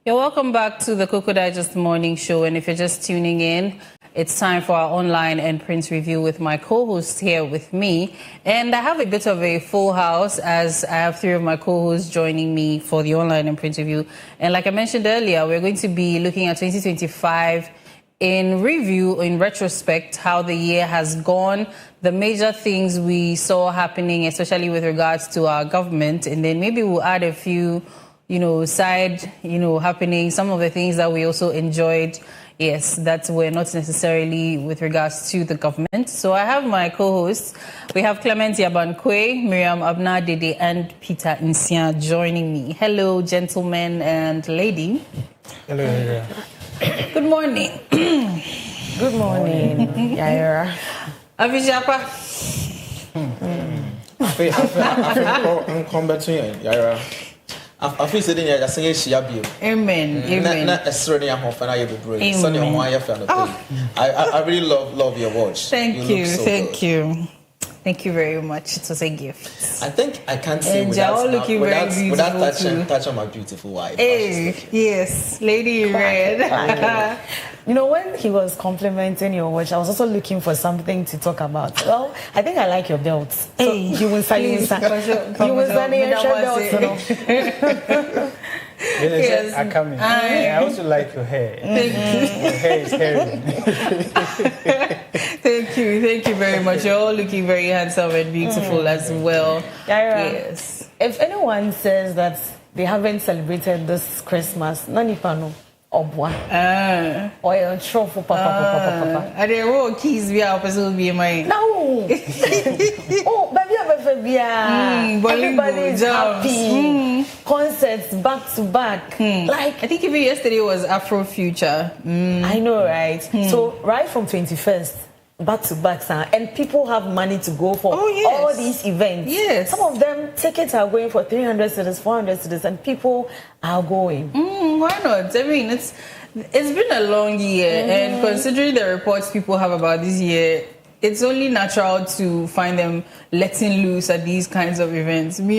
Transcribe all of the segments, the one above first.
You're welcome back to the Koko Digest Morning Show. And if you're just tuning in, it's time for our online and print review with my co-host here with me. And I have a bit of a full house as I have three of my co-hosts joining me for the online and print review. And like I mentioned earlier, we're going to be looking at 2025 in review, in retrospect, how the year has gone, the major things we saw happening, especially with regards to our government. And then maybe we'll add a few side, happening, some of the things that we also enjoyed, yes, that were not necessarily with regards to the government. So I have my co-hosts. We have Clement Yabankwe, Miriam Abna-Dede, and Peter Nsia joining me. Hello, gentlemen and lady. Hello. Good morning. Good morning, Yaira. Avijapa. I'm combating Yaira. I feel sitting here just saying she abuse. Amen. Amen. Not necessarily I'm off and I have a break. Sunny on my fan. I really love your watch. Thank you. Thank you. Thank you very much. It was a gift. I think I can't say without touching my beautiful wife. Hey, yes, Lady Red. When he was complimenting your watch, I was also looking for something to talk about. Well, I think I like your belt. So you will say your belt. Yes. I come in. I also like your hair. Thank you. Your hair is hairy. Thank you very much. You're all looking very handsome and beautiful as well. Yaira, yes. If anyone says that they haven't celebrated this Christmas, Nanipano. Or a trophy, papa. Are there all keys we are supposed to be in my? No. Baby, everybody is happy. Concerts back to back. Like I think even yesterday was Afro Future. I know, right? So right from 21st. Back to back, and people have money to go for all these events. Yes. Some of them tickets are going for 300 cedis, 400 cedis, and people are going. Why not? I mean, it's been a long year, and considering the reports people have about this year, it's only natural to find them letting loose at these kinds of events. I'm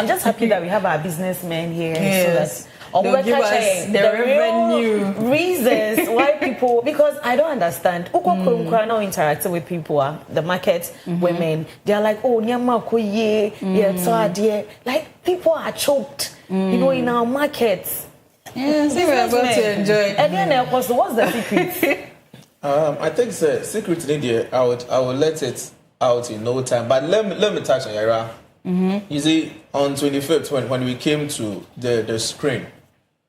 just happy that we have our businessmen here. Yes. So that they'll give us the revenue reasons why people, because I don't understand. Now interacting with people, the market women, they're like, like people are choked, in our markets. Yes, we're about to enjoy. And then, what's the secret? I think the secret in India, I would let it out in no time. But let me touch on Yaira. You see, on 25th, when we came to the screen.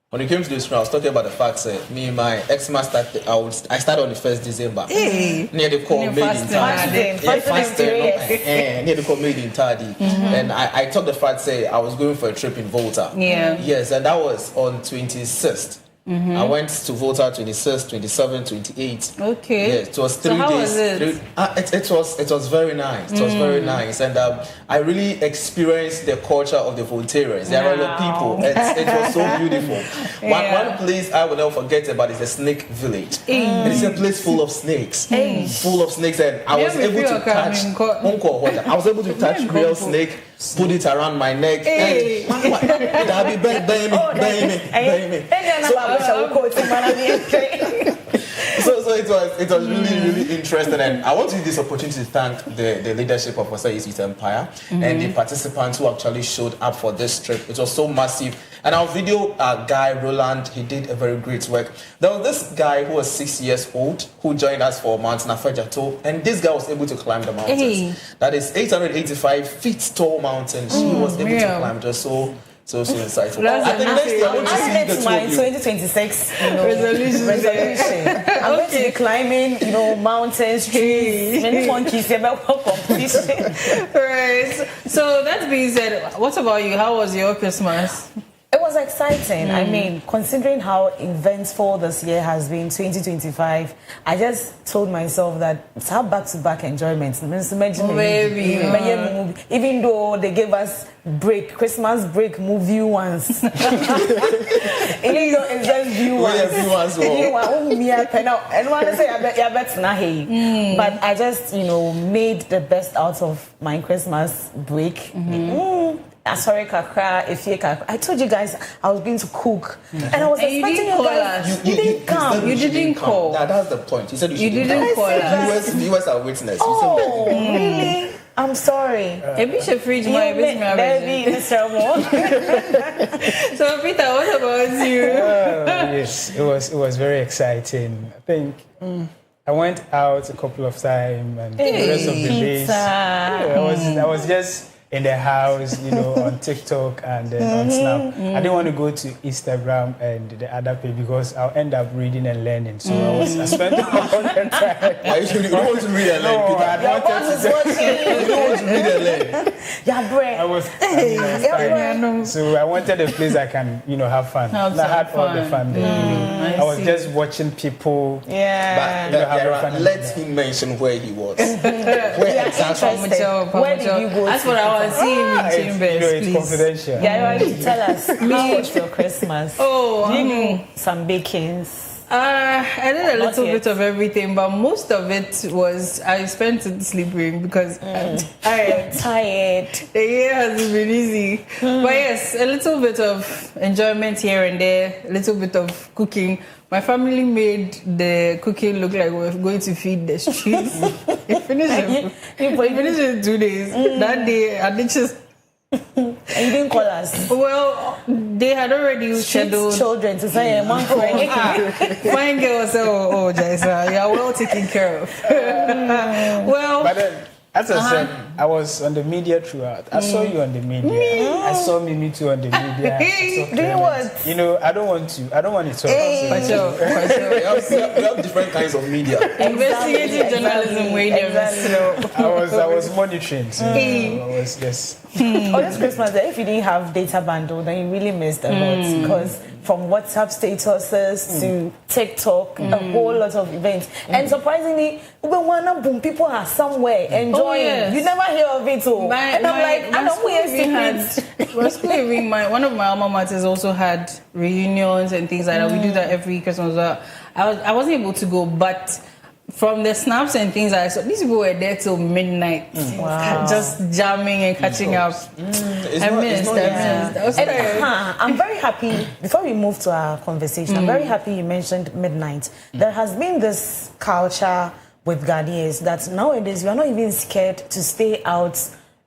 When it came to the screen, I was talking about the fact that me and my ex-man started. I started on the 1st December. Near the call made in Tardy. Near the call made in Tardy. And I took the fact say I was going for a trip in Volta. Yeah. Yes, and that was on 26th. I went to Volta 26th, 27th, 28th. Okay. Yes, it was 3 days. How was it? It was very nice. It was very nice, and I really experienced the culture of the Voltarians. There are the people. It was so beautiful. One place I will never forget about is the Snake Village. It is a place full of snakes, full of snakes, and I was able to touch. I was able to touch real snake. Put it around my neck. I'll be bang So it was really interesting, and I want to use this opportunity to thank the leadership of Wasa Youth Empire and the participants who actually showed up for this trip. It was so massive, and our video guy Roland, he did a very great work. There was this guy who was 6 years old who joined us for Mount Nafejato, and this guy was able to climb the mountains. That is 885 feet tall mountains. He was able to climb. Just so insightful. I think next year I want to see the two of you. 2026 resolution. I'm going to be climbing, mountains, trees, many monkeys. Competition. Right. So that being said, what about you? How was your Christmas? It was exciting. I mean, considering how eventful this year has been, 2025, I just told myself that it's our back-to-back enjoyment. Even though they gave us Christmas break movie once. Even though it's just view once. And when I say I bet not hey. But I just, made the best out of my Christmas break. I told you guys I was going to cook. And I was expecting you guys. You didn't come. You didn't call. That's the point. He said you didn't call us. Viewers are witness. Oh, really? I'm sorry. Mr. So Peter, what about you? Yes, it was very exciting. I think I went out a couple of times, and the rest of the days I was just in the house, on TikTok and on Snap. I didn't want to go to Instagram and the other page because I'll end up reading and learning. So I spent all the time. You don't want to read and learn, Peter. You don't want to read and learn. Yeah, bro. So I wanted a place I can, have fun. I had all the fun there. I was just watching people. Yeah. But let him mention where he was. Where exactly? Where did you go? That's what I was seeing in Chambers. It's confidential. Yeah, you want to tell us how was your Christmas? Oh, did you do some bakings? I did a little bit of everything, but most of it was I spent it sleeping because I'm tired. The year has been easy. But yes, a little bit of enjoyment here and there, a little bit of cooking. My family made the cooking look like we were going to feed the streets. It finished in 2 days. That day, I did just... And you didn't call us? Well, they had already scheduled children to say, fine girls, Jaisa, you are well taken care of. Well, but then, as I said, I was on the media throughout. I saw you on the media. I saw Mimi too on the media. Do you what? I don't want to talk. For sure. We have different kinds of media. Investigative journalism, I was monitoring. So I was just. This Christmas, if you didn't have data bundle, then you really missed a lot because from WhatsApp statuses to TikTok, a whole lot of events. And surprisingly, people are somewhere enjoying. Yes. You never hear of it all. And I'm like, I don't hear secrets. One of my alma maters also had reunions and things like that. We do that every Christmas. I wasn't able to go, but from the snaps and things I saw, these people were there till midnight, just jamming and catching up. I missed. I'm very happy. Before we move to our conversation, I'm very happy you mentioned midnight. There has been this culture with Ghanaians that nowadays you are not even scared to stay out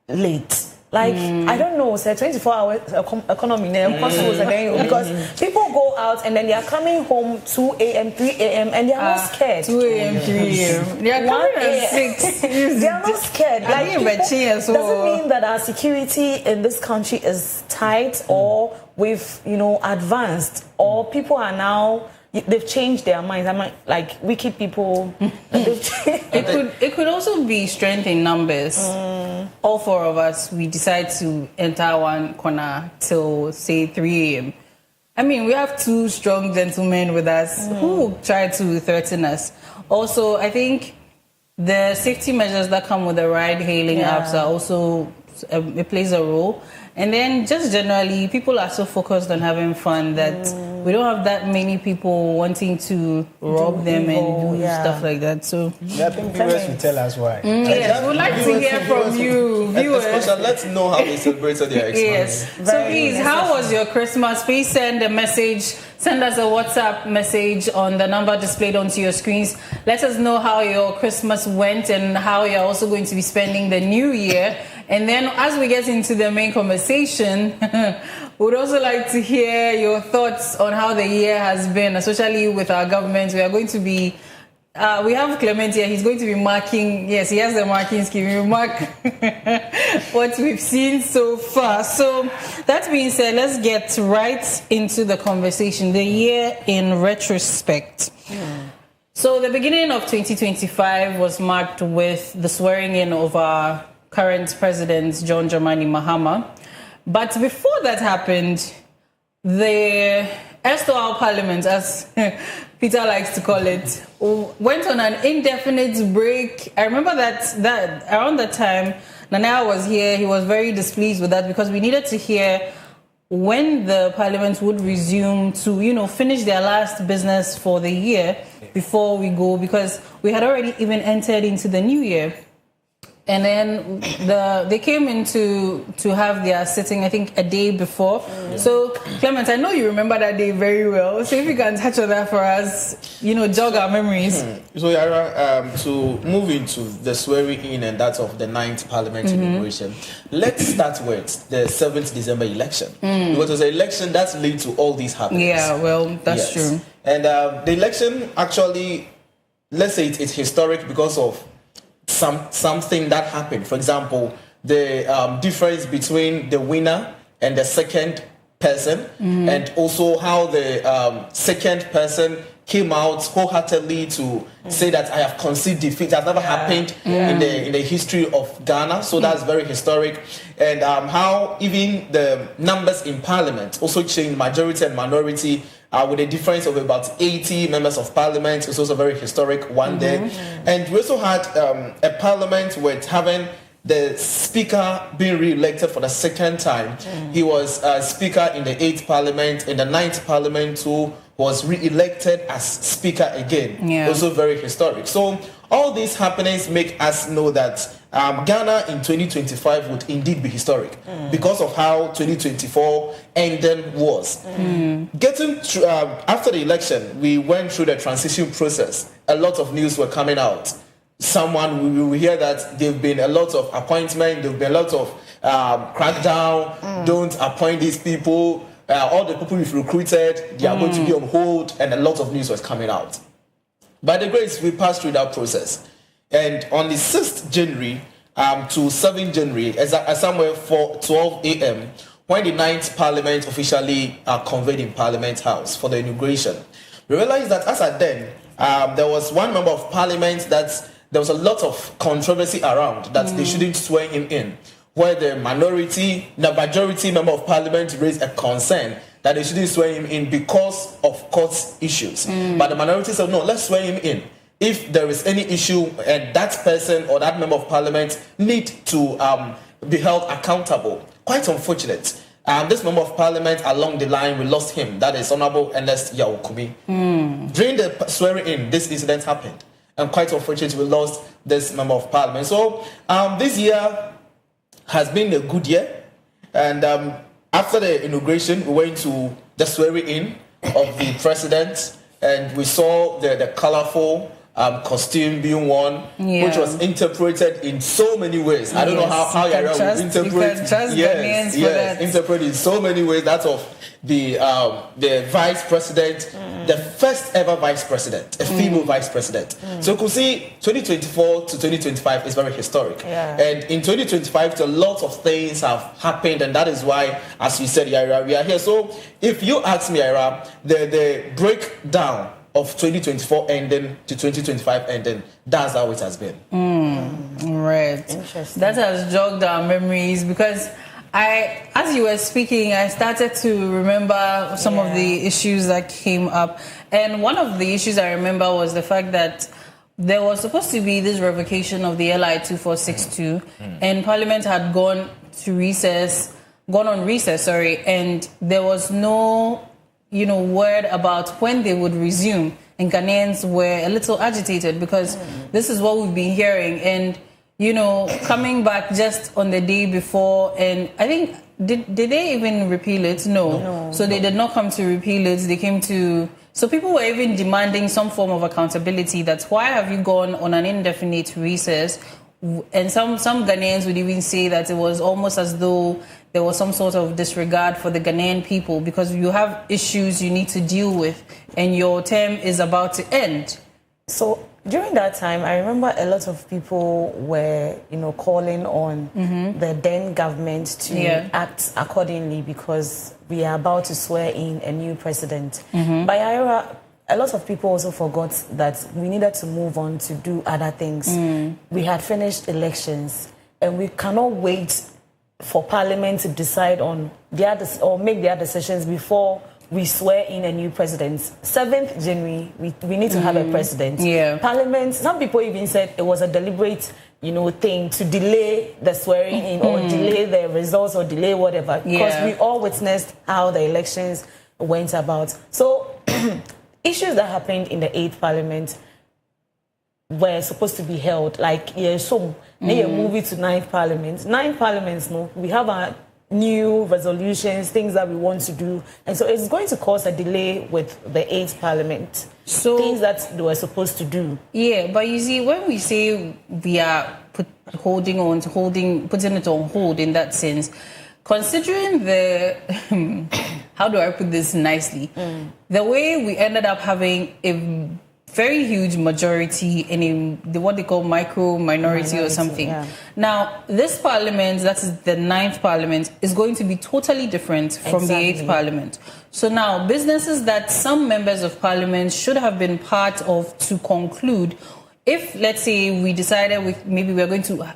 late. Like, I don't know, say 24-hour economy because people go out and then they are coming home 2 a.m., 3 a.m. and they are not scared. 2 a.m., 3 a.m. They are coming at 6. They are not scared. Like, doesn't mean that our security in this country is tight or we've, advanced or people are now... They've changed their minds. I'm like wicked people. It could also be strength in numbers. All four of us, we decide to enter one corner till say 3 a.m. I mean, we have two strong gentlemen with us who try to threaten us. Also, I think the safety measures that come with the ride-hailing apps are also it plays a role. And then just generally, people are so focused on having fun that we don't have that many people wanting to rob them and do stuff like that. So I think viewers will tell us why. Yes, we'd like to hear from you, viewers. Especially, let's know how they celebrated their Xmas. Yes. So please, how was your Christmas? Please send a message. Send us a WhatsApp message on the number displayed onto your screens. Let us know how your Christmas went and how you're also going to be spending the new year. And then as we get into the main conversation, we'd also like to hear your thoughts on how the year has been, especially with our government. We are going to be, we have Clement here. He's going to be marking, yes, he has the marking scheme. He will mark what we've seen so far. So that being said, let's get right into the conversation. The year in retrospect. So the beginning of 2025 was marked with the swearing in of our current president, John Dramani Mahama. But before that happened, the erstwhile parliament, as Peter likes to call it, went on an indefinite break. I remember that around that time, Nana was here. He was very displeased with that because we needed to hear when the parliament would resume to, finish their last business for the year before we go, because we had already even entered into the new year. And then they came in to have their sitting, I think, a day before. So, Clement, I know you remember that day very well. So if you can touch on that for us, jog our memories. So, Yara, to move into the swearing in and that of the 9th Parliament inauguration, let's start with the 7th December election. Because it was an election that led to all these happenings. Yeah, well, that's true. And the election actually, let's say it's historic because of something that happened. For example, the difference between the winner and the second person, and also how the second person came out wholeheartedly to say that I have conceded defeat. That never happened in the history of Ghana. So that's very historic. And how even the numbers in Parliament also changed, majority and minority, with a difference of about 80 members of Parliament. It's also very historic one day. And we also had a Parliament with having the Speaker being re-elected for the second time. He was Speaker in the 8th Parliament, in the 9th Parliament too, was re-elected as Speaker again. Also very historic. So all these happenings make us know that Ghana in 2025 would indeed be historic because of how 2024 ended was. Getting through, after the election, we went through the transition process. A lot of news were coming out. We hear that there have been a lot of appointments, there have been a lot of crackdown, don't appoint these people. All the people we've recruited, they are going to be on hold, and a lot of news was coming out. By the grace, we passed through that process. And on the 6th January to 7th January, somewhere 12 a.m., when the 9th Parliament officially convened in Parliament House for the inauguration, we realized that as at then, there was one member of Parliament that there was a lot of controversy around that they shouldn't swear him in, where the majority member of Parliament raised a concern that they shouldn't swear him in because of court issues. But the minority said, no, let's swear him in. If there is any issue and that person or that member of Parliament need to be held accountable. Quite unfortunate. This member of Parliament, along the line, we lost him. That is Honorable Ernest Yawukumi. During the swearing in, this incident happened. And quite unfortunate, we lost this member of Parliament. So this year has been a good year. And after the inauguration, we went to the swearing in of the president. And we saw the colorful costume being worn, which was interpreted in so many ways. I don't know how Yara would interpret. Interpret in so many ways. That of the vice president, the first ever vice president, a female vice president. So you could see 2024 to 2025 is very historic. And in 2025, a lot of things have happened, and that is why, as you said, Yara, we are here. So if you ask me, Yara, the breakdown of 2024 ending to 2025 ending, that's how it has been. Right. Interesting. That has jogged our memories because as you were speaking, I started to remember some of the issues that came up. And one of the issues I remember was the fact that there was supposed to be this revocation of the LI 2462 and Parliament had gone on recess, and there was no word about when they would resume, and Ghanaians were a little agitated because this is what we've been hearing, and coming back just on the day before, and I think did they even repeal it? No. So they did not come to repeal it. They came to. So people were even demanding some form of accountability. That's why have you gone on an indefinite recess? And some Ghanaians would even say that it was almost as though there was some sort of disregard for the Ghanaian people because you have issues you need to deal with and your term is about to end. So during that time, I remember a lot of people were, calling on the then government to act accordingly because we are about to swear in a new president. But a lot of people also forgot that we needed to move on to do other things. We had finished elections, and we cannot wait for Parliament to decide on or make their decisions before we swear in a new president. 7th January, we need to have a president. Parliament, some people even said it was a deliberate, thing to delay the swearing in or delay the results or delay whatever, because we all witnessed how the elections went about. So issues that happened in the 8th Parliament, were supposed to be held. Like, they move it to 9th Parliament. 9th Parliament, no, we have our new resolutions, things that we want to do. And so it's going to cause a delay with the 8th Parliament. So things that they were supposed to do. Yeah, but you see, when we say we are putting it on hold in that sense, considering the, how do I put this nicely? The way we ended up having a very huge majority in what they call minority or something. Yeah. Now, this parliament, that is the 9th Parliament, is going to be totally different from the 8th Parliament. So now, businesses that some members of Parliament should have been part of to conclude, if, let's say, we decided maybe we're going to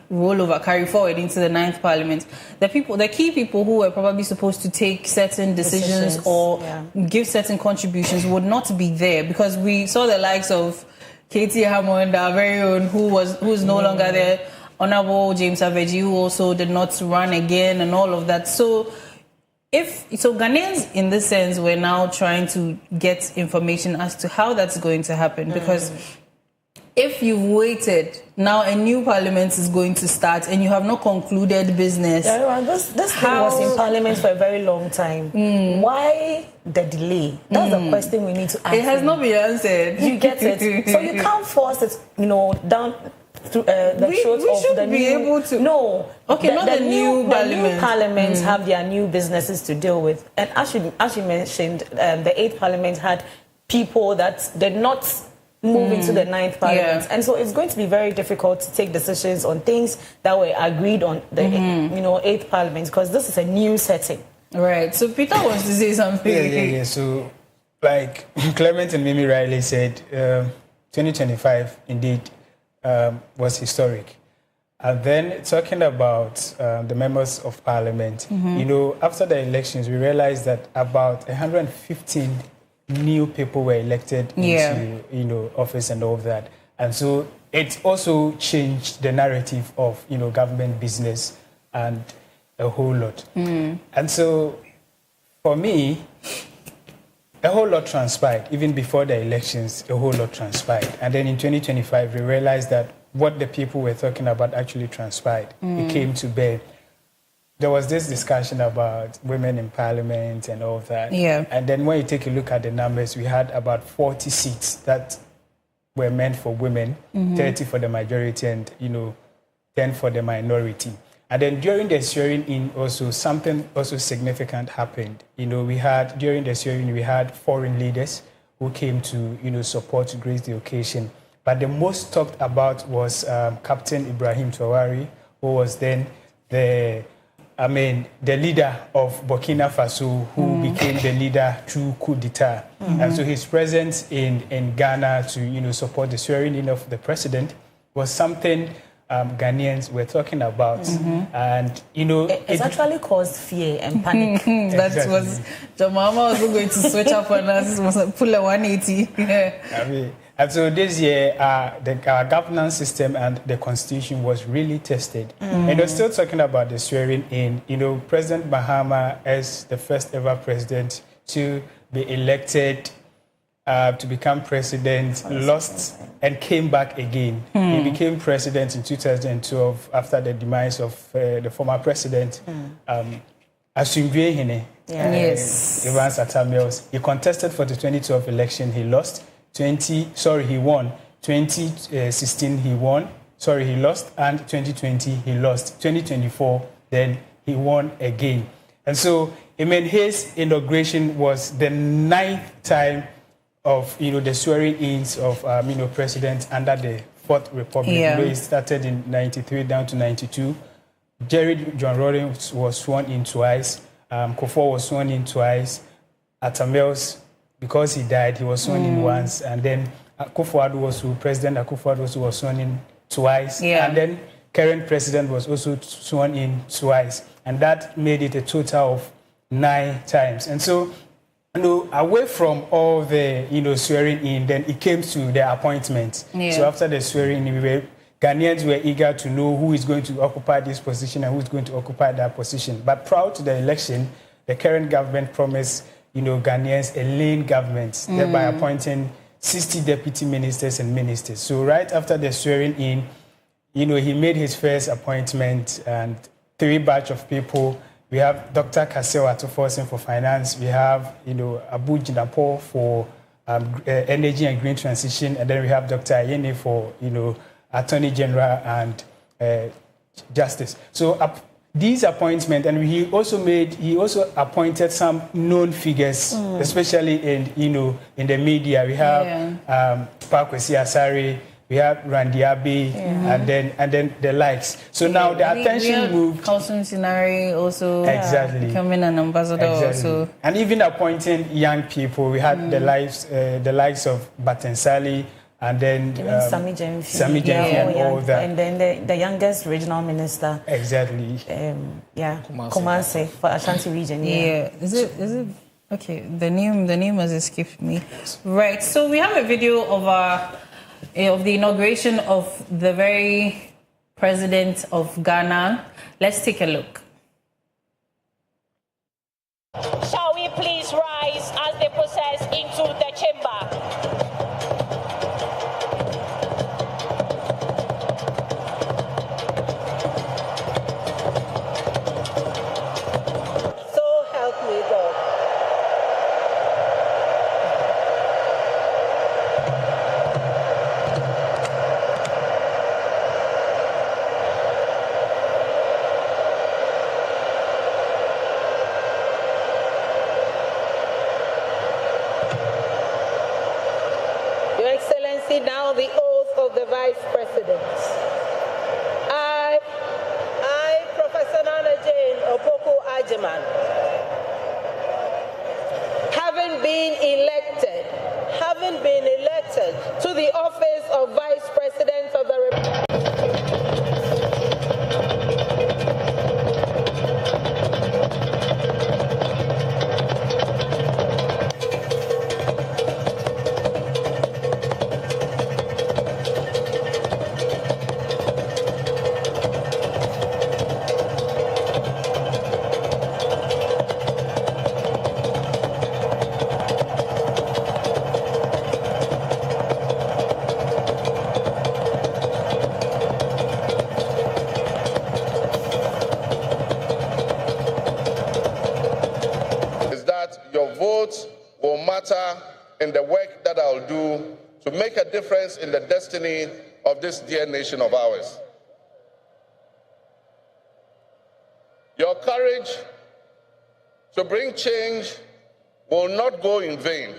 carry forward into the 9th Parliament, the key people who were probably supposed to take certain decisions or give certain contributions would not be there, because we saw the likes of Katie Hammond, our very own, who's no longer there, Honorable James Aveji, who also did not run again, and all of that. So Ghanaians, in this sense, we're now trying to get information as to how that's going to happen, because if you've waited, now a new parliament is going to start and you have not concluded business. Yeah, this thing was in parliament for a very long time. Why the delay? That's the question we need to ask. It has not been answered. You get it? So you can't force it, down through the throat of the new... able to... No. Okay, not the new parliament. The new parliaments have their new businesses to deal with. And as you mentioned, the 8th Parliament had people that did not move into the 9th Parliament. And so it's going to be very difficult to take decisions on things that were agreed on the 8th Parliament, because this is a new setting. Right. So Peter wants to say something. Yeah. So, like Clement and Mimi Riley said, 2025 indeed was historic. And then talking about the members of Parliament, after the elections, we realized that about 115 new people were elected into office and all of that, and so it also changed the narrative of government business and a whole lot. And so for me, a whole lot transpired. Even before the elections, a whole lot transpired, and then in 2025 we realized that what the people were talking about actually transpired. It came to bear. There was this discussion about women in parliament and all of that. Yeah. And then when you take a look at the numbers, we had about 40 seats that were meant for women, 30 for the majority, and 10 for the minority. And then during the swearing in also, something also significant happened. During the swearing we had foreign leaders who came to, support to grace the occasion. But the most talked about was Captain Ibrahim Traoré, who was then the leader of Burkina Faso, who became the leader through coup d'etat. And so his presence in Ghana to, support the swearing in of the president was something Ghanaians were talking about. And, It's actually caused fear and panic. That was, Jamama was going to switch up on us, pull a 180. And so this year, our governance system and the constitution was really tested. And we're still talking about the swearing in. President Mahama, as the first ever president to be elected to become president, lost and came back again. He became president in 2012 after the demise of the former president, Asumdue Hene. Evans Atamils. He contested for the 2012 election. He lost. He won. 2016 he won. He lost. And 2020 he lost. 2024 then he won again. And so his inauguration was the 9th time of the swearing-ins of presidents under the Fourth Republic. It started in 93 down to 92. Jerry John Rawlings was sworn in twice. Koko was sworn in twice. Atamils, because he died, he was sworn in once, and then President Akufo-Addo was sworn in twice, and then current president was also sworn in twice, and that made it a total of 9 times. And so, away from all the swearing in, then it came to the appointment. So after the swearing in, Ghanaians were eager to know who is going to occupy this position and who is going to occupy that position. But prior to the election, the current government promised Ghanaians a lean government, thereby appointing 60 deputy ministers and ministers. So right after the swearing in, he made his first appointment and 3 batch of people. We have Dr. Kaseo Atoforsen for finance. We have, Abu Jinapo for energy and green transition. And then we have Dr. Ayene for, Attorney General and Justice. So these appointments, and he also appointed some known figures, especially in the media. We have Pakwesi Asare, we have Randy Abbey, and then the likes. So now the attention moved. Council Sinari also becoming an ambassador. Exactly. Also. And even appointing young people. We had the likes of Batensali, and then Sami Jemfi and all that. And then the youngest regional minister. Exactly. Kumase for Ashanti region. Yeah. Is it okay? The name has escaped me. Right. So we have a video of the inauguration of the very president of Ghana. Let's take a look. Shall we please rise as they process into the chamber? Now the oath of the Vice President. I, Professor Nana Jane Koko Ajiman, having been elected to the office of Vice President of the Republic. Will matter in the work that I'll do to make a difference in the destiny of this dear nation of ours. Your courage to bring change will not go in vain.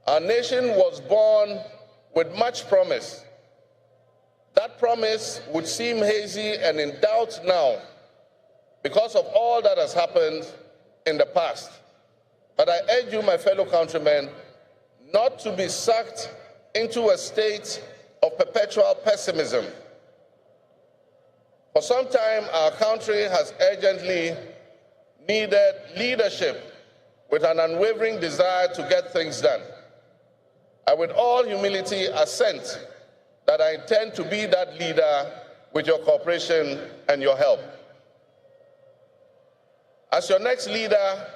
Our nation was born with much promise. That promise would seem hazy and in doubt now because of all that has happened in the past. But I urge you, my fellow countrymen, not to be sucked into a state of perpetual pessimism. For some time, our country has urgently needed leadership with an unwavering desire to get things done. I, with all humility, assent that I intend to be that leader with your cooperation and your help. As your next leader,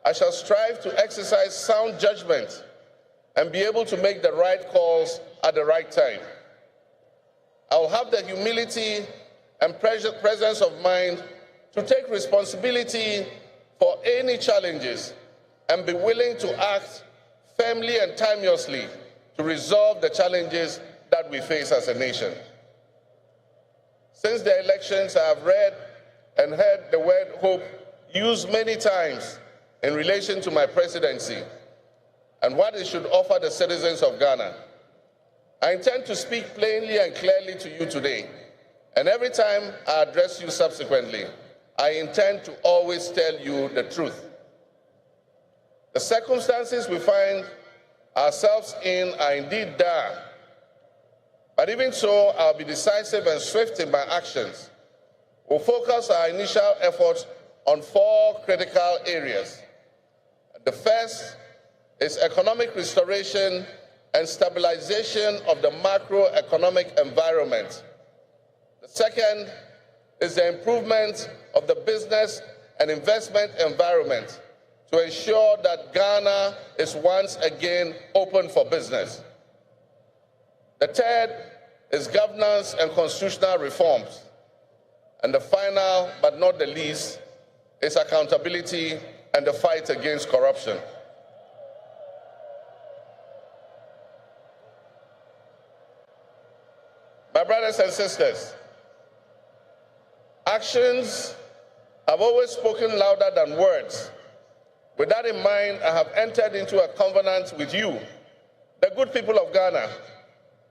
I shall strive to exercise sound judgment and be able to make the right calls at the right time. I will have the humility and presence of mind to take responsibility for any challenges and be willing to act firmly and timeously to resolve the challenges that we face as a nation. Since the elections, I have read and heard the word hope used many times in relation to my presidency and what it should offer the citizens of Ghana. I intend to speak plainly and clearly to you today, and every time I address you subsequently, I intend to always tell you the truth. The circumstances we find ourselves in are indeed dire, but even so, I'll be decisive and swift in my actions. We'll focus our initial efforts on 4 critical areas. The first is economic restoration and stabilization of the macroeconomic environment. The second is the improvement of the business and investment environment. to ensure that Ghana is once again open for business. The third is governance and constitutional reforms. And the final, but not the least, is accountability and the fight against corruption. My brothers and sisters, actions have always spoken louder than words. With that in mind, I have entered into a covenant with you, the good people of Ghana,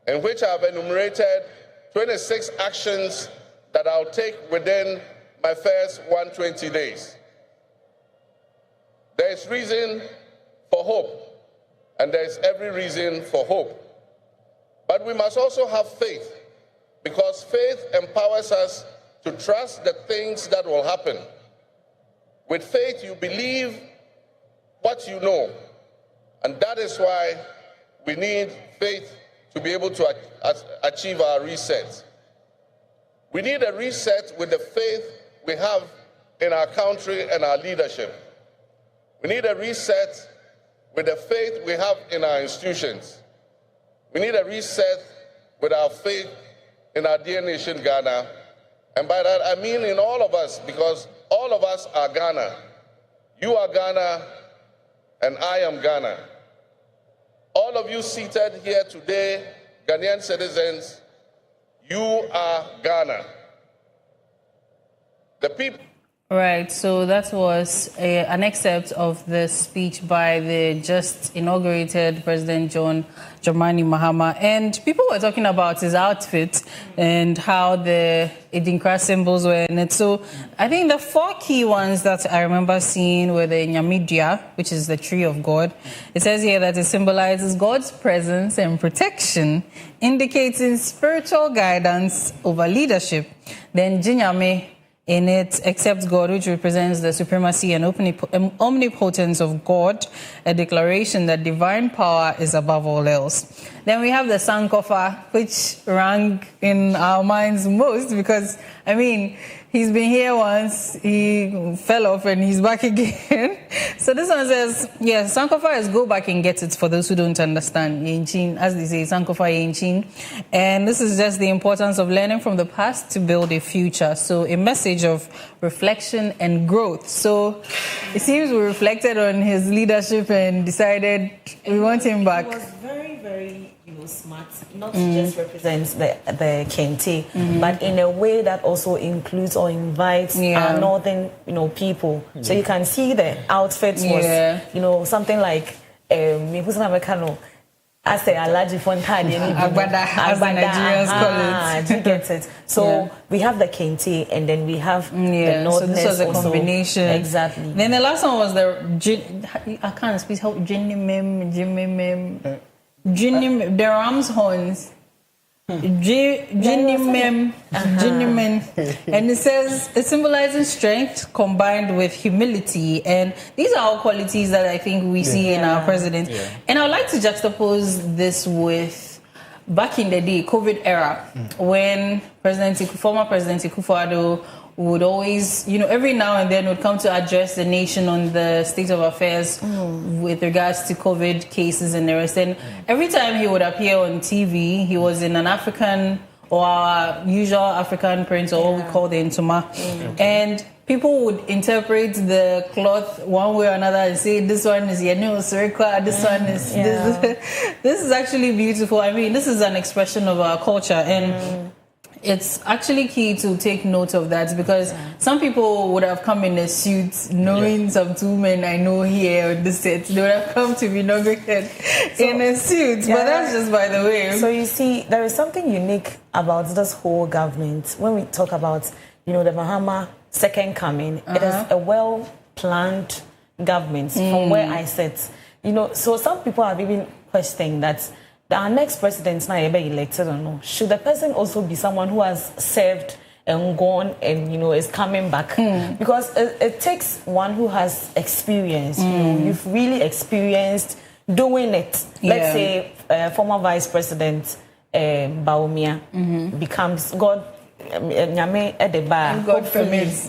in which I have enumerated 26 actions that I'll take within my first 120 days. There is reason for hope, and there is every reason for hope. But we must also have faith, because faith empowers us to trust the things that will happen. With faith, you believe what you know, and that is why we need faith to be able to achieve our reset. We need a reset with the faith we have in our country and our leadership. We need a reset with the faith we have in our institutions. We need a reset with our faith in our dear nation, Ghana. And by that, I mean in all of us, because all of us are Ghana. You are Ghana, and I am Ghana. All of you seated here today, Ghanaian citizens, you are Ghana. The people. Right, so that was an excerpt of the speech by the just inaugurated President John Dramani Mahama. And people were talking about his outfit and how the Idinkra symbols were in it. So I think the 4 key ones that I remember seeing were the Nyamidia, which is the tree of God. It says here that it symbolizes God's presence and protection, indicating spiritual guidance over leadership. Then Jinyame, in it, except God, which represents the supremacy and omnipotence of God, a declaration that divine power is above all else. Then we have the Sankofa, which rang in our minds most because, I mean, he's been here once, he fell off and he's back again. So this one says, yes, Sankofa is go back and get it for those who don't understand. Yinchin, as they say, Sankofa Yinchin. And this is just the importance of learning from the past to build a future. So a message of reflection and growth. So it seems we reflected on his leadership and decided we want him back. He was very, very smart, not to just represent the Kente, but in a way that also includes or invites our northern, people. So you can see the outfit was, something like I say Alaji Fontani, as the Nigerians call it. You get it. So we have the Kente, and then we have the Northerners. So this was a combination. Exactly. Then the last one was I can't speak how the ram's horns. Jinimem, and it says it symbolizes strength combined with humility, and these are all qualities that I think we see in our president. And I would like to juxtapose this with back in the day, COVID era, when former President Akufo-Addo would always, every now and then would come to address the nation on the state of affairs with regards to COVID cases and the rest. And every time he would appear on TV, he was in an African or our usual African print, or what we call the Ntoma. And people would interpret the cloth one way or another and say, this one is Yenu Sirikwa, this one is this. This is actually beautiful. I mean, this is an expression of our culture. And it's actually key to take note of that, because some people would have come in a suit knowing some 2 men I know here on the set. They would have come to be inaugurated in a suit, but that's just by the way. So you see, there is something unique about this whole government. When we talk about, the Mahama second coming, it is a well-planned government from where I sit. So some people have even questioned that our next president now elected or no, should the person also be someone who has served and gone and is coming back? Because it takes one who has experience. You've really experienced doing it. Let's say former Vice President Baumia becomes God permits.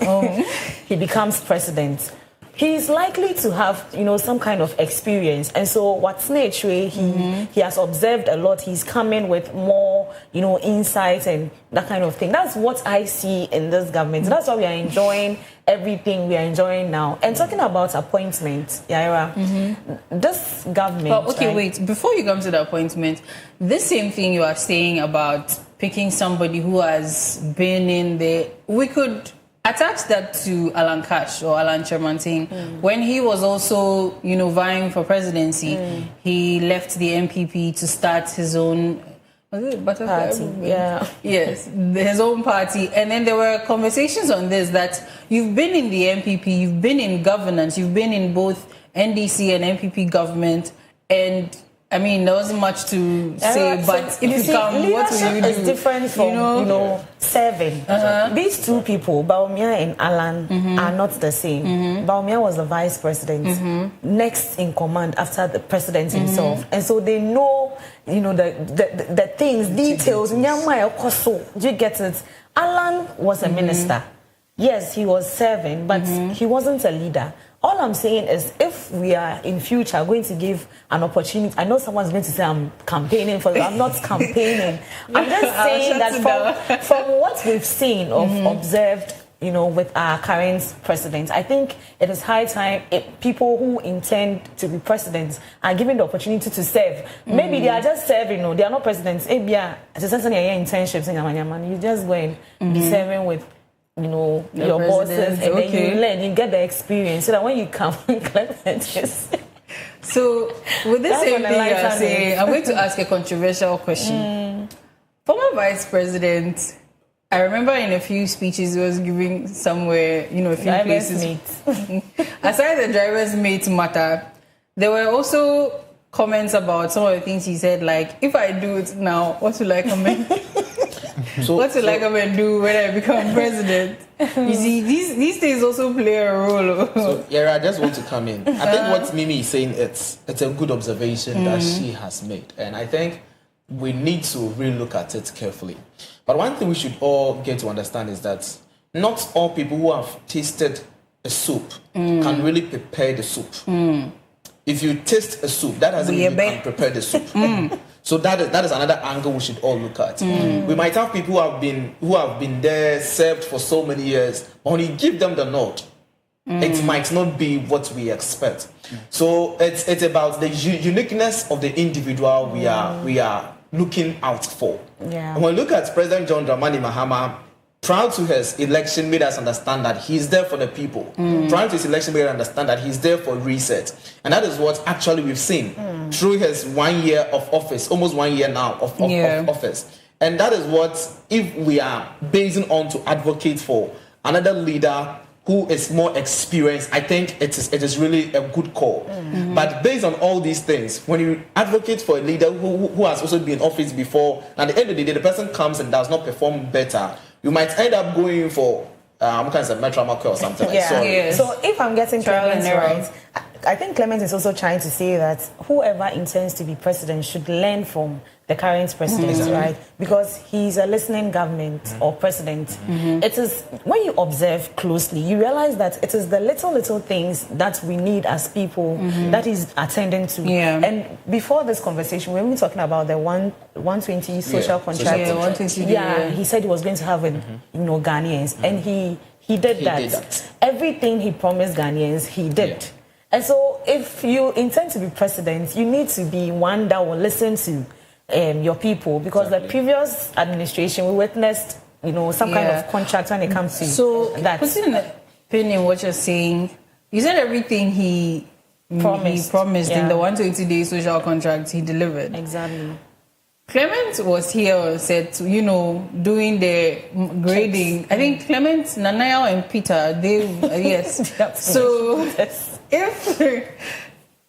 He becomes president. he's likely to have, some kind of experience. And so what's nature, he has observed a lot. He's coming with more, insights and that kind of thing. That's what I see in this government. That's why we are enjoying everything we are enjoying now. And talking about appointment, Yaira, this government... But okay, wait. Before you come to the appointment, this same thing you are saying about picking somebody who has been in the... We could attach that to Alan Cash or Alan Chermantin. When he was also, vying for presidency, he left the MPP to start his own... party. Yeah. Yes, his own party. And then there were conversations on this that you've been in the MPP, you've been in governance, you've been in both NDC and MPP government, and I mean, there wasn't much to say, but if you come, what will you do? It's different from, serving. These two people, Baumia and Alan, are not the same. Baumia was the vice president, next in command after the president himself. And so they know, the things, details. Do you get it? Alan was a minister. Yes, he was serving, but he wasn't a leader. All I'm saying is, if we are in future going to give an opportunity, I know someone's going to say I'm campaigning for this. I'm not campaigning. I'm just saying that from what we've seen or observed, with our current president, I think it is high time people who intend to be presidents are given the opportunity to serve. Maybe they are just serving, they are not presidents. Maybe internships in you just go and be serving with your bosses, and then you learn, you get the experience, so that when you come, So, with this same thing you are saying, I'm going to ask a controversial question. Former Vice President, I remember in a few speeches he was giving somewhere, a few places. Aside the driver's mate matter, there were also comments about some of the things he said, like, if I do it now, what will I comment? What will I come and do when I become president? You see, these things also play a role. So, I just want to come in. I think what Mimi is saying, it's a good observation that she has made. And I think we need to really look at it carefully. But one thing we should all get to understand is that not all people who have tasted a soup can really prepare the soup. If you taste a soup, that doesn't mean you can prepare the soup. So that is another angle we should all look at. We might have people who have been there, served for so many years, but when you give them the nod, it might not be what we expect. So it's about the uniqueness of the individual we are looking out for. And when we look at President John Dramani Mahama, prior to his election, made us understand that he's there for the people. Prior to his election, made us understand that he's there for reset. And that is what actually we've seen through his 1 year of office, almost 1 year now of office. And that is what, if we are basing on to advocate for another leader who is more experienced, I think it is really a good call. But based on all these things, when you advocate for a leader who has also been in office before, at the end of the day, the person comes and does not perform better, you might end up going for Metro or something. So if I'm getting Clement right, I think Clement is also trying to say that whoever intends to be president should learn from the current president, right? Because he's a listening government or president. It is, when you observe closely, you realize that it is the little things that we need as people that he's attending to. And before this conversation, we were talking about the 120 social contract. He said he was going to have Ghanaians, and he did that. Everything he promised Ghanaians, he did. And so if you intend to be president, you need to be one that will listen to your people, because the previous administration, we witnessed, some kind of contract when it comes to that. So, putting a pin in what you're saying, you said everything he promised in the 120-day social contract, he delivered. Exactly. Clement was here, said, doing the grading. I think Clement, Nanaya, and Peter, yes. So, if...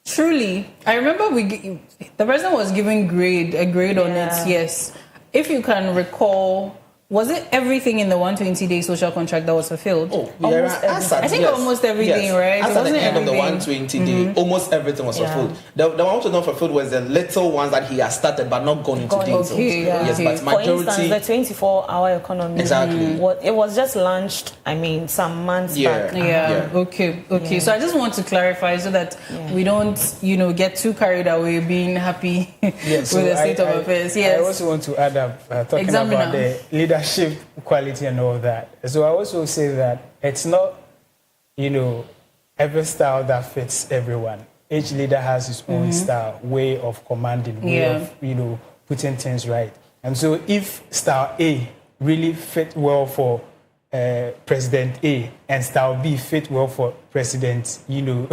Truly, I remember the president was giving a grade on it, yes. If you can recall, Was it everything in the 120-day social contract that was fulfilled? Oh, yeah, I think almost everything, right? As at the end of the 120-day, almost everything was fulfilled. The one which was not fulfilled was the little ones that he has started but not gone into details. Yes, but majority. For instance, the 24-hour economy. Exactly. It was just launched, some months back. Yeah. Okay. So I just want to clarify so that we don't, get too carried away being happy with the state of affairs. Yes. I also want to add up talking about the leadership quality and all that. So I also say that it's not, every style that fits everyone. Each leader has his own style, way of commanding, way of, putting things right. And so if style A really fit well for President A and style B fit well for President, D,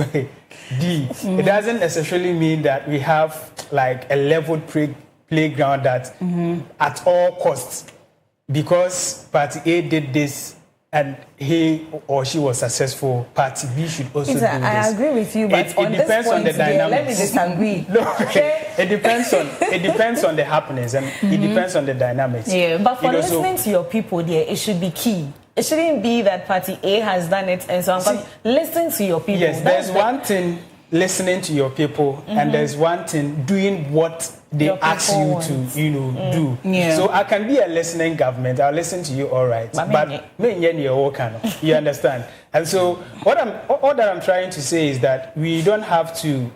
it doesn't necessarily mean that we have like a leveled playground that at all costs, because Party A did this and he or she was successful, Party B should also do this. I agree with you, but it depends on the dynamics. Let me disagree. It depends on the happenings and it depends on the dynamics. Yeah, but for listening to your people there, it should be key. It shouldn't be that Party A has done it and so on. Listen to your people. Yes, there's one thing listening to your people and there's one thing doing what they ask you to, do. Yeah. So I can be a listening government. I'll listen to you, all right. But you understand? And so all that I'm trying to say is that we don't have to,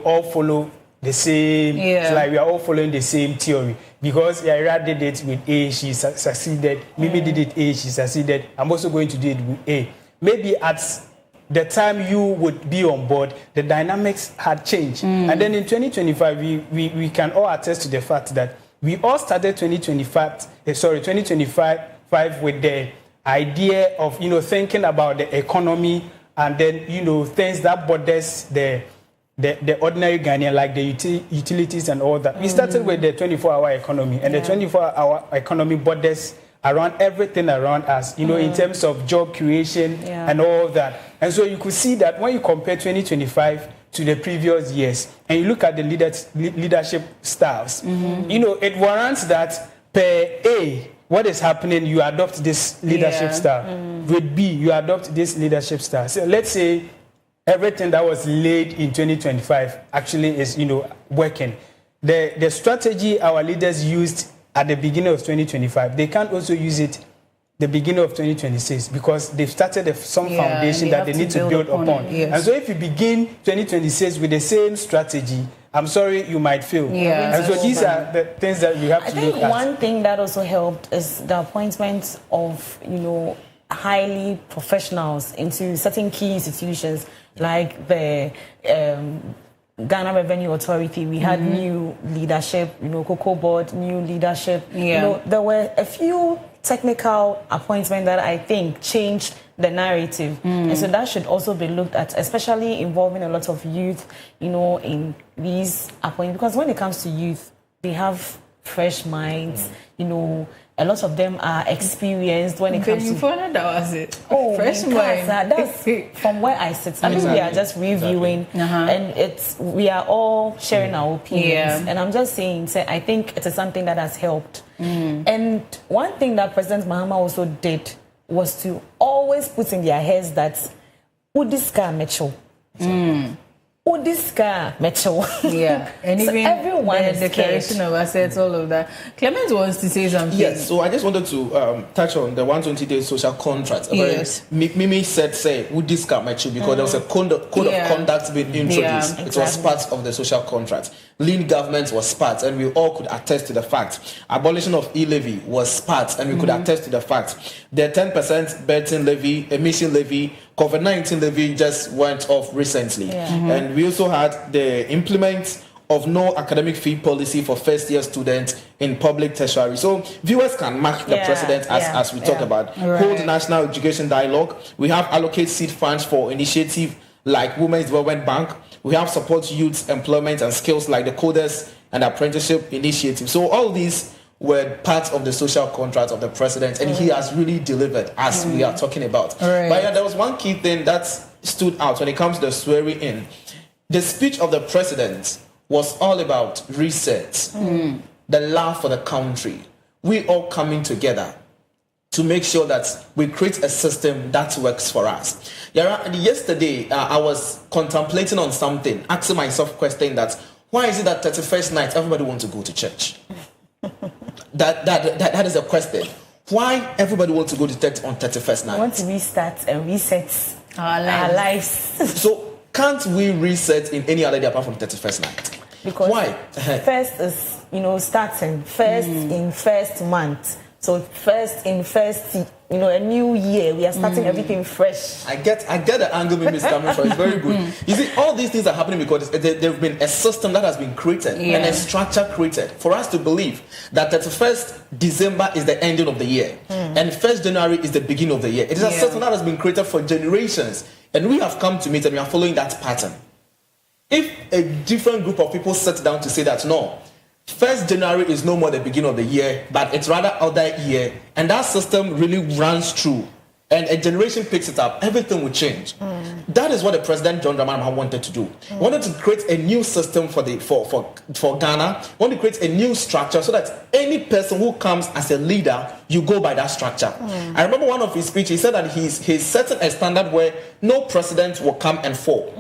all follow the same. It's like we are all following the same theory. Because Yaira did it with A, she succeeded. Mimi did it A, she succeeded. I'm also going to do it with A. Maybe at the time you would be on board, the dynamics had changed. And then in 2025, we can all attest to the fact that we all started 2025 with the idea of, thinking about the economy and then, things that borders the ordinary Ghanaian, like the utilities and all that. We started with the 24-hour economy, and the 24-hour economy borders around everything around us, in terms of job creation and all that. And so you could see that when you compare 2025 to the previous years, and you look at the leadership styles, it warrants that per A, what is happening, you adopt this leadership style. With B, you adopt this leadership style. So let's say everything that was laid in 2025 actually is, working. The strategy our leaders used at the beginning of 2025, they can't also use it the beginning of 2026 because they've started some foundation that they need to build upon. And so if you begin 2026 with the same strategy, I'm sorry, you might fail. And so these are the things that we have to look at. I think one thing that also helped is the appointment of, highly professionals into certain key institutions like the Ghana Revenue Authority. We had new leadership, Koko board, new leadership. There were a few technical appointments that I think changed the narrative. And so that should also be looked at, especially involving a lot of youth, in these appointments. Because when it comes to youth, they have fresh minds, a lot of them are experienced when it comes to... that was it. Oh, fresh mind. That's from where I sit. I mean, we are just reviewing, and we are all sharing our opinions. And I'm just saying, I think it is something that has helped. And one thing that President Mahama also did was to always put in their heads that Udiska Mitchell. Udiska Mitchell. And so even everyone the declaration of assets, all of that. Clement wants to say something. Yes, so I just wanted to touch on the 120-day social contract. Mimi said, Udiska Mitchell, because there was a code of conduct being introduced. It was part of the social contract. Lean government was part, and we all could attest to the fact. Abolition of e-levy was part, and we could attest to the fact. The 10% betting levy, emission levy, COVID-19 levy just went off recently. And we also had the implement of no academic fee policy for first-year students in public tertiary. So viewers can match the president as we talk about. Hold national education dialogue. We have allocate seed funds for initiative like Women's Development Bank. We have support youth employment and skills like the Coders and Apprenticeship Initiative. So all these were part of the social contract of the president, and he has really delivered, as we are talking about. But there was one key thing that stood out when it comes to the swearing in. The speech of the president was all about reset, the love for the country, we all coming together, to make sure that we create a system that works for us. Yesterday, I was contemplating on something, asking myself a question that, why is it that 31st night everybody wants to go to church? that is a question. Why everybody wants to go to church on 31st night? We want to restart and reset our lives. So can't we reset in any other day apart from 31st night? Because why? First is, starting first in first month. So first in first, a new year. We are starting everything fresh. I get the angle Mimi is coming from. It's very good. You see, all these things are happening because there's been a system that has been created and a structure created for us to believe that 31st December is the ending of the year and 1st January is the beginning of the year. It is a system that has been created for generations, and we have come to meet and we are following that pattern. If a different group of people sit down to say that, no, 1st January is no more the beginning of the year, but it's rather other year, and that system really runs through, and a generation picks it up, everything will change. That is what the President John Dramani Mahama wanted to do. He wanted to create a new system for Ghana. He wanted to create a new structure so that any person who comes as a leader, you go by that structure. I remember one of his speeches, he said that he's setting a standard where no president will come and fall.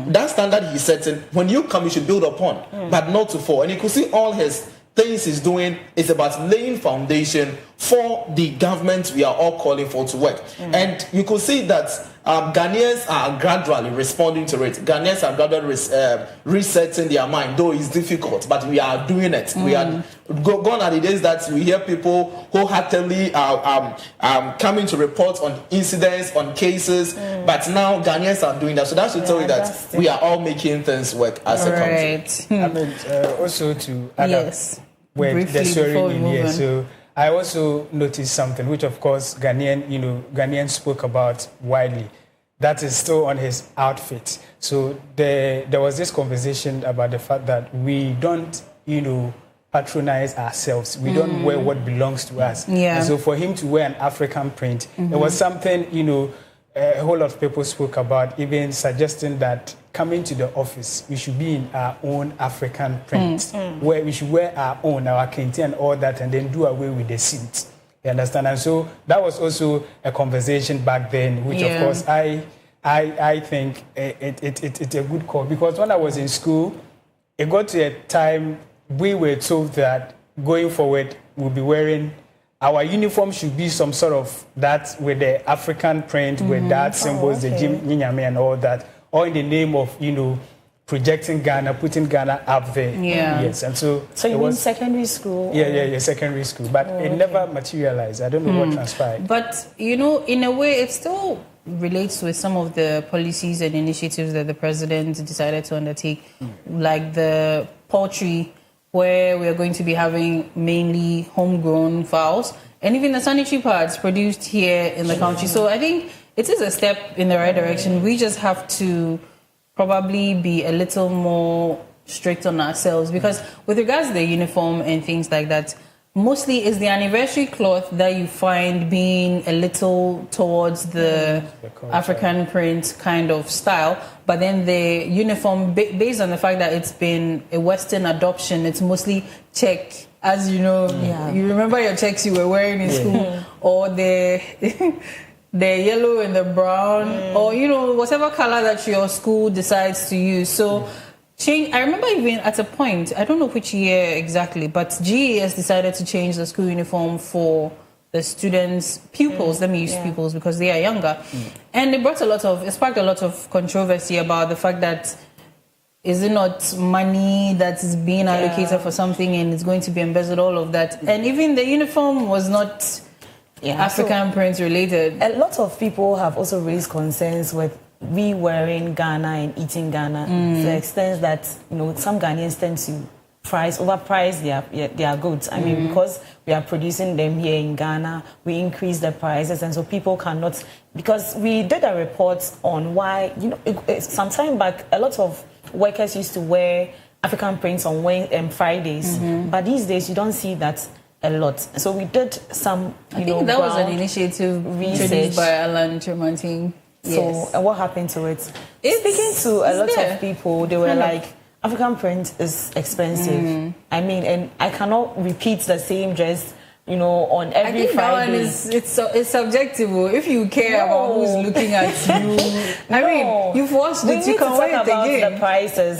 That standard he's setting, when you come, you should build upon, but not to fall. And you could see all his things he's doing is about laying foundation for the government we are all calling for to work. And you could see that Ghanaians are gradually responding to it. Ghanaians are gradually resetting their mind, though it's difficult, but we are doing it. We are gone are the days that we hear people wholeheartedly coming to report on incidents, on cases, but now Ghanaians are doing that. So that should tell you that we are all making things work as a country. I mean, also to add up with the story in here. So I also noticed something, which of course Ghanaian spoke about widely. That is still on his outfit. So there was this conversation about the fact that we don't, patronize ourselves. We don't wear what belongs to us. And so for him to wear an African print, it was something, a whole lot of people spoke about, even suggesting that coming to the office, we should be in our own African print, where we should wear our kente and all that, and then do away with the suit. You understand? And so that was also a conversation back then, which of course I think it's a good call, because when I was in school, it got to a time we were told that going forward we'll be wearing our uniform should be some sort of that with the African print, with that symbols, the Jim Nyame and all that, all in the name of, projecting Ghana, putting Ghana up there. Yes, and so you mean secondary school? Yeah, secondary school. But it never materialized. I don't know what transpired. But, in a way, it still relates with some of the policies and initiatives that the president decided to undertake, like the poultry, where we are going to be having mainly homegrown fowls, and even the sanitary pads produced here in the country. So I think it is a step in the right direction. We just have to probably be a little more strict on ourselves, because with regards to the uniform and things like that, mostly is the anniversary cloth that you find being a little towards the African print kind of style, but then the uniform, based on the fact that it's been a Western adoption, it's mostly check, as you know. You remember your checks you were wearing in school, or the yellow and the brown, or whatever color that your school decides to use. So I remember even at a point, I don't know which year exactly, but GES decided to change the school uniform for the students' pupils. Let me use pupils because they are younger. And it sparked a lot of controversy about the fact that is it not money that is being allocated for something and it's going to be embezzled, all of that. And even the uniform was not African print related. A lot of people have also raised concerns with we wearing Ghana and eating Ghana to the extent that some Ghanaians tend to overprice their goods. I mean, because we are producing them here in Ghana, we increase the prices, and so people cannot. Because we did a report on why some time back, a lot of workers used to wear African prints on Fridays, but these days you don't see that a lot. So we did some. I think that was an initiative introduced by Alan Tremonting. So and what happened to it? Speaking to a lot of people, they were like, African print is expensive. I mean, and I cannot repeat the same dress on every I think Friday. that one it's subjective. If you care about who's looking at you, I mean, you've watched it. You can wait again. The prices.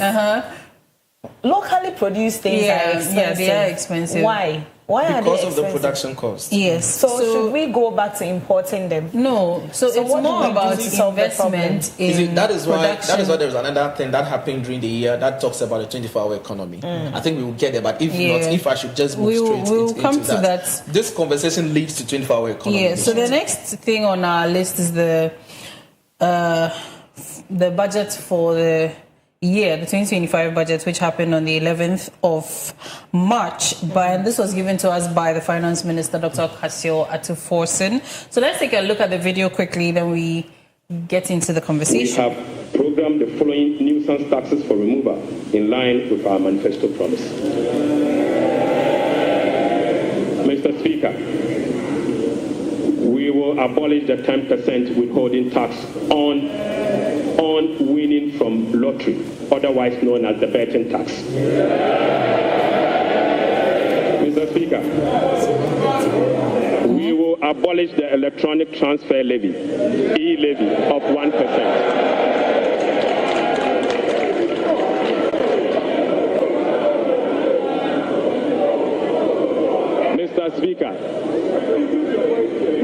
Locally produced things are expensive. Yeah, they are expensive. Why? Why are they because expensive? of the production cost. Yes. So should we go back to importing them? No. So it's more about investment in that is why production. there is another thing that happened during the year that talks about the 24-hour economy. I think we will get there, but if not, if I should just move we'll straight come into to that. This conversation leads to 24-hour economy. Yeah. So the next thing on our list is the budget for the year, the 2025 budget, which happened on the 11th of March. But this was given to us by the Finance Minister, Dr. Kasio Atuforsen. So let's take a look at the video quickly, then we get into the conversation. We have programmed the following nuisance taxes for removal in line with our manifesto promise. Mr. Speaker, we will abolish the 10% withholding tax on winning from lottery, otherwise known as the betting tax. Mr. Speaker, we will abolish the electronic transfer levy, e-levy, of 1%.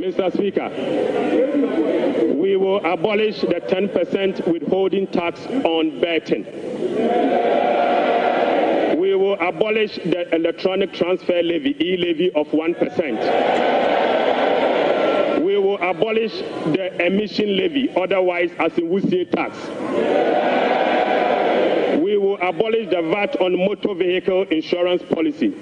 Mr. Speaker, we will abolish the 10% withholding tax on betting. We will abolish the electronic transfer levy, e-levy of 1%. We will abolish the emission levy, otherwise as in Wusie tax. We will abolish the VAT on motor vehicle insurance policy.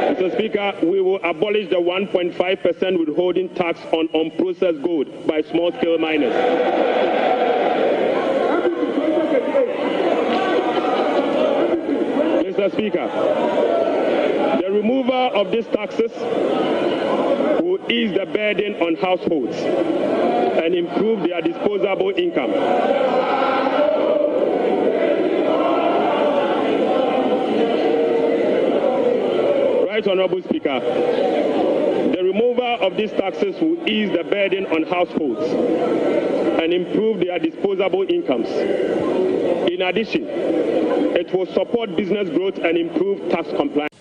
Mr. Speaker, we will abolish the 1.5% withholding tax on unprocessed gold by small-scale miners. Mr. Speaker, the removal of these taxes will ease the burden on households and improve their disposable income. Right, Honorable Speaker, the removal of these taxes will ease the burden on households and improve their disposable incomes. In addition, it will support business growth and improve tax compliance.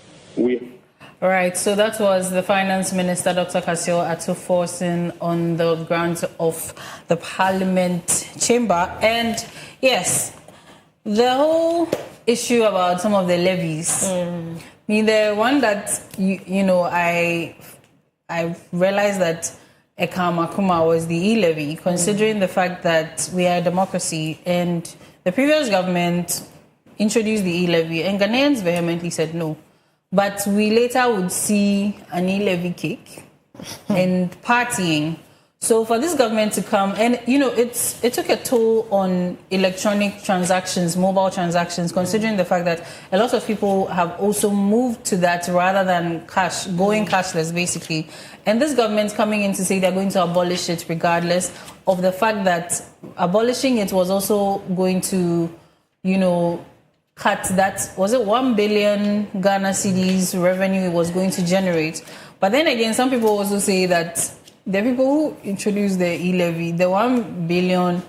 All right, so that was the Finance Minister, Dr. Kasio Atuforsen, on the grounds of the Parliament chamber. And yes, the whole issue about some of the levies. I mean, the one that, I realized that Ekamakuma was the e-levy, considering the fact that we are a democracy and the previous government introduced the e-levy and Ghanaians vehemently said no. But we later would see an e-levy cake and partying. So for this government to come, and it took a toll on electronic transactions, mobile transactions, considering the fact that a lot of people have also moved to that rather than cash, going cashless basically. And this government coming in to say they're going to abolish it regardless of the fact that abolishing it was also going to, cut that, was it 1 billion Ghana cedis revenue it was going to generate. But then again, some people also say that the people who introduced the e-levy, the 1 billion,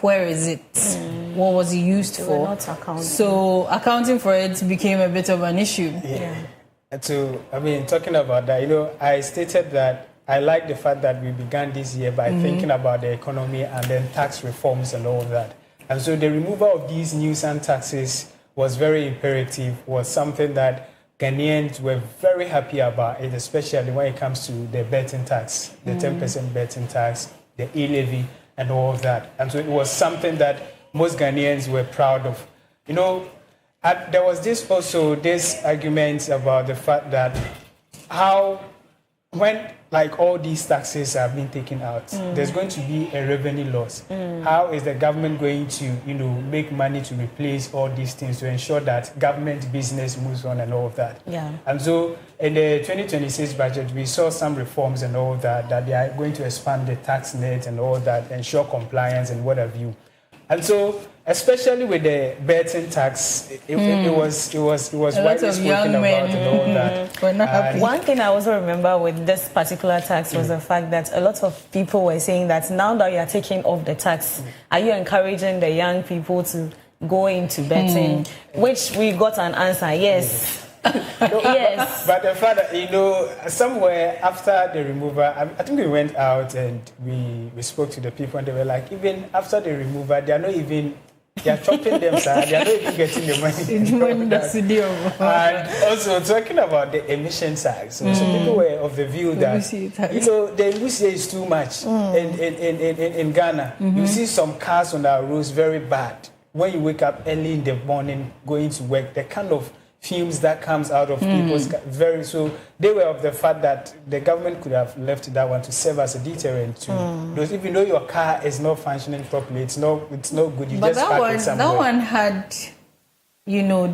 where is it? What was it used for? Not accounting. So accounting for it became a bit of an issue. Yeah. And so, talking about that, I stated that I like the fact that we began this year by thinking about the economy and then tax reforms and all of that. And so the removal of these nuisance taxes was very imperative, was something that Ghanaians were very happy about it, especially when it comes to the betting tax, the 10% betting tax, the e-levy, and all of that. And so it was something that most Ghanaians were proud of. There was this argument about the fact that when all these taxes have been taken out, there's going to be a revenue loss. How is the government going to, make money to replace all these things to ensure that government business moves on and all of that? Yeah. And so in the 2026 budget, we saw some reforms and all that they are going to expand the tax net and all that, ensure compliance and what have you. And so, especially with the betting tax, it was widely spoken about and all that. We're not happy. One thing I also remember with this particular tax was the fact that a lot of people were saying that now that you are taking off the tax, are you encouraging the young people to go into betting? Which we got an answer, yes. Yes. But the fact that, somewhere after the removal, I think we went out and we spoke to the people and they were like, even after the removal, they are chopping them, sir. They are not even getting the money. And also talking about the emission tax. So people were of the view that, the emission is too much. In Ghana, you see some cars on our roads very bad. When you wake up early in the morning, going to work, the kind of fumes that comes out of people's so they were of the fact that the government could have left that one to serve as a deterrent to those. Even though your car is not functioning properly, it's not good. You but just park it somewhere. That one had,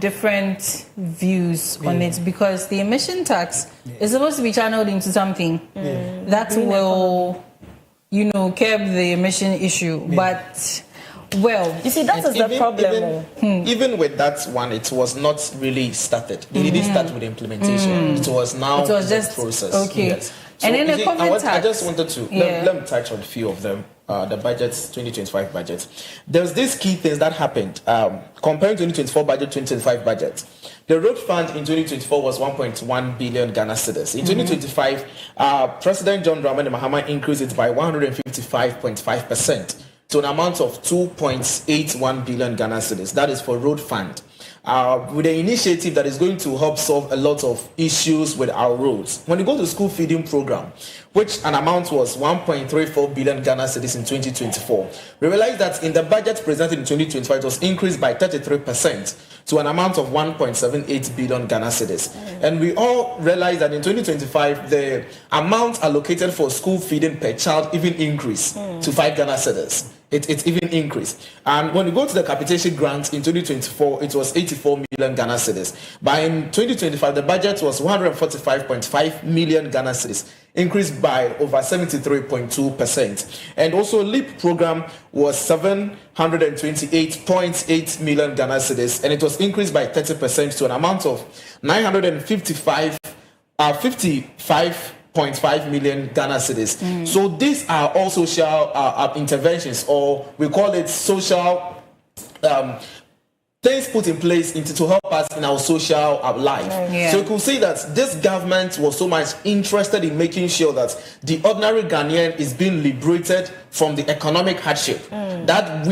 different views on it, because the emission tax is supposed to be channeled into something that will, curb the emission issue, but. Well, you see, that is the problem. Even with that one, it was not really started. They didn't start with the implementation. It was just the process. Okay. Yes. So and then I just wanted to let me touch on a few of them. The budgets, 2025 budget. There's these key things that happened. Comparing 2024 budget, 2025 budget. The road fund in 2024 was 1.1 billion Ghana cedis. In 2025, President John Dramani Mahama increased it by 155.5%. to an amount of 2.81 billion Ghana cedis. That is for road fund. With an initiative that is going to help solve a lot of issues with our roads. When you go to school feeding program, which an amount was 1.34 billion Ghana cedis in 2024, we realized that in the budget presented in 2025, it was increased by 33% to an amount of 1.78 billion Ghana cedis. And we all realized that in 2025, the amount allocated for school feeding per child even increased to 5 Ghana cedis. It even increased. And when you go to the capitation grant in 2024, it was 84 million Ghana cedis. But in 2025, the budget was 145.5 million Ghana cedis, increased by over 73.2%. And also, LEAP program was 728.8 million Ghana cedis, and it was increased by 30% to an amount of 55.5 million Ghana cedis. So these are all social interventions, or we call it social things put in place to help us in our social life. So you could see that this government was so much interested in making sure that the ordinary Ghanaian is being liberated from the economic hardship that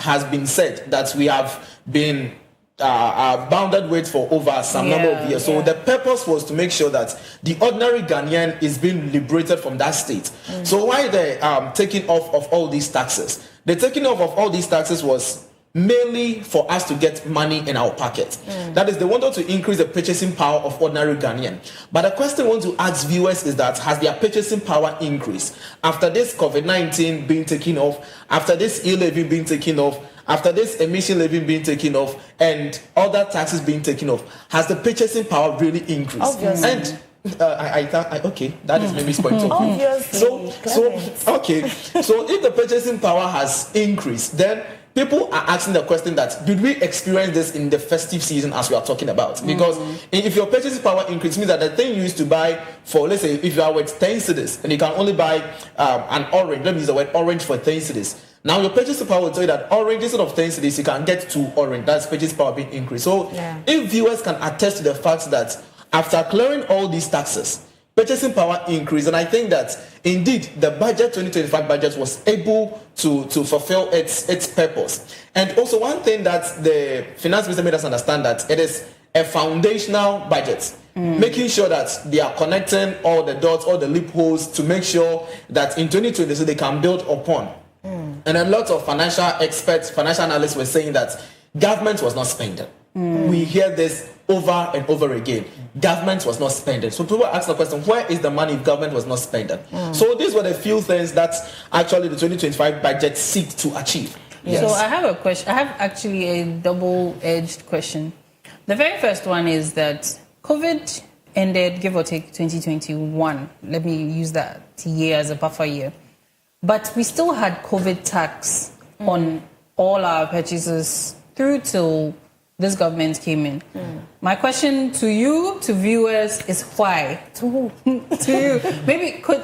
has been said that we have been bounded with for over some number of years. So the purpose was to make sure that the ordinary Ghanaian is being liberated from that state. So why the taking off of all these taxes? The taking off of all these taxes was mainly for us to get money in our pocket. That is, they wanted to increase the purchasing power of ordinary Ghanaian. But the question I want to ask viewers is that, has their purchasing power increased? After this COVID-19 being taken off, after this e-levy being taken off, after this emission levy being taken off, and other taxes being taken off, has the purchasing power really increased? Obviously. And okay, that is maybe point of view. So if the purchasing power has increased, then people are asking the question that, did we experience this in the festive season as we are talking about? Because if your purchasing power increase, means that the thing you used to buy for, let's say, if you are with 10 cedis and you can only buy an orange, let me use the word orange for 10 cedis. Now your purchasing power will tell you that orange, instead of 10 cedis, you can get 2 orange. That's purchasing power being increased. So if viewers can attest to the fact that after clearing all these taxes, purchasing power increased, and I think that indeed the budget 2025 budget was able to fulfill its purpose. And also one thing that the finance minister made us understand, that it is a foundational budget, making sure that they are connecting all the dots, all the loopholes, to make sure that in 2026 they can build upon. And a lot of financial experts, financial analysts were saying that government was not spending. We hear this over and over again. Government was not spending. So people ask the question, where is the money if government was not spending? So these were the few things that actually the 2025 budget seeks to achieve. So I have a question. I have actually a double-edged question. The very first one is that COVID ended, give or take, 2021. Let me use that year as a buffer year. But we still had COVID tax on all our purchases through till this government came in. My question to you, to viewers, is why? To who? To you. Maybe could,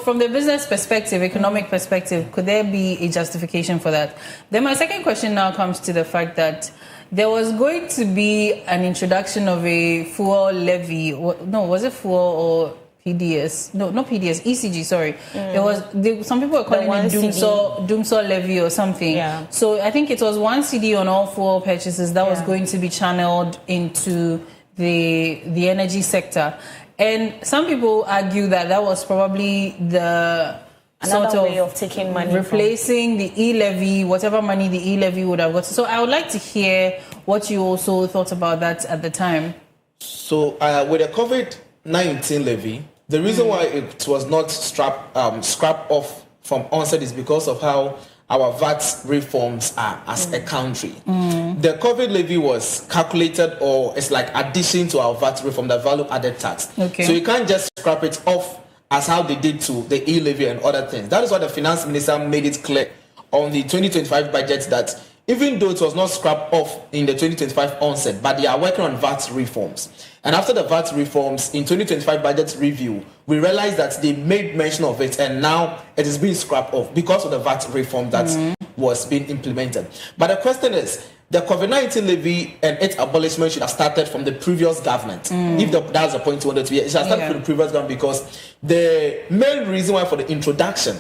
from the business perspective, economic perspective, could there be a justification for that? Then my second question now comes to the fact that there was going to be an introduction of a fuel levy. No, was it fuel or PDS? No, not PDS, ECG, sorry. It was, some people were calling it Doomsaw levy or something. Yeah. So I think it was 1 CD on all fuel purchases that was going to be channeled into the energy sector. And some people argue that was probably another way of taking money, replacing the e-levy, whatever money the e-levy would have got. So I would like to hear what you also thought about that at the time. So with the COVID-19 levy, the reason why it was not scrapped off from onset is because of how our VAT reforms are as a country. The COVID levy was calculated, or it's like addition to our VAT reform, the value added tax. Okay. So you can't just scrap it off as how they did to the e-levy and other things. That is why the finance minister made it clear on the 2025 budget that even though it was not scrapped off in the 2025 onset, but they are working on VAT reforms. And after the VAT reforms in 2025 budget review, we realized that they made mention of it, and now it is being scrapped off because of the VAT reform that was being implemented. But the question is, the COVID-19 levy and its abolishment should have started from the previous government. If that's the point you wanted to hear, it should have started from the previous government, because the main reason why for the introduction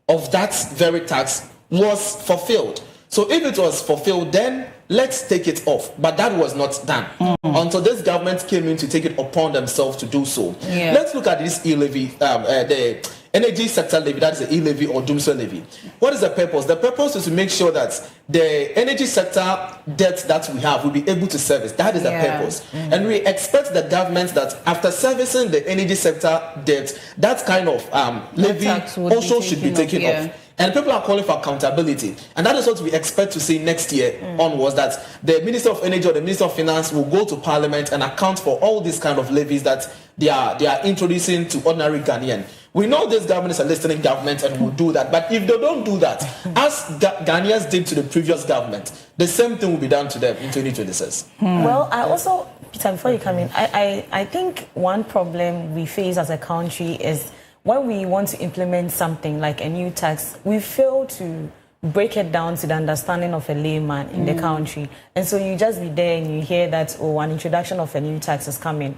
of that very tax was fulfilled. So if it was fulfilled, then let's take it off. But that was not done until this government came in to take it upon themselves to do so. Yeah. Let's look at this e-levy, the energy sector levy, that is the e-levy or Doomsaw levy. What is the purpose? The purpose is to make sure that the energy sector debt that we have will be able to service. That is the purpose. And we expect the government that after servicing the energy sector debt, that kind of levy also should be taken off. And people are calling for accountability. And that is what we expect to see next year onwards, that the Minister of Energy or the Minister of Finance will go to Parliament and account for all these kind of levies that they are introducing to ordinary Ghanaian. We know this government is a listening government and will do that. But if they don't do that, as Ghanaians did to the previous government, the same thing will be done to them in 2026. Well, I also, Peter, before you come in, I think one problem we face as a country is when we want to implement something like a new tax, we fail to break it down to the understanding of a layman in the country. And so you just be there and you hear that, an introduction of a new tax is coming,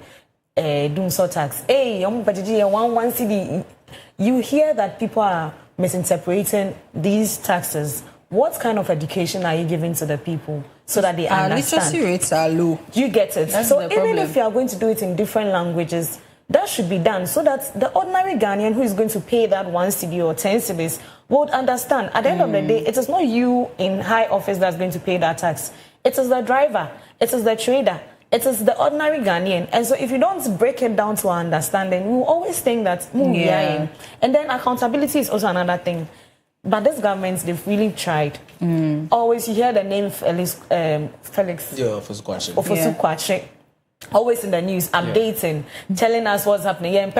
Doomsaw tax. Hey, one CD. You hear that people are misinterpreting these taxes. What kind of education are you giving to the people so that they understand? Literacy rates are low. You get it. So even if you are going to do it in different languages, that should be done so that the ordinary Ghanaian who is going to pay that 1 CD or 10 CDs would understand. At the end of the day, it is not you in high office that's going to pay that tax. It is the driver. It is the trader. It is the ordinary Ghanaian. And so if you don't break it down to our understanding, we will always think that, And then accountability is also another thing. But this government, they've really tried. Always you hear the name Felix. Ofosu Kwakye. Always in the news, updating, telling us what's happening. That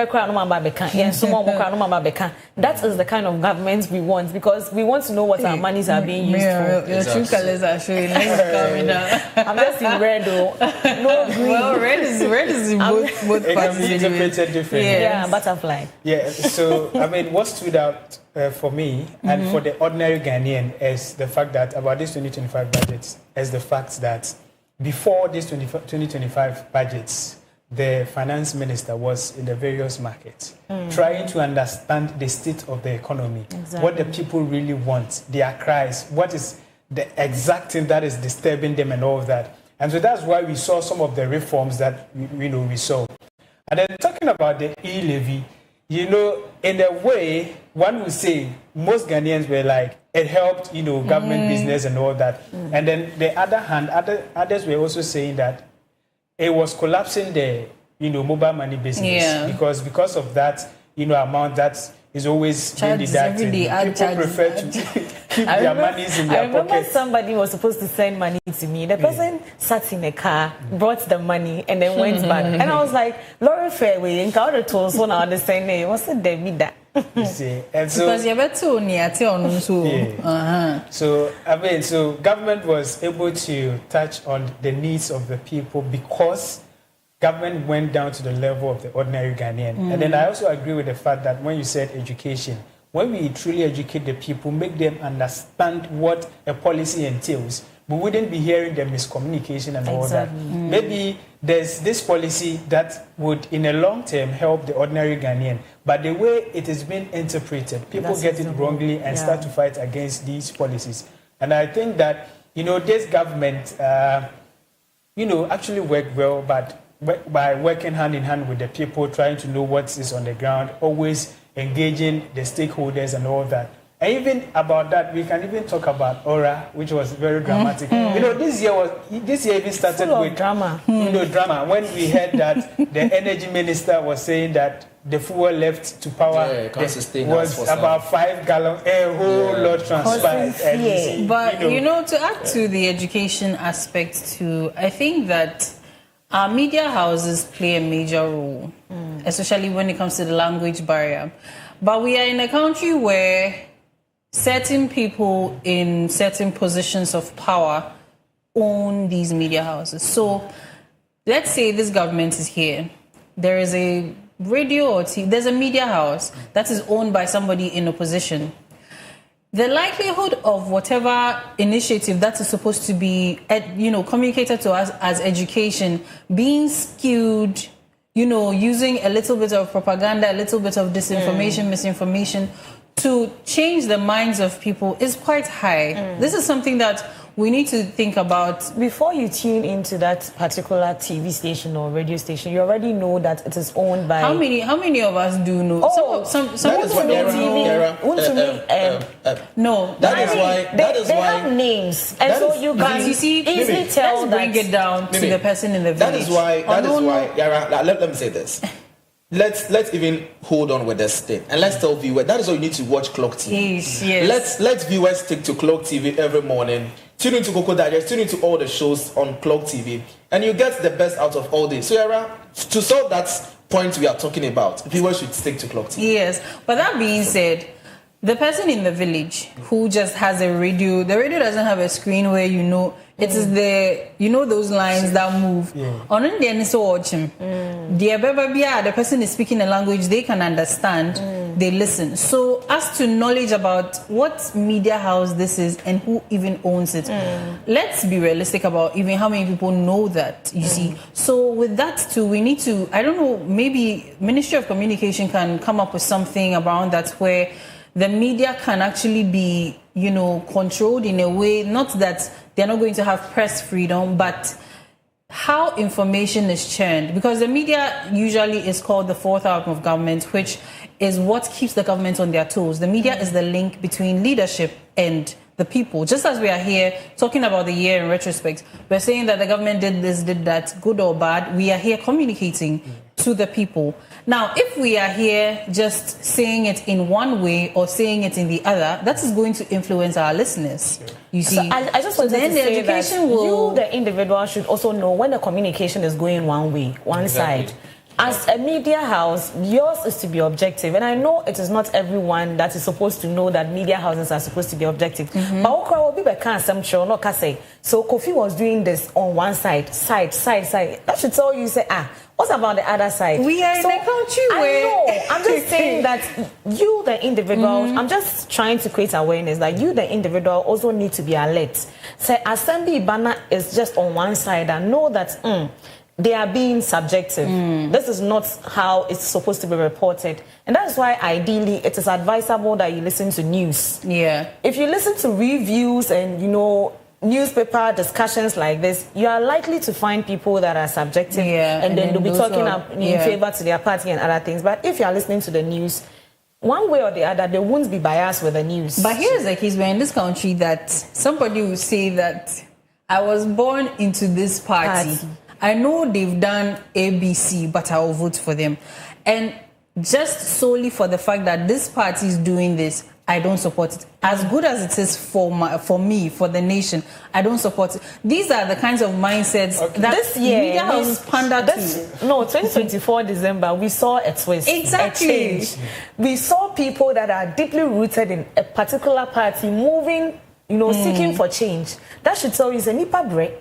is the kind of government we want, because we want to know what our monies are being used for. Your true colors are showing. I'm just in red though. No green. Well, red is both it can be interpreted differently. Yeah, butterfly. Yeah. So what stood out for me and for the ordinary Ghanaian is the fact that about this 2025 budget is the fact that before this 2025 budgets, the finance minister was in the various markets trying to understand the state of the economy, what the people really want, their cries, what is the exact thing that is disturbing them and all of that. And so that's why we saw some of the reforms that we saw. And then talking about the e-levy, in a way, one would say most Ghanaians were like, it helped, government business and all that. And then the other hand, others were also saying that it was collapsing the, mobile money business. Yeah. Because of that, amount that, is always been deducted. People prefer to keep their monies in their pockets. I remember somebody was supposed to send money to me. The person sat in a car, brought the money, and then went back. And I was like, Laura Fairway, and Kauda told so now the same name. What's the David? You see, and so because you're better near So I mean, so government was able to touch on the needs of the people because government went down to the level of the ordinary Ghanaian. And then I also agree with the fact that when you said education, when we truly educate the people, make them understand what a policy entails, we wouldn't be hearing the miscommunication and all that. Maybe there's this policy that would, in a long term, help the ordinary Ghanaian. But the way it is being interpreted, people get it wrongly and start to fight against these policies. And I think that, this government, actually worked well, but by working hand in hand with the people, trying to know what is on the ground, always engaging the stakeholders and all that. And even about that, we can even talk about Aura, which was very dramatic. This year even started with drama. Drama. When we heard that the energy minister was saying that the fuel left to power was about 5 gallons, a whole lot transpired. But to add to the education aspect too, I think that our media houses play a major role, especially when it comes to the language barrier. But we are in a country where certain people in certain positions of power own these media houses. So let's say this government is here. There is a radio or TV, there's a media house that is owned by somebody in opposition. The likelihood of whatever initiative that is supposed to be, communicated to us as education being skewed, using a little bit of propaganda, a little bit of disinformation, misinformation to change the minds of people is quite high. This is something that we need to think about. Before you tune into that particular TV station or radio station, you already know that it is owned by... How many of us do know? Oh, some that is why no. That is they why have names, and so you can easily tell let's bring it down to the person in the village. That is why, Yara, let me say this. Let's even hold on with the state and let's tell viewers that is why you need to watch Clock TV. Yes. Let's viewers stick to Clock TV every morning. Tune into Koko Digest, tune into all the shows on Clock TV, and you get the best out of all this. So, Yara, to solve that point we are talking about, viewers should stick to Clock TV. Yes, but that being said, the person in the village who just has a radio, the radio doesn't have a screen where it is those lines that move. On Indian is watching. The person is speaking a language they can understand, they listen. So as to knowledge about what media house this is and who even owns it, let's be realistic about even how many people know that, you see. So with that too, we need to, I don't know, maybe Ministry of Communication can come up with something around that where the media can actually be, controlled in a way, not that they're not going to have press freedom, but how information is churned. Because the media usually is called the fourth arm of government, which is what keeps the government on their toes. The media is the link between leadership and the people. Just as we are here talking about the year in retrospect, we're saying that the government did this, did that, good or bad. We are here communicating to the people. Now, if we are here just saying it in one way or saying it in the other, that is going to influence our listeners. You see, so I just wanted to say that you, the individual, should also know when the communication is going one way, one side. As a media house, yours is to be objective. And I know it is not everyone that is supposed to know that media houses are supposed to be objective. But so Kofi was doing this on one side. That should tell you, what about the other side? We are in a country where... I know. I'm just saying that you, the individual, I'm just trying to create awareness that you, the individual, also need to be alert. Say, Assembly Banner is just on one side and know that... they are being subjective. This is not how it's supposed to be reported. And that's why, ideally, it is advisable that you listen to news. Yeah. If you listen to reviews and, newspaper discussions like this, you are likely to find people that are subjective. Yeah. And then they'll be talking in favor to their party and other things. But if you are listening to the news, one way or the other, they won't be biased with the news. But here's the case, we're in this country that somebody will say that I was born into this party. I know they've done ABC, but I'll vote for them. And just solely for the fact that this party is doing this, I don't support it. As good as it is for me, for the nation, I don't support it. These are the kinds of mindsets that this year, media houses pander to. No, 2024 December, we saw a twist. Exactly. A change. We saw people that are deeply rooted in a particular party moving, seeking for change. That should tell you it's a nipa break.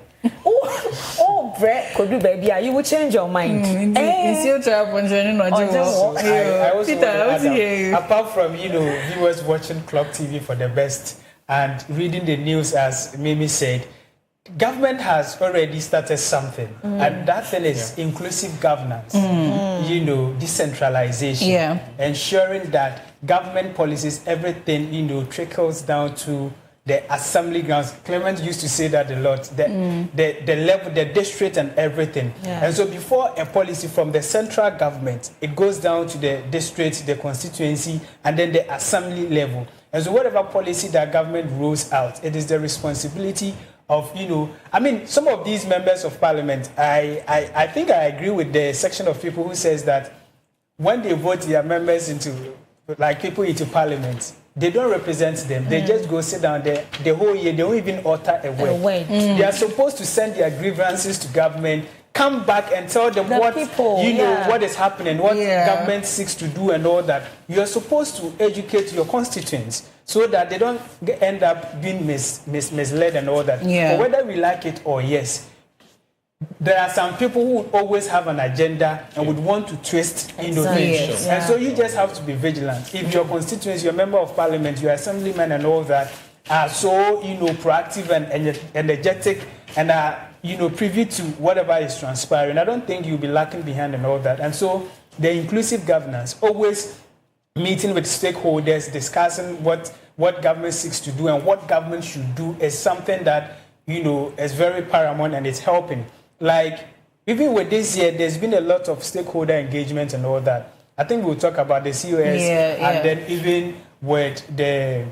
Oh, Brett, could do baby, you will change your mind. I also apart from viewers watching Clock TV for the best and reading the news, as Mimi said, government has already started something, and that thing is inclusive governance. Decentralization, ensuring that government policies, everything trickles down to the assembly grounds. Clement used to say that a lot. The level, the district, and everything. Yeah. And so, before a policy from the central government, it goes down to the district, the constituency, and then the assembly level. And so, whatever policy that government rolls out, it is the responsibility of some of these members of parliament. I think I agree with the section of people who says that when they vote their members into parliament, they don't represent them. They just go sit down there the whole year. They don't even utter a word. They are supposed to send their grievances to government, come back and tell them what is happening, what government seeks to do and all that. You are supposed to educate your constituents so that they don't end up being misled and all that. Yeah. But whether we like it or yes, there are some people who would always have an agenda and would want to twist innovation. Yes. And so you just have to be vigilant. If your constituents, your member of parliament, your assemblyman and all that are so, proactive and energetic and are, privy to whatever is transpiring, I don't think you'll be lacking behind and all that. And so the inclusive governance, always meeting with stakeholders, discussing what government seeks to do and what government should do is something that, is very paramount and it's helping. Like, even with this year, there's been a lot of stakeholder engagement and all that. I think we'll talk about the COS and then even with the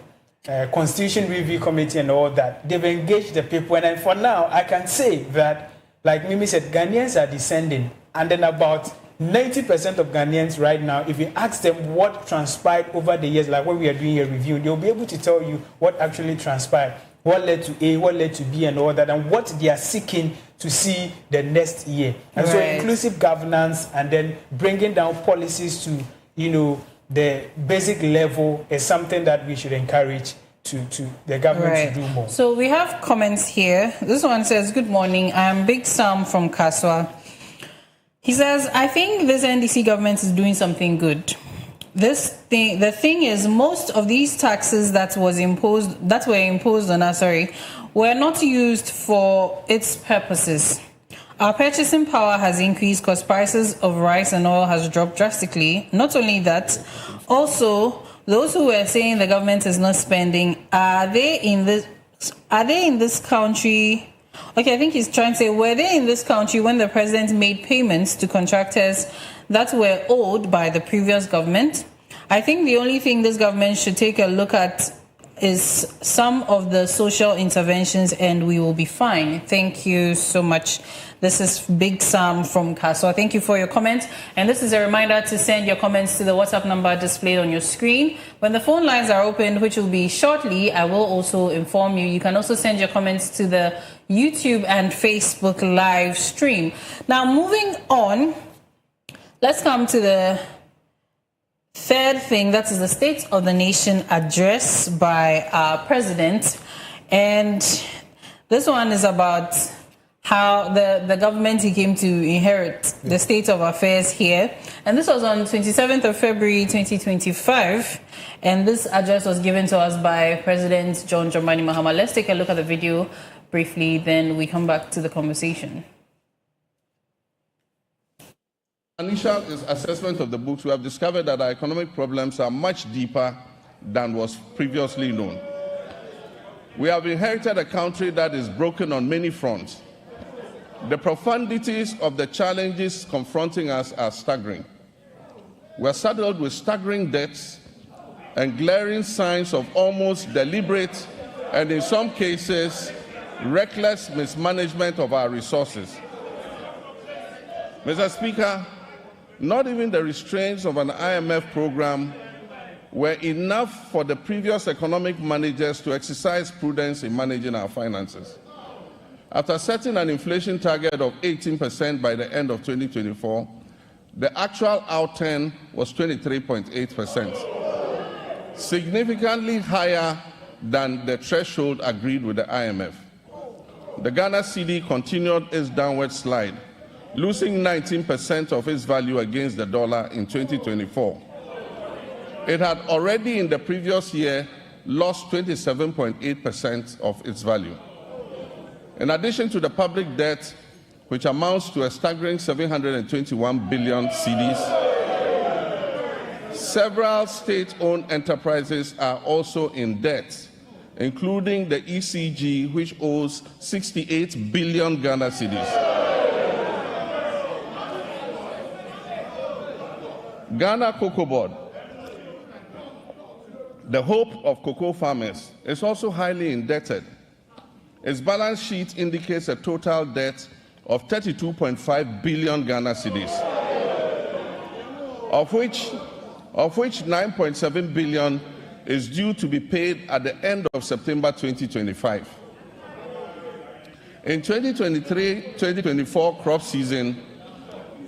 Constitution Review Committee and all that. They've engaged the people. And then for now, I can say that, like Mimi said, Ghanaians are descending. And then about 90% of Ghanaians right now, if you ask them what transpired over the years, like when we are doing a review, they'll be able to tell you what actually transpired. What led to A, what led to B, and all that, and what they are seeking to see the next year. And so inclusive governance and then bringing down policies to, the basic level is something that we should encourage to the government to do more. So we have comments here. This one says, good morning, I am Big Sam from Kaswa. He says, I think this NDC government is doing something good. The thing is, most of these taxes that were imposed on us, were not used for its purposes. Our purchasing power has increased because prices of rice and oil has dropped drastically. Not only that, also those who were saying the government is not spending, are they in this country? Okay, I think he's trying to say, were they in this country when the president made payments to contractors that were owed by the previous government? I think the only thing this government should take a look at is some of the social interventions and we will be fine. Thank you so much. This is Big Sam from Kaswa. Thank you for your comments. And this is a reminder to send your comments to the WhatsApp number displayed on your screen. When the phone lines are opened, which will be shortly, I will also inform you. You can also send your comments to the YouTube and Facebook live stream. Now, moving on, let's come to the third thing, that is the State of the Nation address by our president. And this one is about how the government he came to inherit the state of affairs here. And this was on 27th of February 2025. And this address was given to us by President John Dramani Mahama. Let's take a look at the video briefly, then we come back to the conversation. Initial assessment of the books, we have discovered that our economic problems are much deeper than was previously known. We have inherited a country that is broken on many fronts. The profundities of the challenges confronting us are staggering. We are saddled with staggering debts and glaring signs of almost deliberate and, in some cases, reckless mismanagement of our resources. Mr. Speaker, not even the restraints of an IMF program were enough for the previous economic managers to exercise prudence in managing our finances. After setting an inflation target of 18% by the end of 2024, the actual outturn was 23.8%, significantly higher than the threshold agreed with the IMF. The Ghana cedi continued its downward slide, losing 19% of its value against the dollar in 2024. It had already in the previous year lost 27.8% of its value. In addition to the public debt, which amounts to a staggering 721 billion cedis, several state-owned enterprises are also in debt, including the ECG, which owes 68 billion Ghana cedis. Ghana Cocoa Board, the hope of cocoa farmers, is also highly indebted. Its balance sheet indicates a total debt of 32.5 billion Ghana cedis, of which 9.7 billion is due to be paid at the end of September 2025. In 2023-2024 crop season,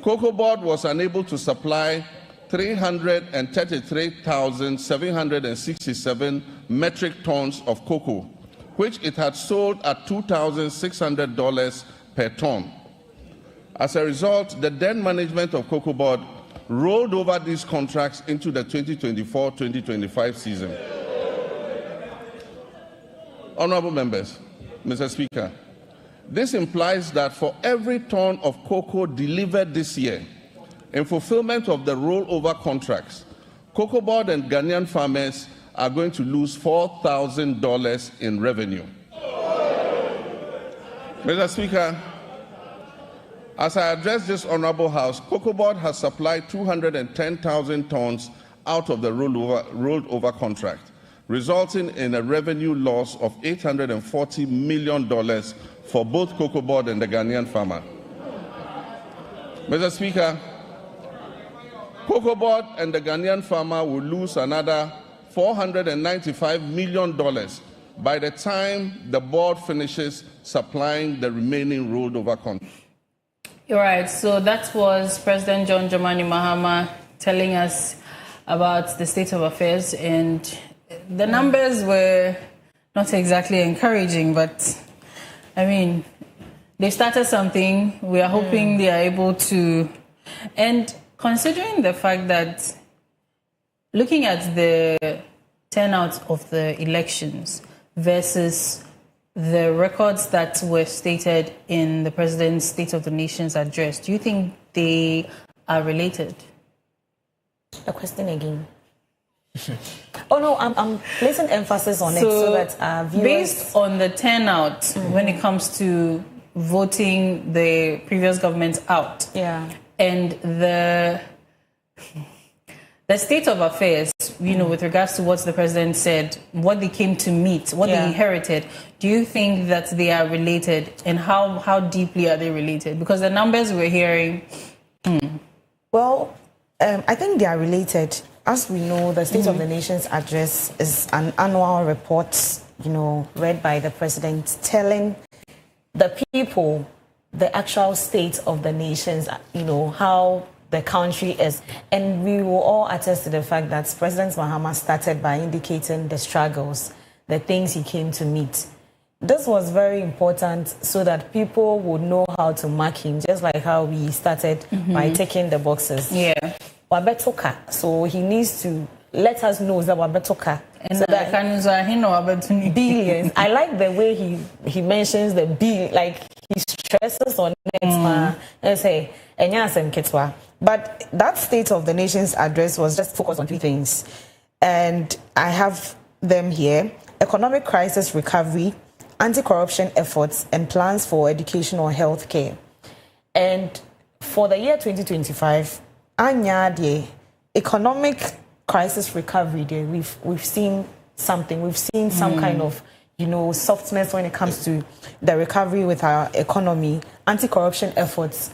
Cocoa Board was unable to supply 333,767 metric tons of cocoa, which it had sold at $2,600 per ton. As a result, the then management of Cocoa Board rolled over these contracts into the 2024-2025 season. Honorable members, Mr. Speaker, this implies that for every ton of cocoa delivered this year, in fulfillment of the rollover contracts, Cocoa Board and Ghanaian farmers are going to lose $4,000 in revenue. Mr. Speaker, as I address this Honorable House, Cocoa Board has supplied 210,000 tons out of the rolled over contract, resulting in a revenue loss of $840 million for both Cocoa Board and the Ghanaian farmer. Mr. Speaker, Cocoa Board and the Ghanaian farmer will lose another $495 million by the time the board finishes supplying the remaining rolled over contract. You're right. So that was President John Dramani Mahama telling us about the state of affairs, and the numbers were not exactly encouraging, but I mean, they started something. We are hoping they are able to, and considering the fact that looking at the turnout of the elections versus the records that were stated in the President's State of the Nation's address, do you think they are related? The question again. Oh no, I'm placing emphasis on it so that viewers... Based on the turnout when it comes to voting the previous government out, and the state of affairs, you know, with regards to what the president said, what they came to meet, what they inherited, do you think that they are related, and how deeply are they related? Because the numbers we're hearing... Well, I think they are related. As we know, the State of the Nation's address is an annual report, you know, read by the president, telling the people the actual state of the nations, you know, how the country is. And we will all attest to the fact that President Mahama started by indicating the struggles, the things he came to meet. This was very important so that people would know how to mark him, just like how we started by ticking the boxes. Wabetoka. So he needs to let us know that Wabetoka. And so that billions. I like the way he mentions the bill, like he stresses on it and say, but that State of the Nation's address was just focused on three things. And I have them here: economic crisis recovery, anti-corruption efforts, and plans for educational health care. And for the year 2025, the economic crisis recovery, we've seen something. We've seen some kind of, you know, softness when it comes to the recovery with our economy. Anti-corruption efforts,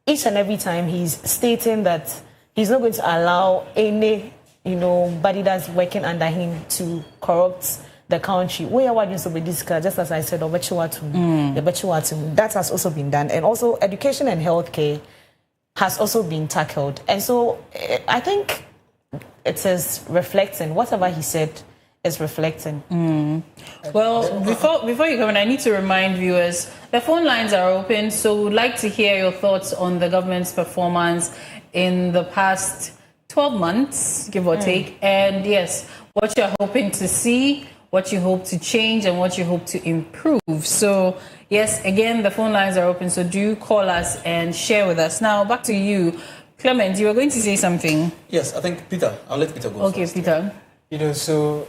each and every time he's stating that he's not going to allow any, body that's working under him to corrupt the country. We are just as I said, that has also been done. And also education and healthcare has also been tackled. And so I think it is reflecting. Whatever he said is reflecting. Well, before you come in, I need to remind viewers, the phone lines are open, so we'd like to hear your thoughts on the government's performance in the past 12 months, give or take. And yes, what you're hoping to see, what you hope to change, and what you hope to improve. So yes, again, the phone lines are open, so do call us and share with us. Now, back to you. Clement, you were going to say something. Yes, I think Peter. I'll let Peter go Okay, first. Peter. So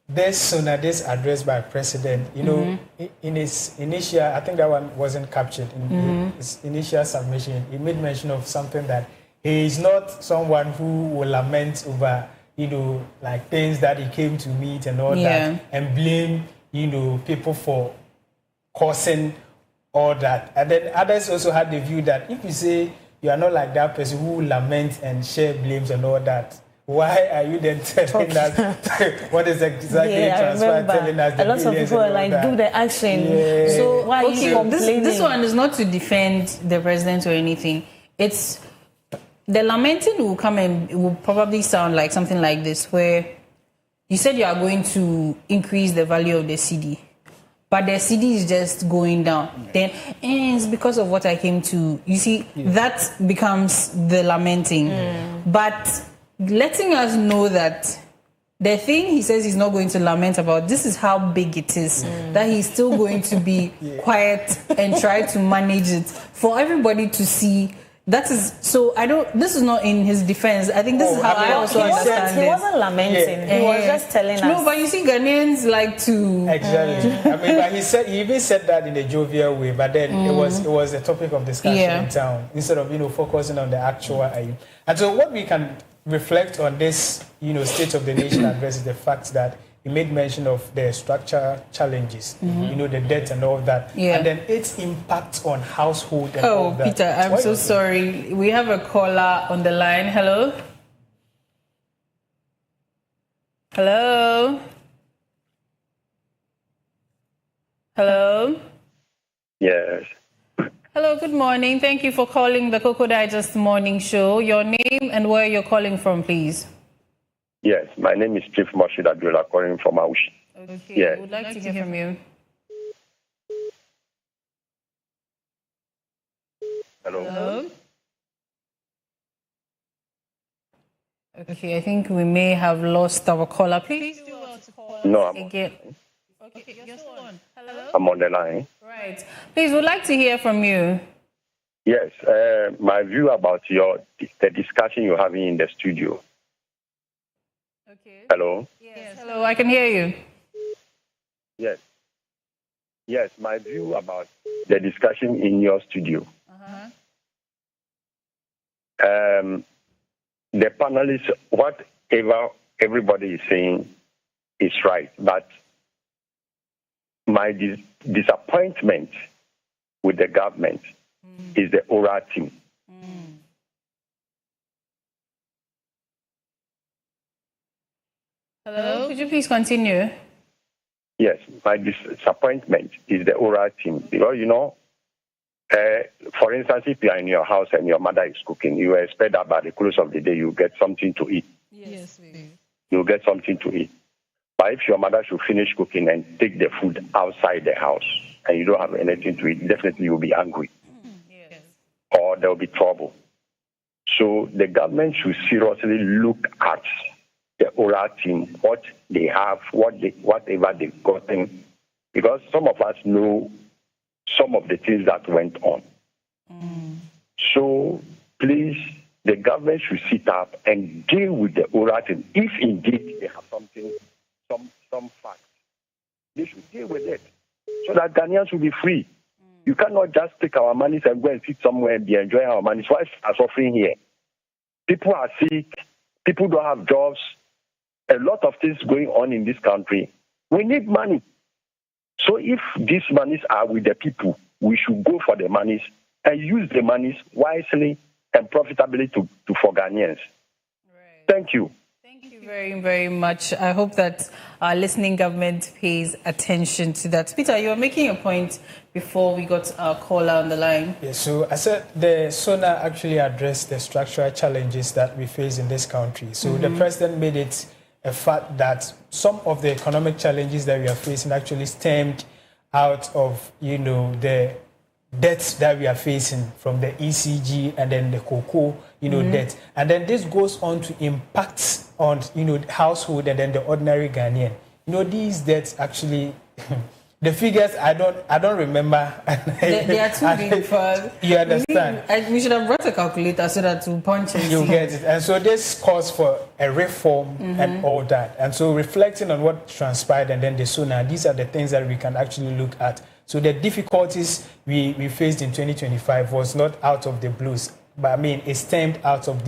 this address by President, in his initial, I think that one wasn't captured in his initial submission. He made mention of something that he is not someone who will lament over, like things that he came to meet and all that, and blame, people for causing all that. And then others also had the view that if you say you are not like that person who will lament and share blames and all that, why are you then telling us what is exactly transfer telling us the a lot of people are like, do the action. So why are you complaining? This one is not to defend the president or anything. It's the lamenting will come and it will probably sound like something like this, where you said you are going to increase the value of the CD, but the CD is just going down. Then it's because of what I came to. You see, that becomes the lamenting. But letting us know that the thing he says he's not going to lament about, this is how big it is, that he's still going to be quiet and try to manage it for everybody to see. That is, so I don't, this is not in his defense. I think this is how I also understand it. He wasn't lamenting. He was just telling us. No, but you see, Ghanaians like to... Exactly. I mean, but he even said that in a jovial way, but then it was a topic of discussion in town, instead of, focusing on the actual aim. And so what we can reflect on this, State of the Nation address is the fact that he made mention of the structural challenges, the debt and all that, and then its impact on household and all that. Peter, I'm so sorry. We have a caller on the line. Hello? Hello? Hello? Yes. Hello, good morning. Thank you for calling the Koko Digest Morning Show. Your name and where you're calling from, please. Yes, my name is Chief Moshid Abdullah, calling from Aushi. Okay, yes. We'd like to hear from you. Hello? Hello? Okay, I think we may have lost our caller. Please do call us again. Okay, you're still on. Hello? I'm on the line. Right. Please, we'd like to hear from you. Yes, my view about the discussion you're having in the studio. Okay. Hello? Yes, hello, I can hear you. Yes. Yes, my view about the discussion in your studio. The panelists, whatever everybody is saying is right, but my disappointment with the government is the oral team. Hello, could you please continue? Yes, my disappointment is the oral team. Because, for instance, if you are in your house and your mother is cooking, you expect that by the close of the day you get something to eat. Yes, please. You get something to eat. But if your mother should finish cooking and take the food outside the house and you don't have anything to eat, definitely you'll be angry. Yes. Or there will be trouble. So the government should seriously look at the oral team, what they have, whatever they've gotten, because some of us know some of the things that went on. So please, the government should sit up and deal with the oral team. If indeed they have something, some facts, they should deal with it so that Ghanaians will be free. You cannot just take our money and go and sit somewhere and be enjoying our money. Why are suffering here? People are sick. People don't have jobs. A lot of things going on in this country. We need money. So if these monies are with the people, we should go for the monies and use the monies wisely and profitably for Ghanaians. Right. Thank you. Thank you very, very much. I hope that our listening government pays attention to that. Peter, you were making a point before we got our caller on the line. Yeah, so I said the SONA actually addressed the structural challenges that we face in this country. So the president made it a fact that some of the economic challenges that we are facing actually stemmed out of, the debts that we are facing from the ECG and then the Koko, debt. And then this goes on to impact on, the household and then the ordinary Ghanaian. These debts actually, the figures I don't remember. They are too big for... You understand? We should have brought a calculator so that to punch and you get it. And so this calls for a reform and all that. And so reflecting on what transpired and then the SONA, these are the things that we can actually look at. So the difficulties we faced in 2025 was not out of the blues, but it stemmed out of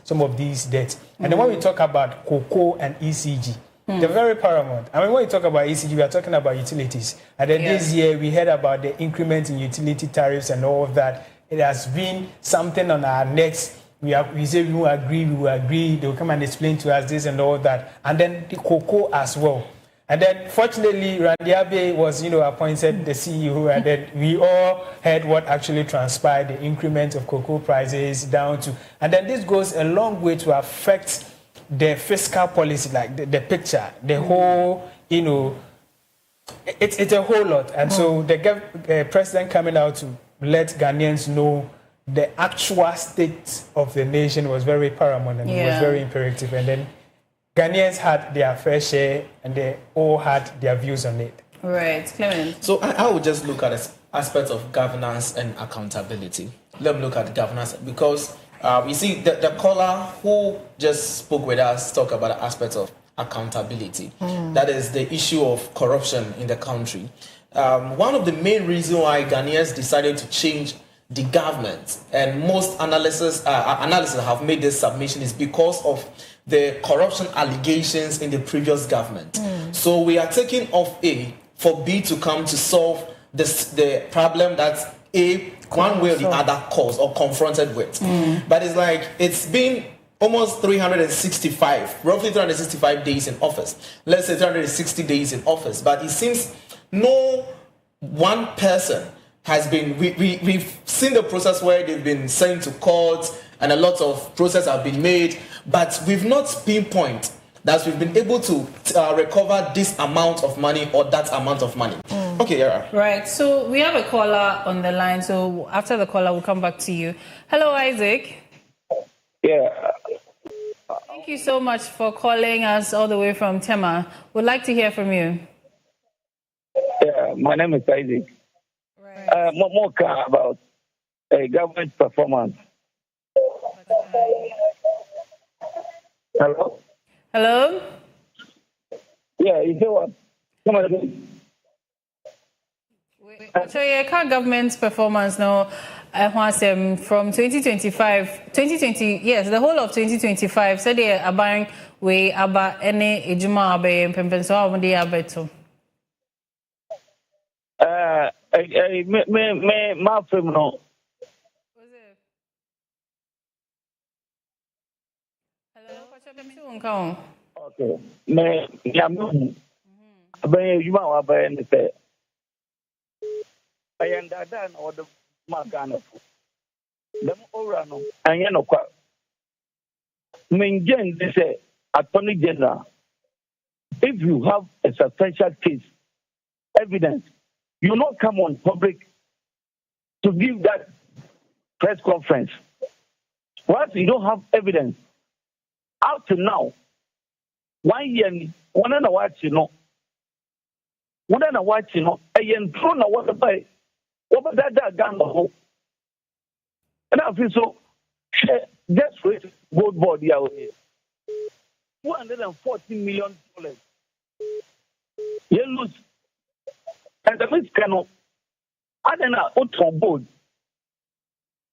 some of these debts. And then when we talk about Koko and ECG, they're very paramount. When you talk about ECG, we are talking about utilities. And then this year, we heard about the increment in utility tariffs and all of that. It has been something on our necks. We say we will agree. They will come and explain to us this and all that. And then the Koko as well. And then, fortunately, Randy Abe was, appointed the CEO, and then we all heard what actually transpired, the increment of cocoa prices down to... And then this goes a long way to affect the fiscal policy, like the picture, the whole, it's a whole lot. And so the president coming out to let Ghanaians know the actual state of the nation was very paramount and it was very imperative. And then Ghanaians had their fair share and they all had their views on it. Right, Clement. So I would just look at aspects of governance and accountability. Let me look at governance because we see the caller who just spoke with us talk about the aspects of accountability. That is the issue of corruption in the country. One of the main reasons why Ghanaians decided to change the government, and most analysts have made this submission, is because of the corruption allegations in the previous government. So we are taking off A for B to come to solve the problem that A, one way or the other, caused or confronted with. But it's been almost roughly 365 days in office. Let's say 360 days in office. But it seems no one person has been, we've seen the process where they've been sent to court and a lot of process have been made, but we've not pinpointed that we've been able to recover this amount of money or that amount of money. Okay, yeah. Right, so we have a caller on the line, so after the caller, we'll come back to you. Hello, Isaac. Yeah. Thank you so much for calling us all the way from Tema. We'd like to hear from you. Yeah, my name is Isaac. Right. More about government performance. Hello? Hello? Yeah, you hear what? Come on again. So yeah, current government's performance now, from 2020, yes, the whole of 2025, so they are buying way about any ejuma abe and pempen so how they are better. My film no. Hello, okay. Me yamu. Abe you ma abe ne say. Ayanda dan or the magana. Them ora no. Anya no kwa. Mengen they say Attorney General. If you have a substantial case, evidence, you not come on public to give that press conference. Once you don't have evidence, up to now, 1 year, one and a watch, a yen thrown a water by what that gun the whole. And I feel so just rate gold board here. $240 million. You lose. And the Miss Cano, I don't know, on board.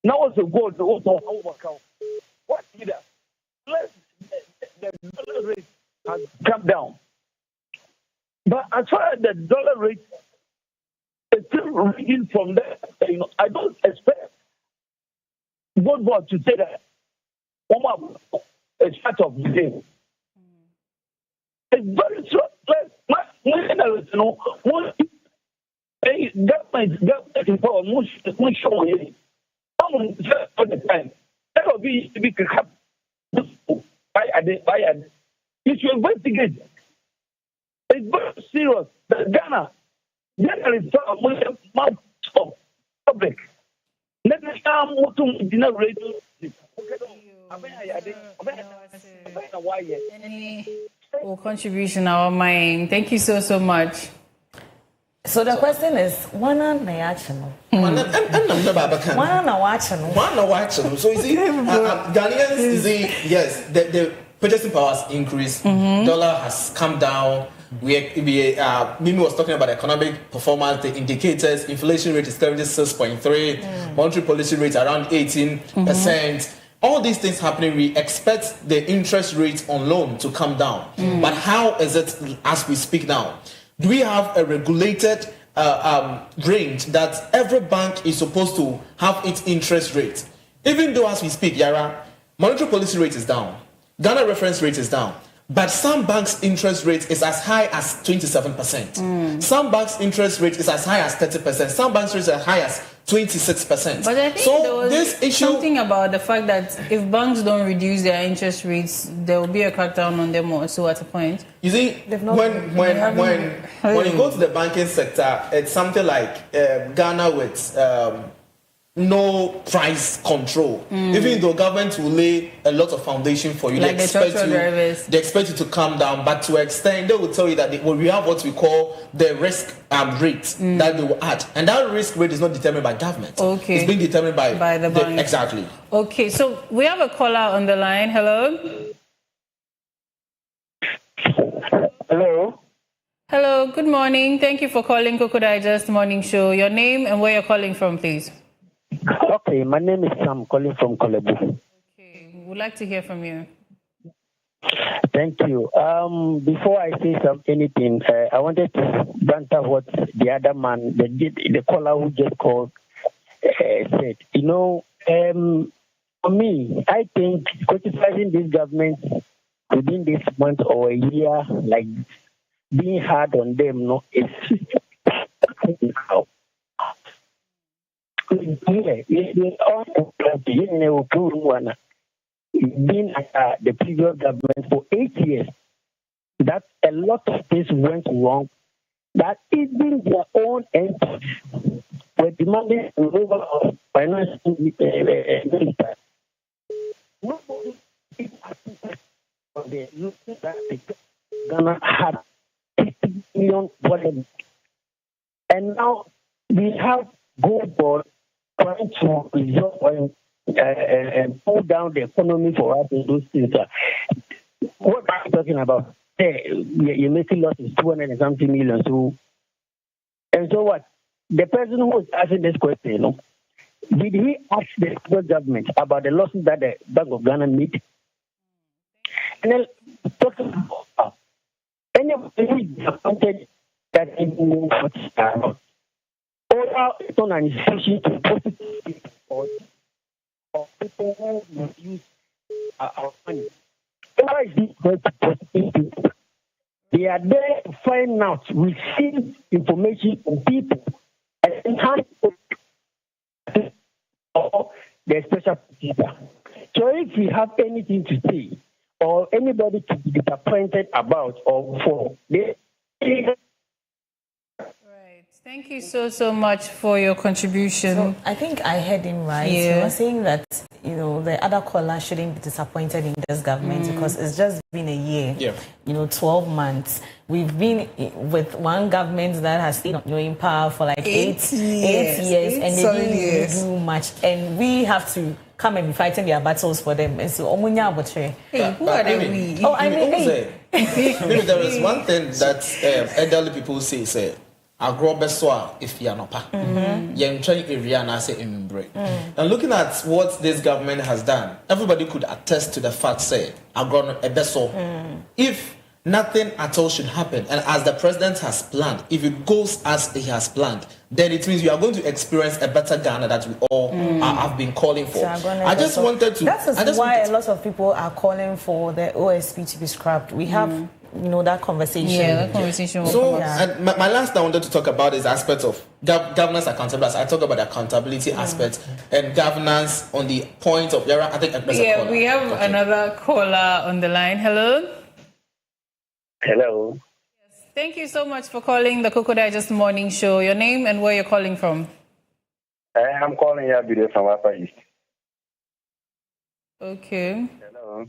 Now it's a gold, the overcount. What did that? The dollar rate has come down. But as far as the dollar rate is still reading from there, I don't expect board to say that it's part of the game. It's very strong. Government is for most show it. Someone just all the time. That will be you should investigate. It's very serious. Ghana is mouth of public. Let us come to dinner radio. Any contribution our mind. Thank you so much. So the question is, wana na watching? So you see, Ghanaians, yes, the purchasing power has increased. Dollar has come down. Mimi was talking about economic performance, the indicators. Inflation rate is currently 6.3. Monetary policy rate around 18%. All these things happening, we expect the interest rate on loan to come down. But how is it as we speak now? Do we have a regulated range that every bank is supposed to have its interest rate? Even though as we speak, Yara, monetary policy rate is down. Ghana reference rate is down. But some banks' interest rate is as high as 27%. Some banks' interest rate is as high as 30%. Some banks' rate is as high as 26%. But I think there was something about the fact that if banks don't reduce their interest rates, there will be a crackdown on them also at a point. You see, when you go to the banking sector, it's something like Ghana with no price control. Even though government will lay a lot of foundation for you, like they expect you to calm down, but to extend, they will tell you that we have what we call the risk rate that they will add, and that risk rate is not determined by government. Okay, it's being determined by the bank. Exactly. Okay, so we have a caller on the line. Hello. Hello. Good morning. Thank you for calling Koko Digest Morning Show. Your name and where you're calling from, please. Okay, my name is Sam, calling from Kolebu. Okay, we'd like to hear from you. Thank you. Before I say anything, I wanted to banter what the other man, the caller who just called, said. You know, for me, I think criticizing this government within this month or a year, like being hard on them, no, it's now. Been at the previous government for 8 years, that a lot of things went wrong, that even their own entities were demanding the removal of finance minister. Nobody Ghana had 50 million dollars, and now we have Gold Board trying to resolve and pull down the economy for us in those things. What are you talking about? You're making losses 200 and something million. So what? The person who was asking this question, you know, did he ask the federal government about the losses that the Bank of Ghana made? And then talking about anyone who is disappointed that it's on an institution to positive or people who misuse our money. Why is this going to positive people? They are there to find out, receive information from people, and enhance or their special people. So if we have anything to say, or anybody to be disappointed about or for, Thank you so much for your contribution. So I think I heard him right. Yeah. He was saying that, you know, the other caller shouldn't be disappointed in this government because it's just been a year, 12 months. We've been with one government that has been in power for like 8 years and they didn't really do much. And we have to come and be fighting their battles for them. And so, who are they? Maybe there is one thing that elderly people say, agrobeswa if yanopa. And looking at what this government has done, everybody could attest to the fact, say, agrobeso. If nothing at all should happen, and as the president has planned, if it goes as he has planned, then it means we are going to experience a better Ghana that we all have been calling for. I just wanted to... That is why a lot of people are calling for the OSP to be scrapped. We have... that conversation. Yeah, that conversation. So, and my last thing I wanted to talk about is aspects of governance accountability. I talk about the accountability aspect and governance on the point of... I think we have another caller on the line. Hello? Hello. Yes, thank you so much for calling the Koko Digest Morning Show. Your name and where you're calling from? I'm calling here from Upper East. Okay. Hello.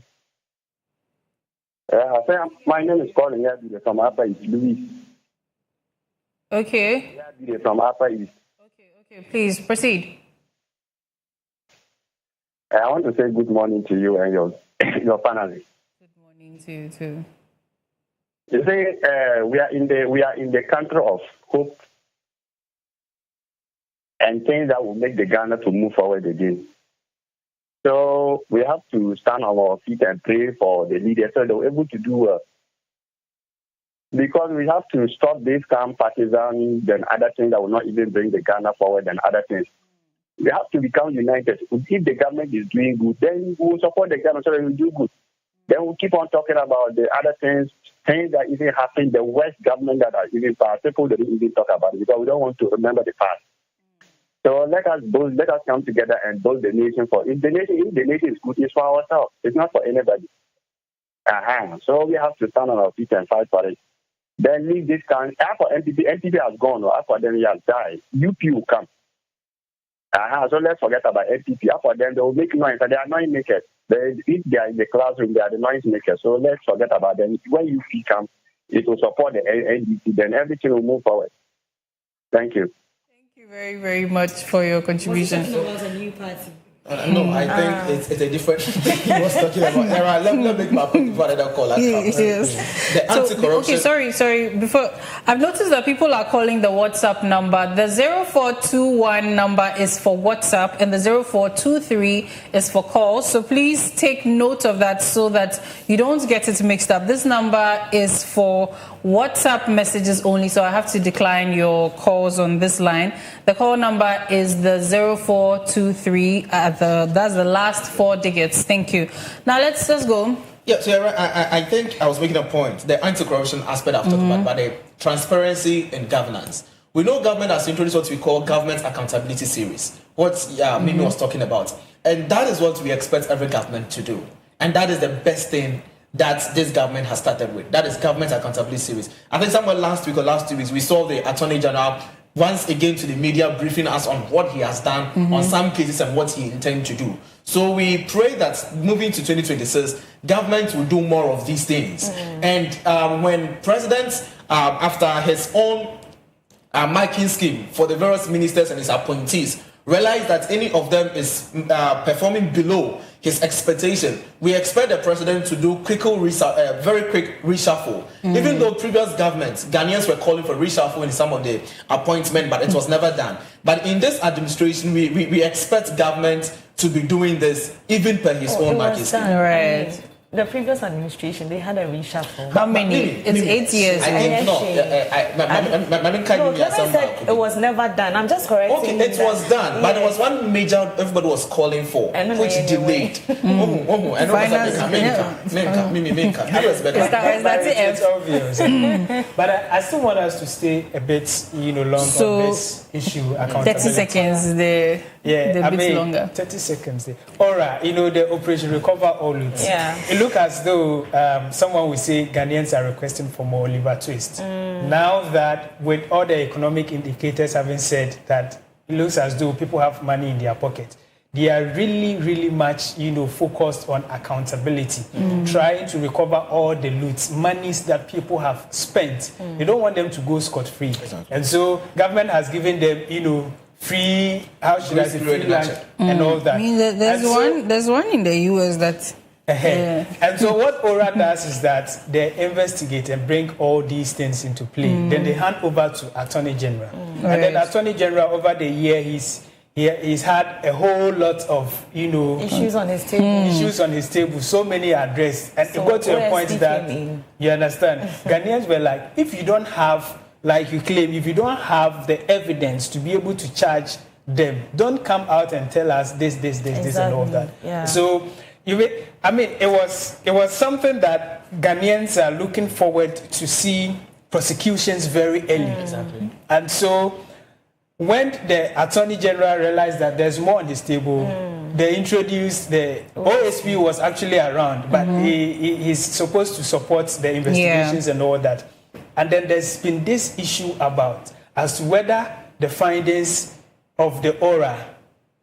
My name is Colin Yabide from Upper East, Louis. Okay. Yabide from Upper East. Okay, please proceed. I want to say good morning to you and your panelists. Good morning to you too. You see, we are in the country of hope and things that will make the Ghana to move forward again. So we have to stand on our feet and pray for the leaders so they're able to do well. Because we have to stop this camp partisan and other things that will not even bring the Ghana forward and other things. We have to become united. If the government is doing good, then we will support the government so that we will do good. Then we'll keep on talking about the other things that even happen, the worst government that are even past. People don't even talk about it because we don't want to remember the past. So let us come together and build the nation if the nation is good, it's for ourselves. It's not for anybody. So we have to stand on our feet and fight for it. Then leave this country. After NPP has gone, or after them he has died, UP will come. So let's forget about NPP. After them, they will make noise, and they are noise makers. If they are in the classroom, they are the noise makers. So let's forget about them. When UP comes, it will support the NDP, then everything will move forward. Thank you. Thank you very, very much for your contribution. Was talking about a new party? No, I think it's a different thing he was talking about. Let me make my point before another call. Yes. The anti-corruption. Okay, sorry. Before, I've noticed that people are calling the WhatsApp number. The 0421 number is for WhatsApp and the 0423 is for calls. So please take note of that so that you don't get it mixed up. This number is for WhatsApp messages only, so I have to decline your calls on this line. The call number is the 0423. That's the last 4 digits. Thank you. Now let's go. Yeah, so I think I was making a point. The anti-corruption aspect I've talked about, but the transparency and governance. We know government has introduced what we call government accountability series. What Mimi was talking about, and that is what we expect every government to do, and that is the best thing that this government has started with. That is government accountability series. I think somewhere last week or last 2 weeks, we saw the Attorney General once again to the media briefing us on what he has done on some cases and what he intends to do. So we pray that moving to 2026, government will do more of these things. And when President, after his own marking scheme for the various ministers and his appointees, realize that any of them is performing below his expectation, we expect the president to do very quick reshuffle. Even though previous governments, Ghanaians were calling for reshuffle in some of the appointments, but it was never done. But in this administration, we expect government to be doing this even per his own marking scheme. Right. The previous administration, they had a reshuffle. How many? It's 8 years. I think no. Kevin said it was never done. I'm just correcting. Okay, it was done, but there was one major everybody was calling for, which delayed. It's obvious. But I still want us to stay a bit, long on this issue. 30 seconds there. Yeah, the bit longer. 30 seconds there. All right, the Operation Recover All It. Yeah. It looks as though someone will say Ghanaians are requesting for more liver twist. Now that with all the economic indicators having said that it looks as though people have money in their pocket, they are really, really much, focused on accountability, trying to recover all the loots, monies that people have spent. They don't want them to go scot-free. Exactly. And so government has given them, free, how should I say, free lunch and all that. I mean, there's one in the US that... And so what ORA does is that they investigate and bring all these things into play. Then they hand over to Attorney General. And then Attorney General, over the year, he's had a whole lot of, issues on his table. So many addressed. And it got to a point that, you understand, Ghanaians were like, if you don't have like you claim, if you don't have the evidence to be able to charge them, don't come out and tell us this, and all that. Yeah. So, it was something that Ghanaians are looking forward to see prosecutions very early. Exactly. And so, when the Attorney General realized that there's more on his table, they introduced the OSP was actually around, but he's supposed to support the investigations and all that. And then there's been this issue about as to whether the findings of the aura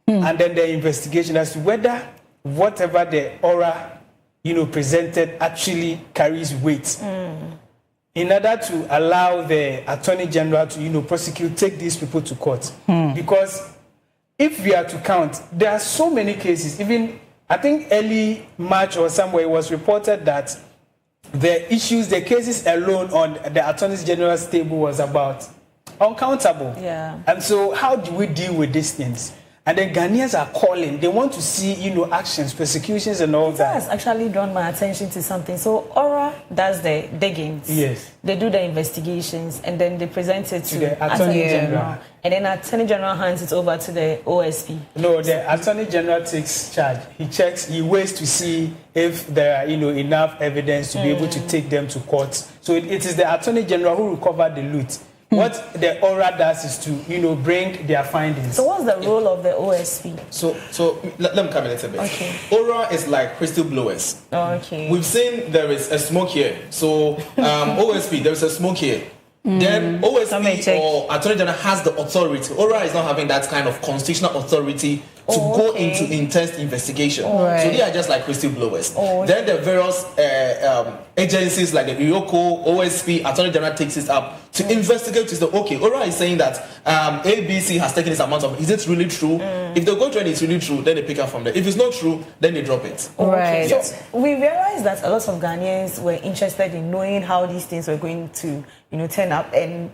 and then the investigation as to whether whatever the aura, presented actually carries weight. In order to allow the Attorney General to, prosecute, take these people to court. Because if we are to count, there are so many cases. Even, I think early March or somewhere, it was reported that the cases alone on the Attorney General's table was about uncountable. Yeah. And so how do we deal with these things? And then Ghanaians are calling. They want to see, actions, persecutions and all that. That has actually drawn my attention to something. So Aura does the diggings. Yes. They do the investigations and then they present it to the Attorney General. And then Attorney General hands it over to the OSP. No, the Attorney General takes charge. He checks, he waits to see if there are, enough evidence to be able to take them to court. So it is the Attorney General who recovered the loot. What the aura does is to, bring their findings. So what's the role of the OSP? So let me come a little bit. Okay. Aura is like crystal blowers. Oh, okay. We've seen there is a smoke here. So OSP, there is a smoke here. Then OSP or Attorney General has the authority. Aura is not having that kind of constitutional authority to go into intense investigation. Right. So they are just like crystal blowers. Then the various agencies like the IOCO, OSP, Attorney General takes it up to investigate. To say, okay, Aura is saying that ABC has taken this amount of. Is it really true? If they go to and it's really true, then they pick up from there. If it's not true, then they drop it. Right. So we realized that a lot of Ghanaians were interested in knowing how these things were going to, turn up, and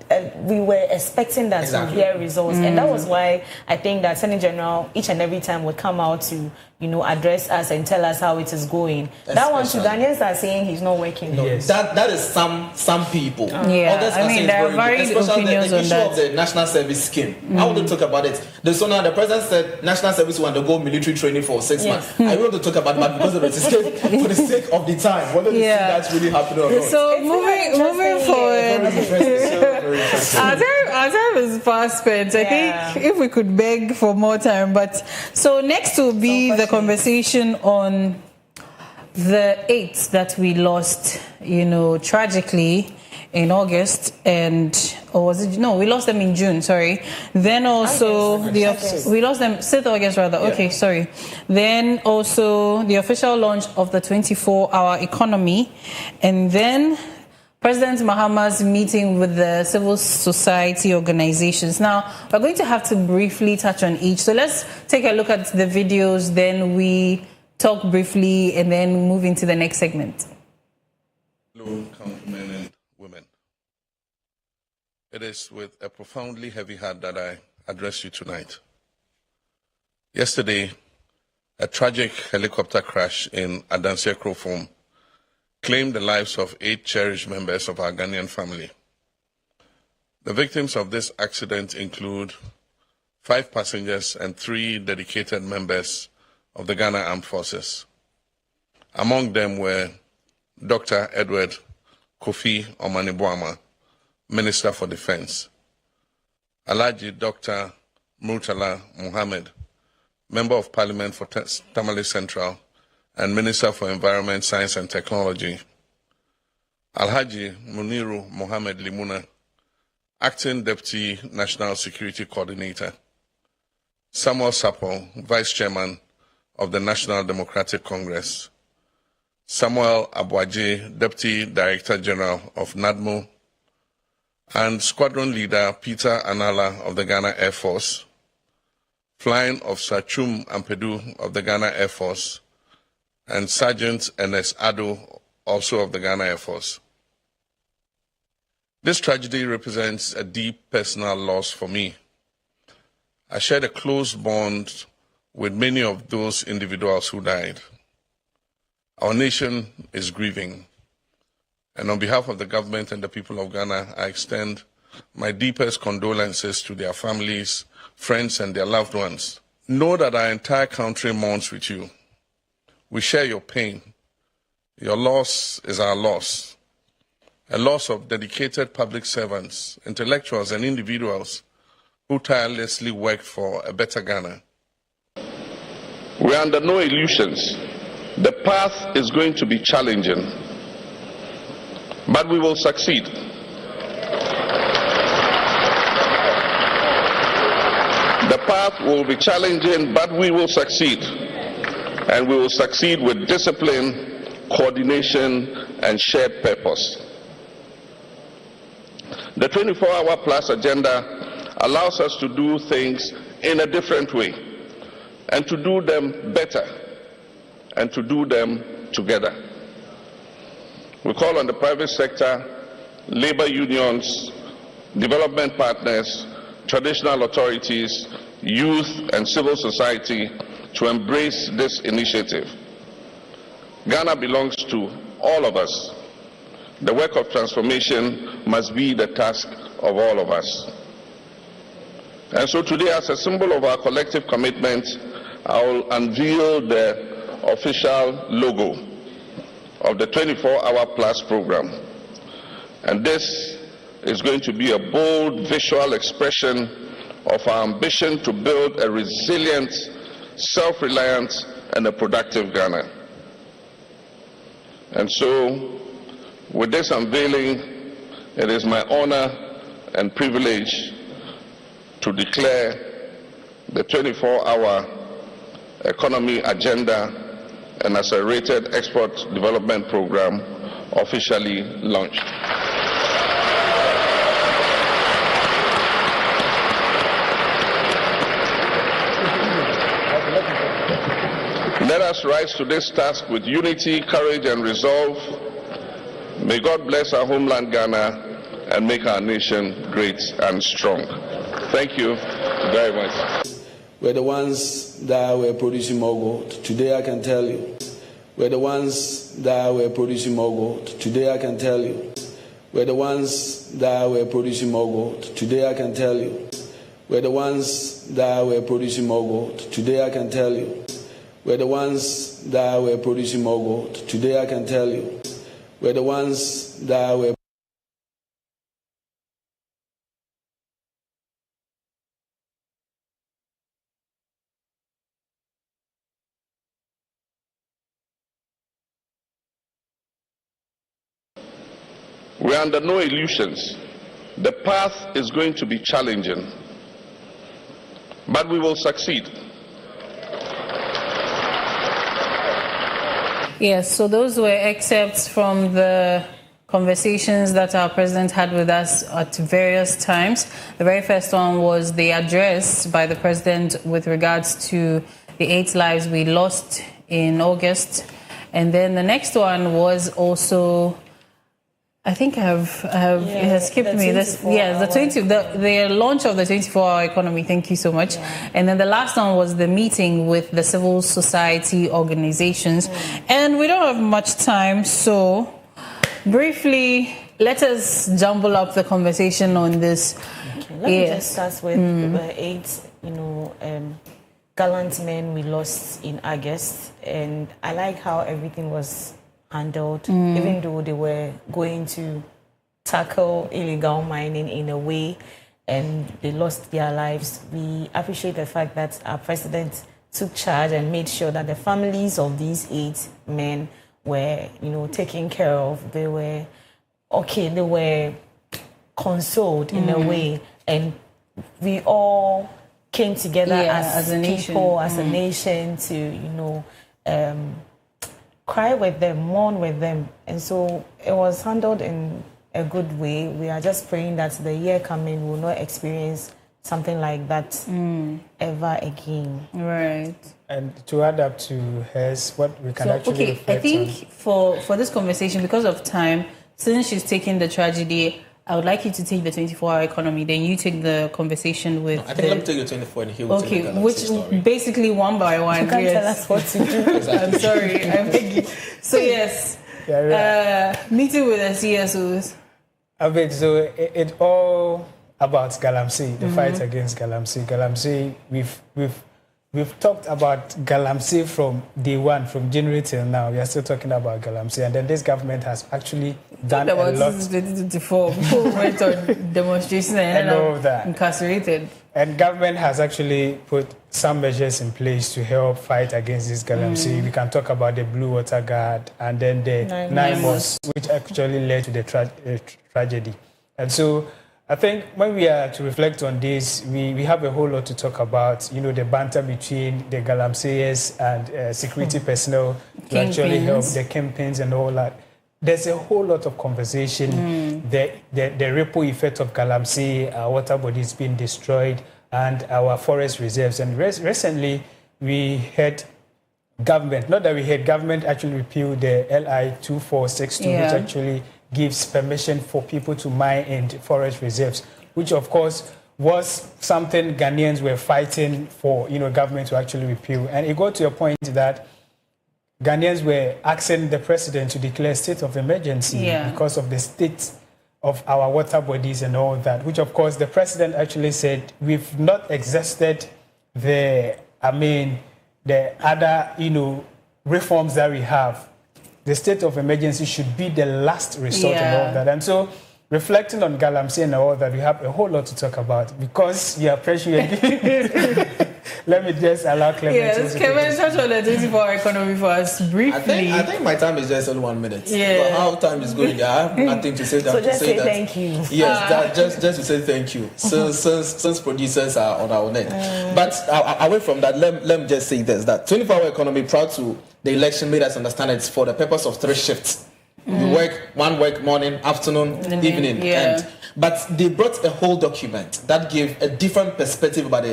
we were expecting that to hear results, and that was why I think that Attorney General each and every time would come out to, address us and tell us how it is going. That one, Ghanaians are saying he's not working. No, yes. that is some people. Yeah, there are varied opinions the on issue that. of the national service scheme. I want to talk about it. So now the president said national service will undergo military training for 6 months. I want to talk about it, but because of it, for the sake of the time, whether see that's really happening or not. So moving forward, our time is fast spent. I think if we could beg for more time, but so next will be the conversation on the 8th that we lost, tragically in August, or was it? No, we lost them in June. Sorry. Then also we lost them 6th August rather. Yeah. Okay, sorry. Then also the official launch of the 24-hour economy, and then President Mahama's meeting with the civil society organizations. Now, we're going to have to briefly touch on each. So let's take a look at the videos, then we talk briefly, and then move into the next segment. Hello, countrymen and women. It is with a profoundly heavy heart that I address you tonight. Yesterday, a tragic helicopter crash in Adansia Krofom claimed the lives of 8 cherished members of our Ghanaian family. The victims of this accident include 5 passengers and 3 dedicated members of the Ghana Armed Forces. Among them were Dr. Edward Kofi Omanibuama, Minister for Defense, Alhaji Dr. Murtala Muhammad, Member of Parliament for Tamale Central and Minister for Environment, Science and Technology, Alhaji Muniru Mohammed Limuna, Acting Deputy National Security Coordinator, Samuel Sapo, Vice Chairman of the National Democratic Congress, Samuel Abuaje, Deputy Director General of NADMO, and Squadron Leader Peter Anala of the Ghana Air Force, Flying Officer Chum Ampedu of the Ghana Air Force, and Sergeant Ernest Ado, also of the Ghana Air Force. This tragedy represents a deep personal loss for me. I shared a close bond with many of those individuals who died. Our nation is grieving, and on behalf of the government and the people of Ghana, I extend my deepest condolences to their families, friends, and their loved ones. Know that our entire country mourns with you. We share your pain. Your loss is our loss. A loss of dedicated public servants, intellectuals, and individuals who tirelessly worked for a better Ghana. We are under no illusions. The path is going to be challenging, but we will succeed. The path will be challenging, but we will succeed. And we will succeed with discipline, coordination, and shared purpose. The 24-hour plus agenda allows us to do things in a different way, and to do them better, and to do them together. We call on the private sector, labor unions, development partners, traditional authorities, youth, and civil society to embrace this initiative. Ghana belongs to all of us. The work of transformation must be the task of all of us. And so today, as a symbol of our collective commitment, I will unveil the official logo of the 24-hour plus program. And this is going to be a bold visual expression of our ambition to build a resilient, self-reliant, and a productive Ghana. And so, with this unveiling, it is my honor and privilege to declare the 24-hour economy agenda and accelerated export development program officially launched. Let us rise to this task with unity, courage, and resolve. May God bless our homeland Ghana and make our nation great and strong. Thank you very much. We're the ones that were producing more gold. Today I can tell you. We're the ones that were producing more gold. Today I can tell you. We're the ones that were producing more gold. Today I can tell you. We're the ones that were producing more gold. Today I can tell you. We're the ones that were producing more gold. Today I can tell you. We're the ones that were We are under no illusions. The path is going to be challenging, but we will succeed. Yes, so those were excerpts from the conversations that our president had with us at various times. The very first one was the address by the president with regards to the 8 lives we lost in August. And then the next one was also, I think it has skipped me. The launch of the 24-hour economy. Thank you so much. Yeah. And then the last one was the meeting with the civil society organizations. And we don't have much time, so briefly, let us jumble up the conversation on this. Okay, let me just start with the 8, gallant men we lost in August, and I like how everything was handled, even though they were going to tackle illegal mining in a way and they lost their lives. We appreciate the fact that our president took charge and made sure that the families of these 8 men were, taken care of. They were okay, they were consoled in a way, and we all came together as a people, as a nation to, cry with them, mourn with them. And so it was handled in a good way. We are just praying that the year coming will not experience something like that ever again. Right. And to add up to hers, what we can actually reflect on. I think for this conversation, because of time, since she's taking the tragedy, I would like you to take the 24-hour economy, then you take the conversation with... I think let me take the 24 and he will take the which story. Basically one by one. You can't tell us what to do. Exactly. I'm sorry, I beg you. So yes, meeting with the CSOs. I mean, so it all about Galamsey, the fight against Galamsey. Galamsey, we've talked about Galamsey from day one, from January till now. We are still talking about Galamsey, and then this government has actually done a lot. 2024, people went on demonstrations and all that incarcerated. And government has actually put some measures in place to help fight against this Galamsey. We can talk about the Blue Water Guard and then the 9 months, which actually led to the tragedy. And so I think when we are to reflect on this, we have a whole lot to talk about, the banter between the Galamseyers and security personnel to actually help the campaigns and all that. There's a whole lot of conversation. The ripple effect of Galamsey, our water bodies being destroyed, and our forest reserves. And recently, we had government, not that we had government actually repeal the LI 2462, which actually gives permission for people to mine in forest reserves, which of course was something Ghanaians were fighting for, government to actually repeal. And it got to a point that Ghanaians were asking the president to declare state of emergency because of the state of our water bodies and all that, which of course the president actually said we've not exhausted the other, reforms that we have. The state of emergency should be the last resort and all that. And so reflecting on Galamsey and all that, we have a whole lot to talk about because you are pressured. Let me just allow Clement. Yes, Kevin, touch on the 24-hour economy for us briefly. I think my time is just only 1 minute. Yeah. But how time is going, I have nothing to say. So just say thank you. Yes, just to say thank you. Since producers are on our net. But away from that, let me just say this: that 24-hour economy, proud to the election, made us understand it's for the purpose of 3 shifts. You work morning, afternoon, evening. But they brought a whole document that gave a different perspective about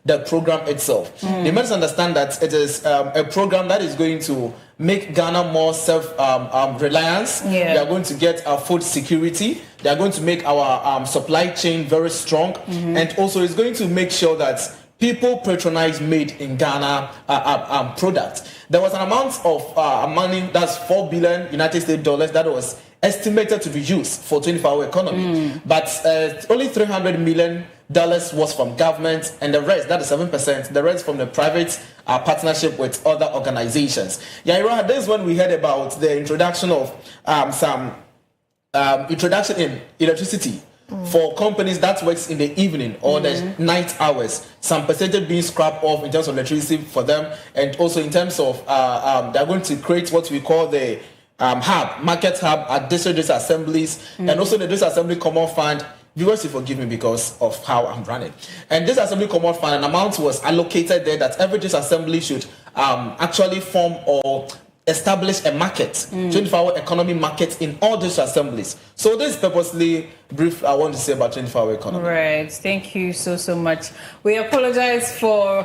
the program itself. They must understand that it is a program that is going to make Ghana more self-reliance. They are going to get our food security. They are going to make our supply chain very strong. And also it's going to make sure that people patronize made in Ghana products. There was an amount of money, that's $4 billion United States dollars, that was estimated to be used for 24-hour economy. But only $300 million was from government, and the rest, that is 7%, the rest from the private partnership with other organizations. Yeah, this is when we heard about the introduction of introduction in electricity for companies that works in the evening or the night hours. Some percentage being scrapped off in terms of electricity for them, and also in terms of they're going to create what we call the market hub at district assemblies, and also the district assembly common fund. Viewers, you forgive me because of how I'm running. And this assembly common fund, an amount was allocated there that every district assembly should actually form or establish a market, 24-hour economy market in all district assemblies. So this is purposely brief I want to say about 24-hour economy. Right. Thank you so much. We apologize for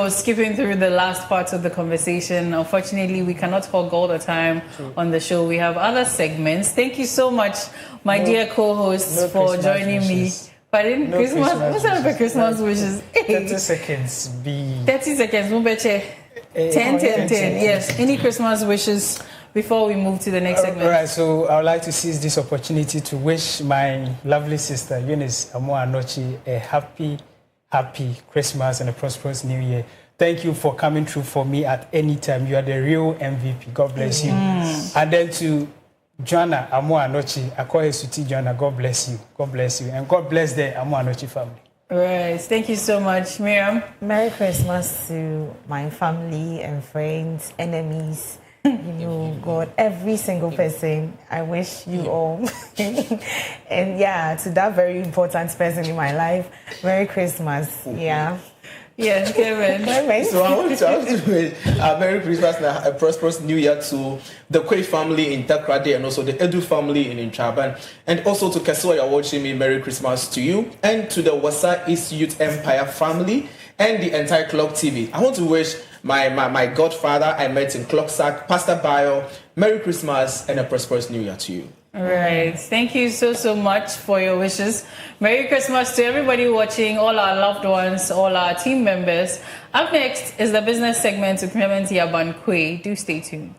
skipping through the last parts of the conversation. Unfortunately, we cannot hog all the time on the show. We have other segments. Thank you so much, my dear co-hosts, for joining me. Pardon? Christmas? What's up for Christmas wishes? 30 seconds. 30 seconds. 10. Yes. Any Christmas wishes before we move to the next segment? All right. So I would like to seize this opportunity to wish my lovely sister, Eunice Amoanochi, a happy Christmas and a prosperous New Year. Thank you for coming through for me at any time. You are the real MVP. God bless you. And then to Joanna Amoanochi, I call her Suti Joanna. God bless you. God bless you. And God bless the Amoanochi family. Right. Thank you so much, Miriam. Merry Christmas to my family and friends, enemies. God, every single person. I wish you all. And to that very important person in my life, Merry Christmas. Yes, Kevin. So I want to wish a Merry Christmas and a prosperous New Year to the Kwei family in Takrade and also the Edu family in Intraban, and also to Kasua, you're watching me. Merry Christmas to you, and to the Wasa East Youth Empire family and the entire Clock TV. I want to wish my godfather I met in Clocksack, Pastor Bayo, Merry Christmas and a prosperous New Year to you. All right. Thank you so much for your wishes. Merry Christmas to everybody watching, all our loved ones, all our team members. Up next is the business segment with Clement Yabankwe. Do stay tuned.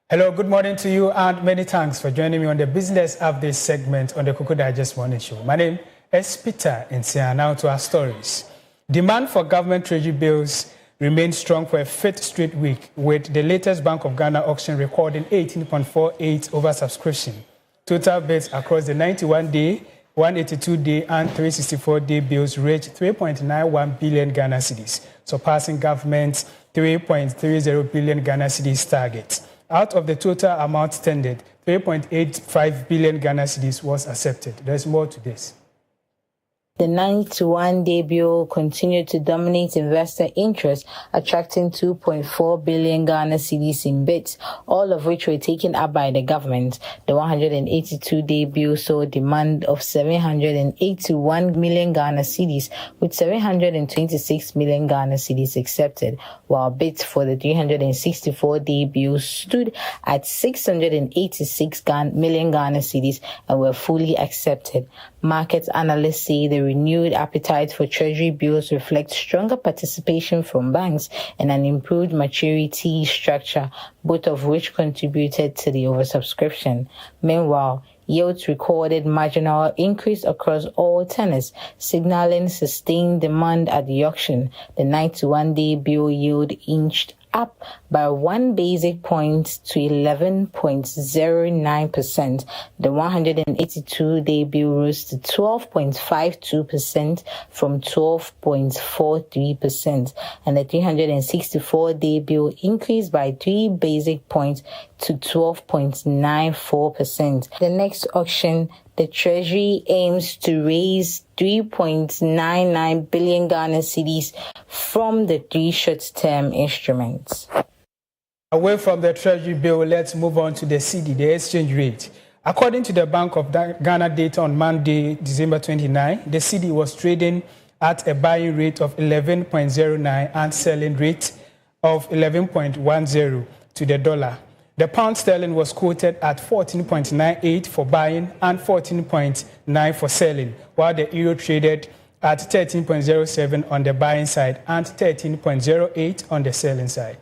Hello, good morning to you, and many thanks for joining me on the Business Update segment on the Koko Digest Morning Show. My name is Peter Nsia. Now to our stories. Demand for government treasury bills remained strong for a fifth straight week, with the latest Bank of Ghana auction recording 18.48 oversubscription. Total bids across the 91-day, 182-day, and 364-day bills reached 3.91 billion Ghana cedis, surpassing government's 3.30 billion Ghana cedis target. Out of the total amount tendered, 3.85 billion Ghana cedis was accepted. There's more to this. The 91-day bill continued to dominate investor interest, attracting 2.4 billion Ghana cedis in bids, all of which were taken up by the government. The 182-day bill saw demand of 781 million Ghana cedis, with 726 million Ghana cedis accepted, while bids for the 364-day bill stood at 686 million Ghana cedis and were fully accepted. Market analysts say the renewed appetite for treasury bills reflects stronger participation from banks and an improved maturity structure, both of which contributed to the oversubscription. Meanwhile, yields recorded marginal increase across all tenors, signaling sustained demand at the auction. The 91-day bill yield inched up by 1 basic point to 11.09%. The 182-day bill rose to 12.52% from 12.43%, and the 364-day bill increased by 3 basic points to 12.94%. The next auction, the Treasury aims to raise 3.99 billion Ghana cedis from the 3 short-term instruments. Away from the Treasury bill, let's move on to the cedi, the exchange rate. According to the Bank of Ghana data on Monday, December 29, the cedi was trading at a buying rate of 11.09 and selling rate of 11.10 to the dollar. The pound sterling was quoted at 14.98 for buying and 14.9 for selling, while the euro traded at 13.07 on the buying side and 13.08 on the selling side.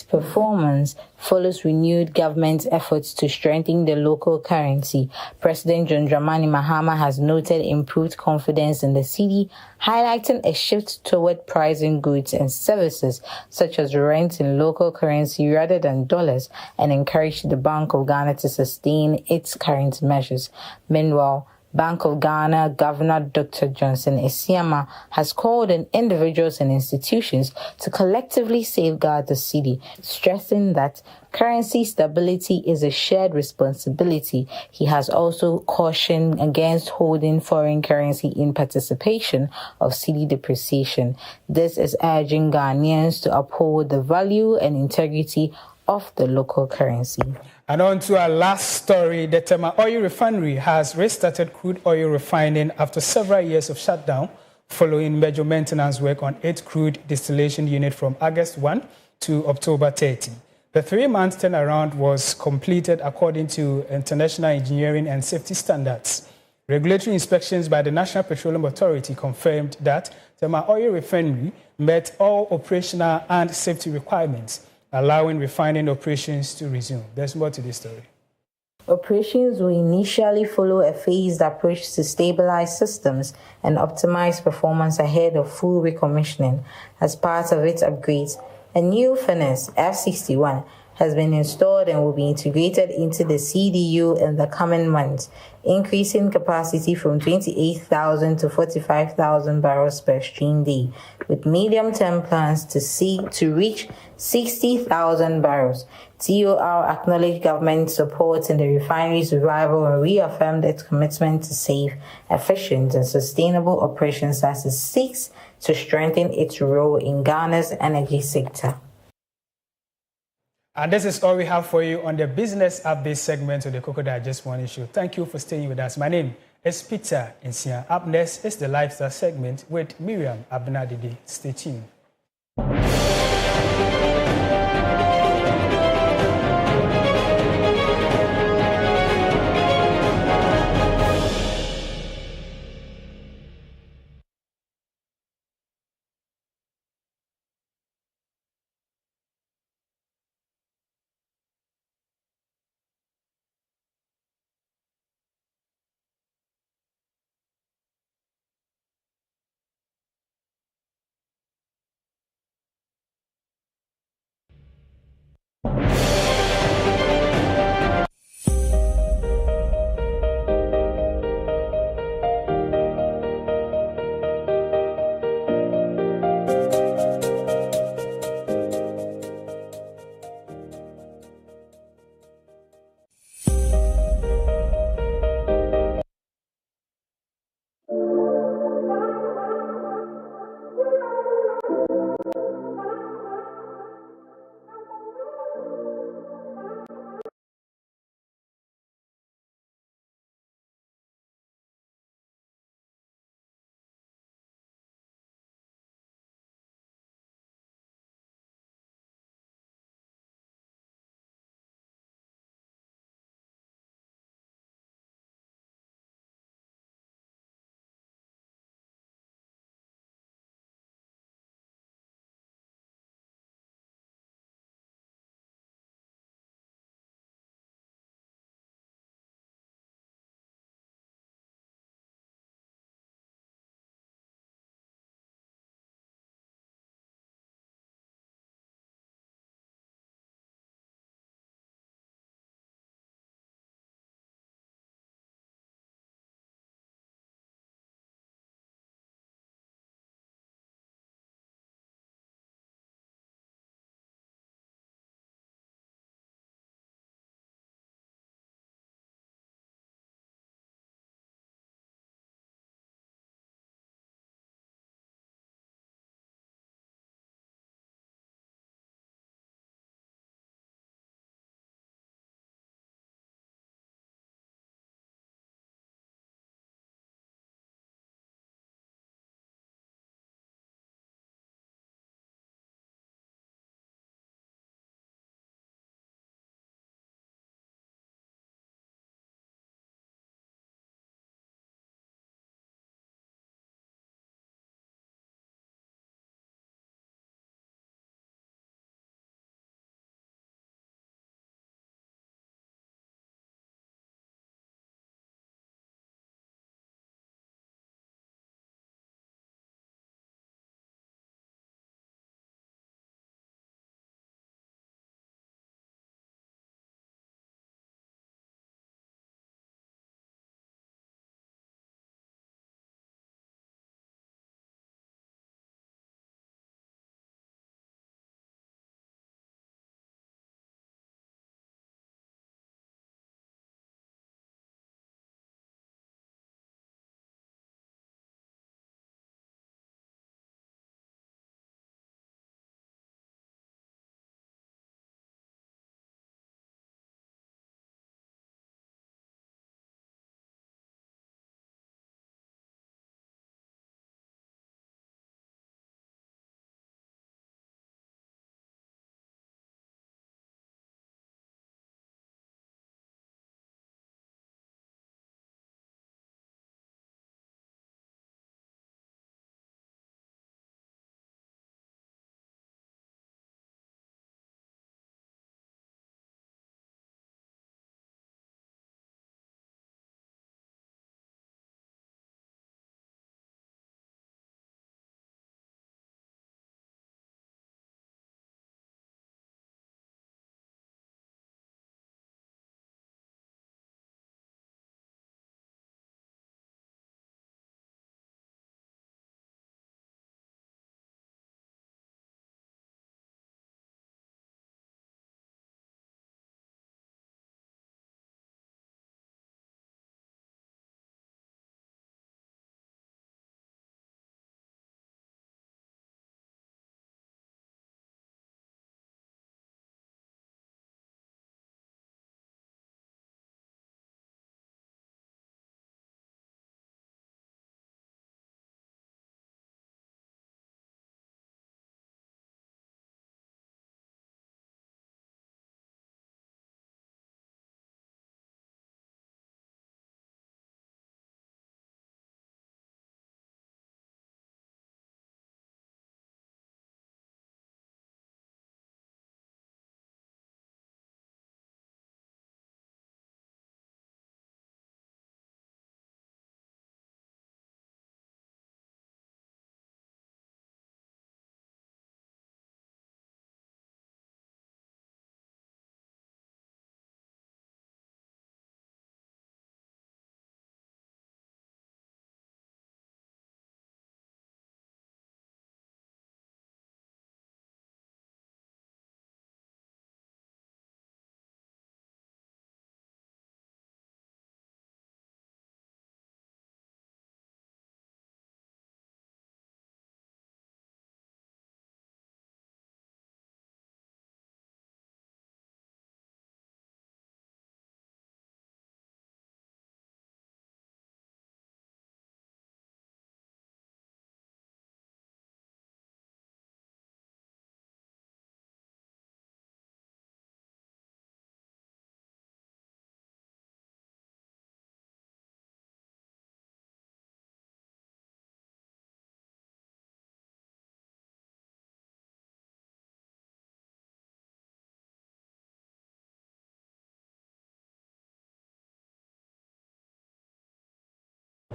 Performance follows renewed government efforts to strengthen the local currency. President John Dramani Mahama has noted improved confidence in the cedi, highlighting a shift toward pricing goods and services such as rent in local currency rather than dollars, and encouraged the Bank of Ghana to sustain its current measures. Meanwhile, Bank of Ghana Governor Dr. Johnson Esiama has called on individuals and institutions to collectively safeguard the cedi, stressing that currency stability is a shared responsibility. He has also cautioned against holding foreign currency in participation of cedi depreciation. This is urging Ghanaians to uphold the value and integrity of the local currency. And on to our last story, the Tema Oil Refinery has restarted crude oil refining after several years of shutdown following major maintenance work on its crude distillation unit from August 1 to October 30. The 3-month turnaround was completed according to international engineering and safety standards. Regulatory inspections by the National Petroleum Authority confirmed that Tema Oil Refinery met all operational and safety requirements, allowing refining operations to resume. There's more to this story. Operations will initially follow a phased approach to stabilize systems and optimize performance ahead of full recommissioning. As part of its upgrades, a new furnace, F61, has been installed and will be integrated into the CDU in the coming months, increasing capacity from 28,000 to 45,000 barrels per stream day, with medium-term plans to reach 60,000 barrels. TOR acknowledged government support in the refinery's revival and reaffirmed its commitment to safe, efficient, and sustainable operations as it seeks to strengthen its role in Ghana's energy sector. And this is all we have for you on the Business Update segment of the Koko Digest Morning Show. Thank you for staying with us. My name is Peter Nsia. Up next is the lifestyle segment with Miriam Abnadidi. Stay tuned.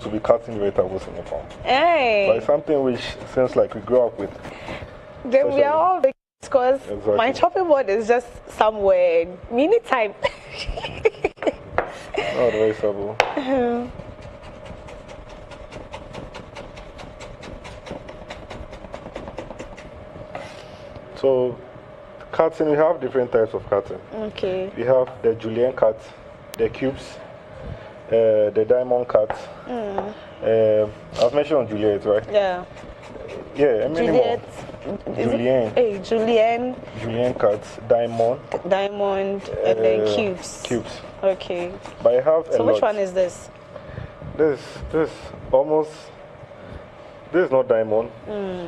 to be cutting vegetables in the farm. Hey. But it's something which seems like we grew up with. Then we are all because my chopping board is just somewhere. Mini time. Not vegetable. So, cutting, we have different types of cutting. Okay. We have the julienne cut, the cubes, the diamond cut. I've mentioned Juliet, right? Yeah. Yeah, Juliet. Julienne. Hey, Julienne. Julienne cut, diamond. Diamond, and then cubes. Cubes. Okay. But I have So which one is this? This almost. This is not diamond,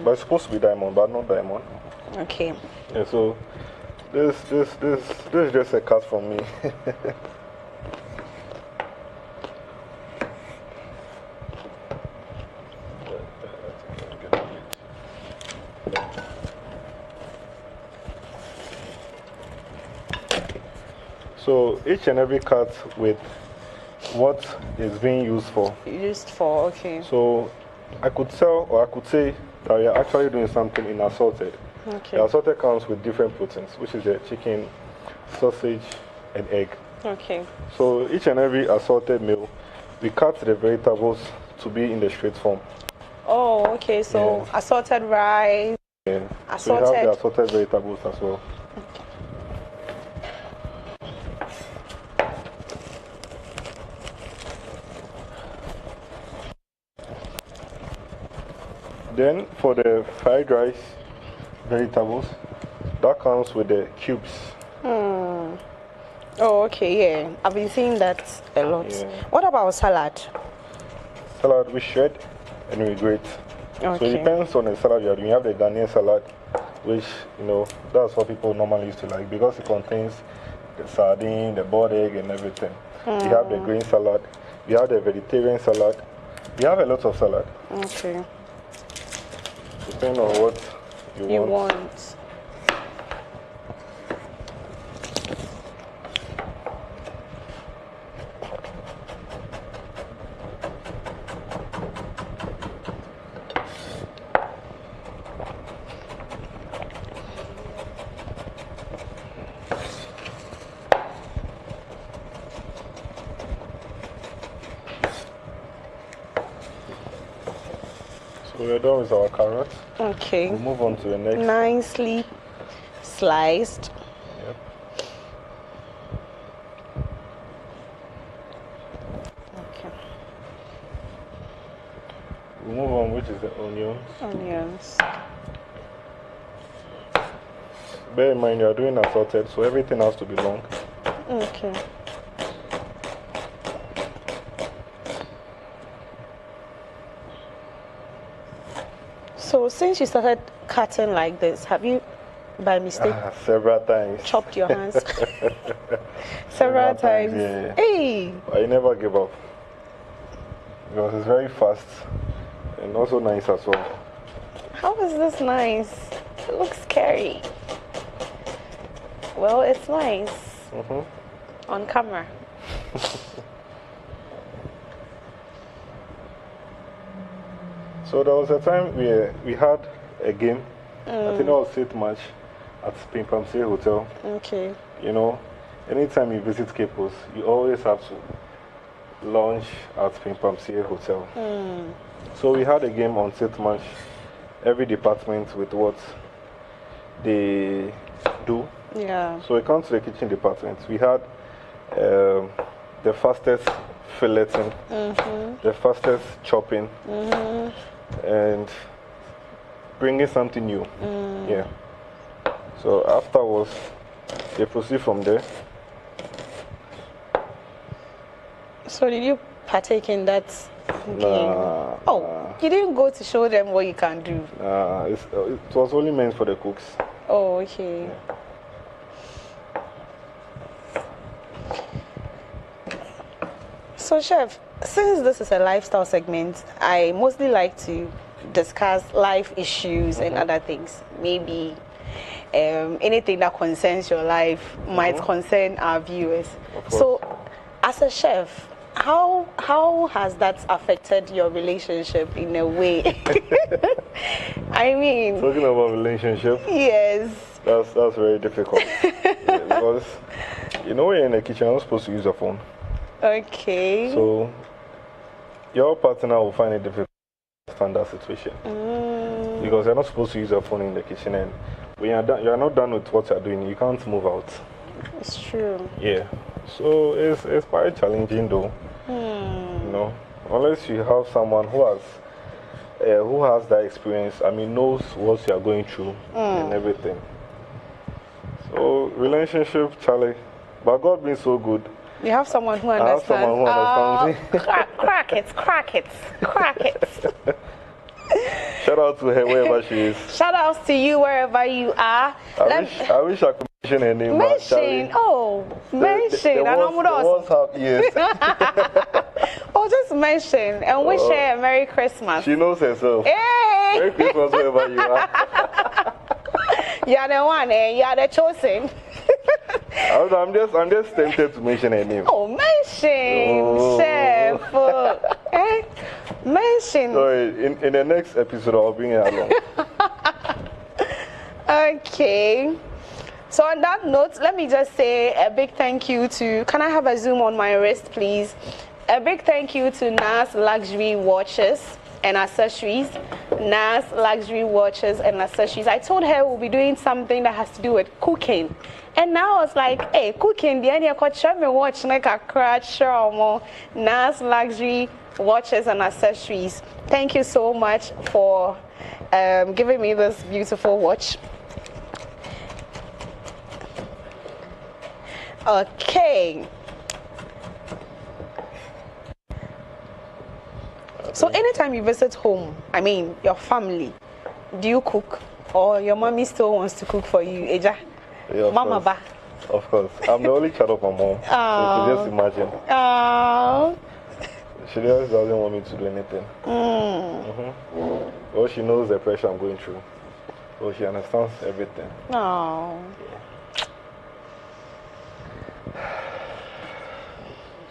but it's supposed to be diamond, but not diamond. Okay. Yeah, so this is just a cut from me. So each and every cut with what is being used for. Used for, okay. So I could tell, or I could say that we are actually doing something in assorted. Okay. The assorted comes with different proteins, which is the chicken, sausage, and egg. Okay. So each and every assorted meal, we cut the vegetables to be in the straight form. Oh, okay. So assorted rice. Yeah. Assorted. So we have the assorted vegetables as well. Then for the fried rice vegetables, that comes with the cubes. Oh, okay, yeah. I've been seeing that a lot. Yeah. What about salad? Salad we shred and we grate. Okay. So it depends on the salad you are doing. You have the Ghanaian salad, which, you know, that's what people normally used to like because it contains the sardine, the boiled egg, and everything. You have the green salad. You have the vegetarian salad. You have a lot of salad. Okay. Depending on what you want. So we're done with our carrots. Okay. We'll move on to the next. Nicely sliced. Yep. Okay. We'll move on, which is the onions. Onions. Bear in mind, you are doing assorted, so everything has to be long. Okay. So since you started cutting like this, have you, by mistake, several times, chopped your hands? several times. Yeah. Hey! I never give up because it's very fast and also nice as well. How is this nice? It looks scary. Well, it's nice on camera. So there was a time we had a game. I think that was 8th March at Pimpamsey Hotel. Okay. You know, anytime you visit Capos, you always have to lunch at Pimpamsey Hotel. So we had a game on 6th March. Every department with what they do. Yeah. So we come to the kitchen department. We had the fastest filleting, the fastest chopping, and bringing something new. Yeah. So afterwards, they proceed from there. So did you partake in that game? Oh, you didn't go to show them what you can do? It was only meant for the cooks. Oh, okay. Yeah. So, Chef, since this is a lifestyle segment, I mostly like to discuss life issues and other things. Maybe anything that concerns your life might concern our viewers. So, as a chef, how has that affected your relationship in a way? I mean, talking about relationship. Yes. That's very difficult. Yeah, because when you're in the kitchen, you're not supposed to use a phone. Okay. So your partner will find it difficult to understand that situation because you're not supposed to use your phone in the kitchen, and when you're not done with what you're doing, you can't move out. It's true. Yeah. So it's quite challenging though. Unless you have someone who has that experience, knows what you are going through and everything. So relationship, Charlie, but God being so good. You have someone who understands. I have someone who understands me. Crack it. Shout out to her wherever she is. Shout out to you wherever you are. I wish I could mention her name. Mention. The WhatsApp, yes. Oh, just mention and wish her a Merry Christmas. She knows herself. Hey! Merry Christmas wherever you are. You are the one, you are the chosen. I'm just tempted to mention her name. Oh, mention, chef. Mention. Sorry, in the next episode, I'll bring her along. Okay. So on that note, let me just say a big thank you to, can I have a zoom on my wrist, please? A big thank you to NAS Luxury Watches and Accessories. NAS Luxury Watches and Accessories. I told her we'll be doing something that has to do with cooking. And now I was like, hey, cooking, the idea could show me watch like a crash more. NAS Luxury Watches and Accessories. Thank you so much for giving me this beautiful watch. Okay. So anytime you visit home, your family, do you cook? Or your mommy still wants to cook for you, Eja? Yeah, Mama ba? Of course. I'm the only child of my mom. So you can just imagine. She just doesn't want me to do anything. Well, she knows the pressure I'm going through. Well, she understands everything. Oh.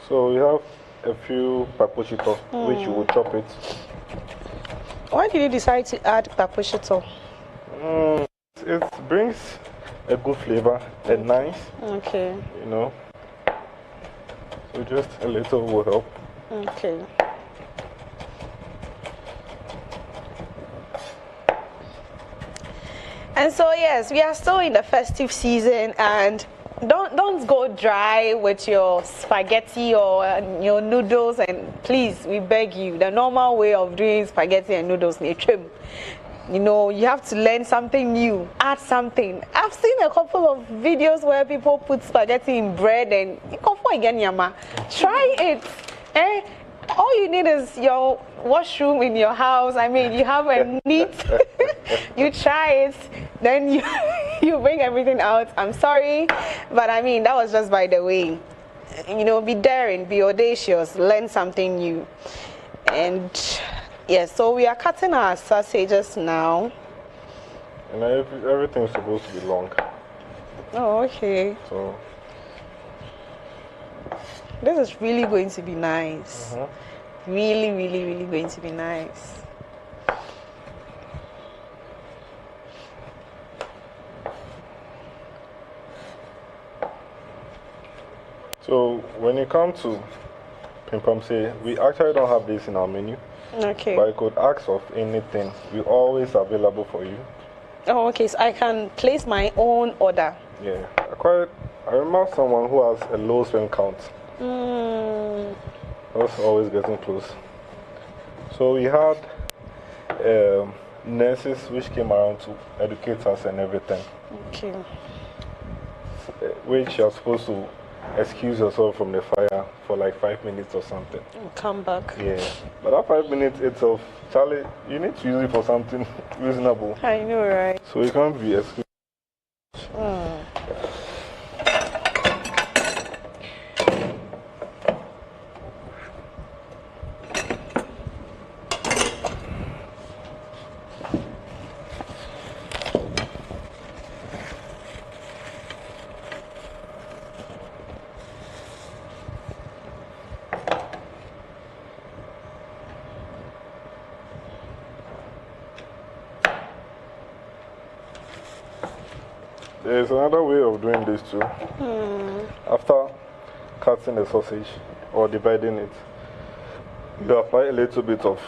So we have a few papochito, which you will chop it. Why did you decide to add papochito? It brings a good flavor and nice. Okay. So just a little will help. Okay. And so yes, we are still in the festive season, and don't go dry with your spaghetti or your noodles, and please, we beg you, the normal way of doing spaghetti and noodles, you have to learn something new, add something. I've seen a couple of videos where people put spaghetti in bread and try it. All you need is your washroom in your house. You have a neat, you try it, then you bring everything out. I'm sorry, but that was just by the way. Be daring, be audacious, learn something new. And yes, so we are cutting our sausages now. And everything's supposed to be long. Oh, okay. So this is really going to be nice. Really, really, really going to be nice. So when you come to Pimpamse, we actually don't have this in our menu. Okay. But you could ask of anything. We're always available for you. Oh, okay. So I can place my own order. Yeah. I remember someone who has a low spend count. That's always getting close. So we had nurses which came around to educate us and everything. Okay. Which you're supposed to excuse yourself from the fire for like 5 minutes or something. Come back. Yeah. But that 5 minutes itself, Charlie, you need to use it for something reasonable. I know, right? So you can't be excused. There's another way of doing this too. After cutting the sausage or dividing it, you apply a little bit of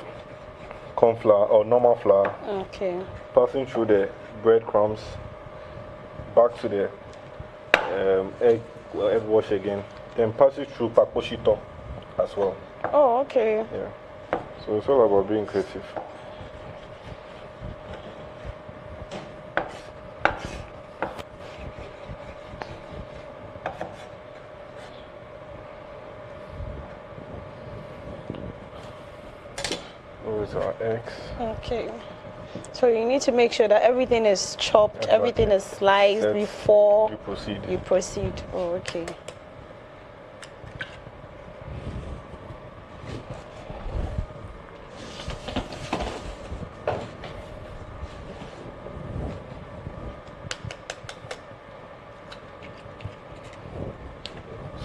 corn flour or normal flour. Okay. Passing through the breadcrumbs back to the egg wash again. Then pass it through pakoshito as well. Oh, okay. Yeah. So it's all about being creative. With our eggs. Okay. So you need to make sure that everything is chopped, everything is sliced before you proceed. Oh, okay.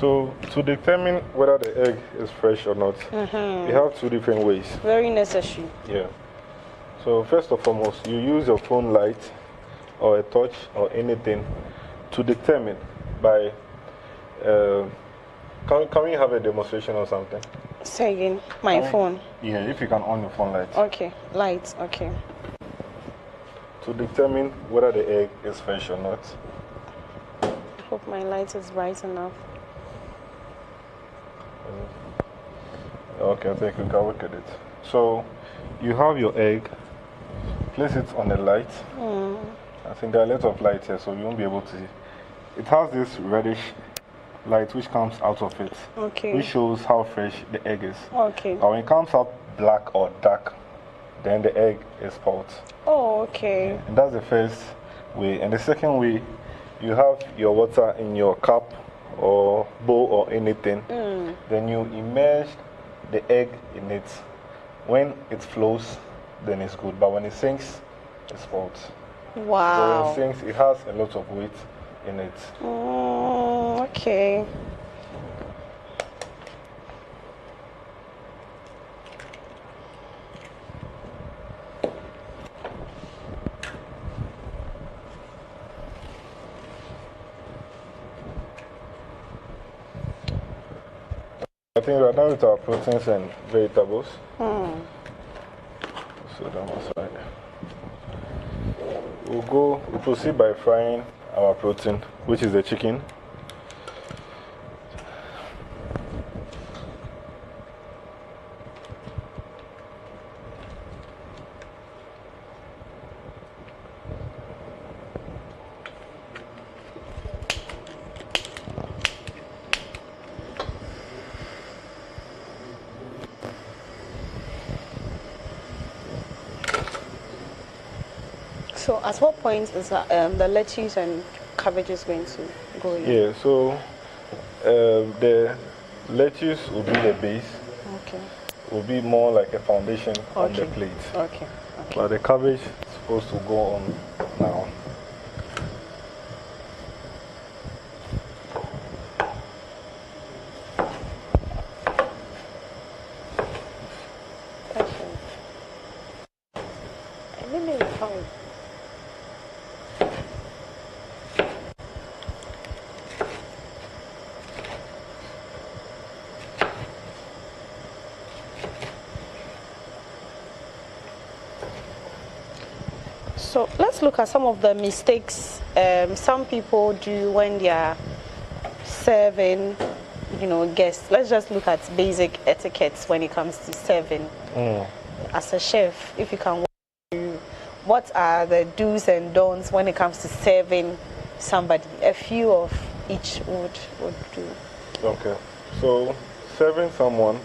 So to determine whether the egg is fresh or not, you have two different ways. Very necessary. Yeah. So first and foremost, you use your phone light or a torch or anything to determine by, can we have a demonstration or something? Say again, my phone. Yeah, if you can on your phone light. Okay, lights, okay. To determine whether the egg is fresh or not. I hope my light is bright enough. Okay, I think you can look at it. So you have your egg, place it on the light. I think there are a lot of light here, so you won't be able to see. It has this reddish light which comes out of it, which shows how fresh the egg is. Okay. But when it comes out black or dark, then the egg is spoiled. Oh, okay. And that's the first way. And the second way, you have your water in your cup or bowl or anything. Then you immerse the egg in it. When it flows, then it's good. But when it sinks, it's spoiled. Wow. So when it sinks, it has a lot of weight in it. Okay. I think we are done with our proteins and vegetables. So that was right. We'll proceed by frying our protein, which is the chicken. So at what point is the lettuce and cabbages going to go in? Yeah, so the lettuce will be the base. Okay. Will be more like a foundation on the plate. Okay. But the cabbage is supposed to go on now. So let's look at some of the mistakes some people do when they are serving, guests. Let's just look at basic etiquettes when it comes to serving. As a chef, if you can, what are the do's and don'ts when it comes to serving somebody? A few of each would do. Okay, so serving someone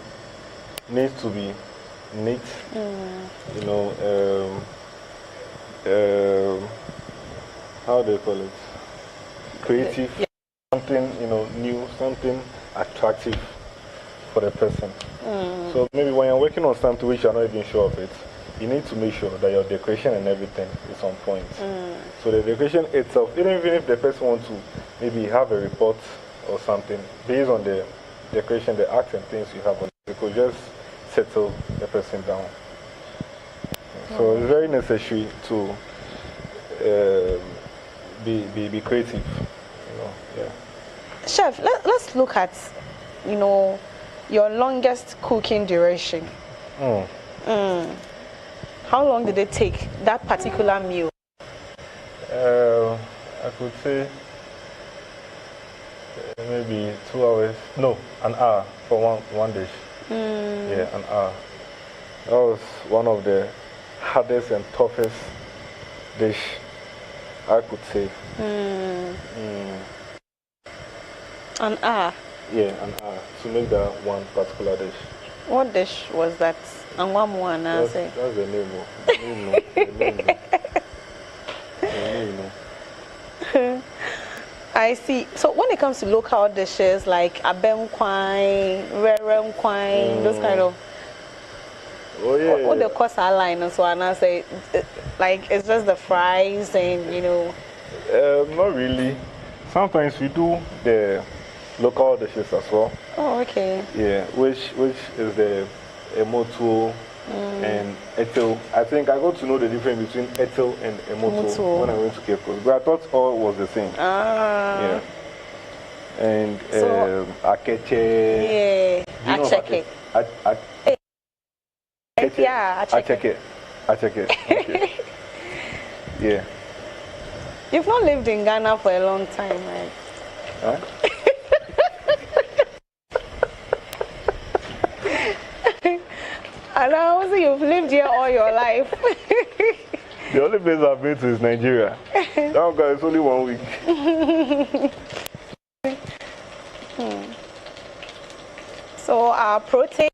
needs to be neat. How do you call it? Creative, something new, something attractive for the person. So maybe when you're working on something which you're not even sure of it, you need to make sure that your decoration and everything is on point. So the decoration itself, even if the person wants to maybe have a report or something, based on the decoration, the acts and things you have on it, you could just settle the person down. So it's very necessary to be creative. Yeah. Chef, let's look at, your longest cooking duration. How long did it take, that particular meal? I could say maybe 2 hours. No, an hour for one dish. Yeah, an hour. That was one of the hardest and toughest dish I could say. An hour? Yeah, an hour to make that one particular dish. What dish was that? And one more, that's the name. The name. I see. So when it comes to local dishes like abem kwai, rerem kwai, those kind of. Oh yeah. What the course line and so on, I say, like it's just the fries and Not really. Sometimes we do the local dishes as well. Oh, okay. Yeah, which is the emoto and etel. I think I got to know the difference between etel and emoto when I went to Cape Coast. But I thought all was the same. Yeah. And akeche. Yeah. Acheke. Yeah, acheke. Okay. Yeah. You've not lived in Ghana for a long time, right? Huh? And also you've lived here all your life. The only place I've been to is Nigeria. That guy is only 1 week. So our protein,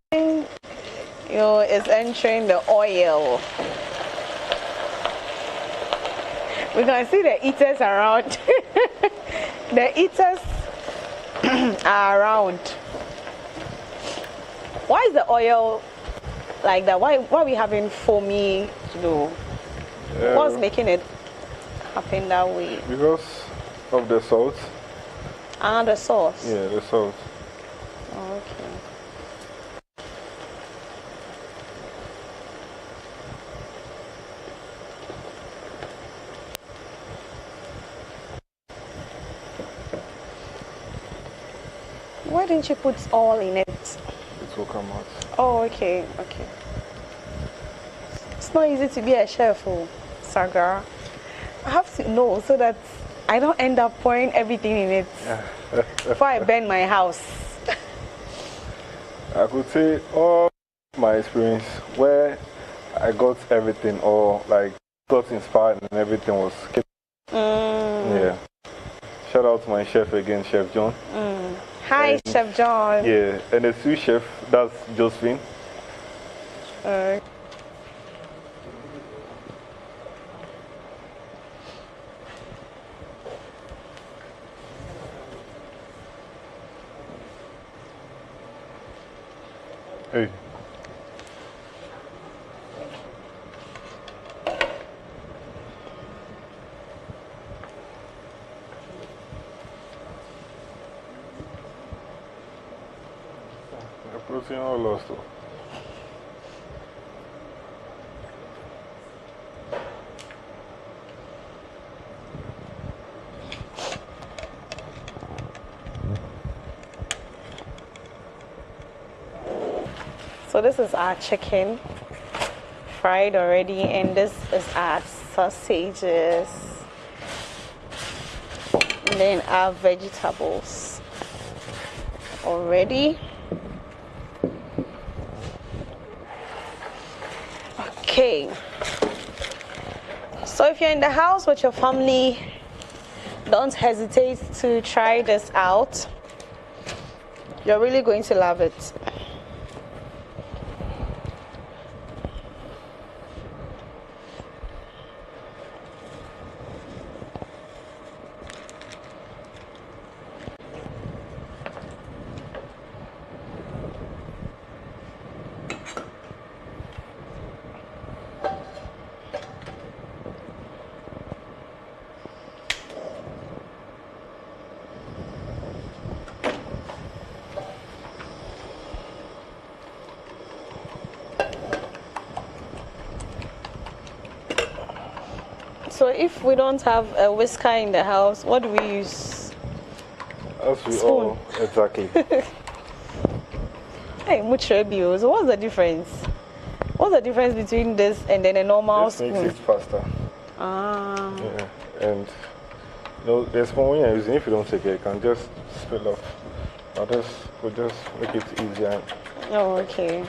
is entering the oil. We can see the eaters around. The eaters are around. Why is the oil like that? Why are we having foamy? What's making it happen that way? Because of the salt. Ah, the sauce. Yeah, the salt. Oh, okay. Why didn't you put all in it? It will come out. Oh, okay. It's not easy to be a chef, Sagar. I have to know so that I don't end up pouring everything in it before I burn my house. I could say all my experience where I got everything or like got inspired and everything was yeah. Shout out to my chef again, Chef John. Hi, Chef John. Yeah, and the sous chef, that's Josephine. Hey. Protein all lost. So this is our chicken fried already, and this is our sausages, and then our vegetables already. Okay, so if you're in the house with your family, don't hesitate to try this out. You're really going to love it. So if we don't have a whisker in the house, what do we use? As we Spoon. all, exactly. Hey, muchebio. So what's the difference? What's the difference between this and then a normal this spoon? makes it faster. Ah. Yeah, and the spoon when you're using, if you don't take it, you can just spill off. We'll just make it easier. Oh, okay.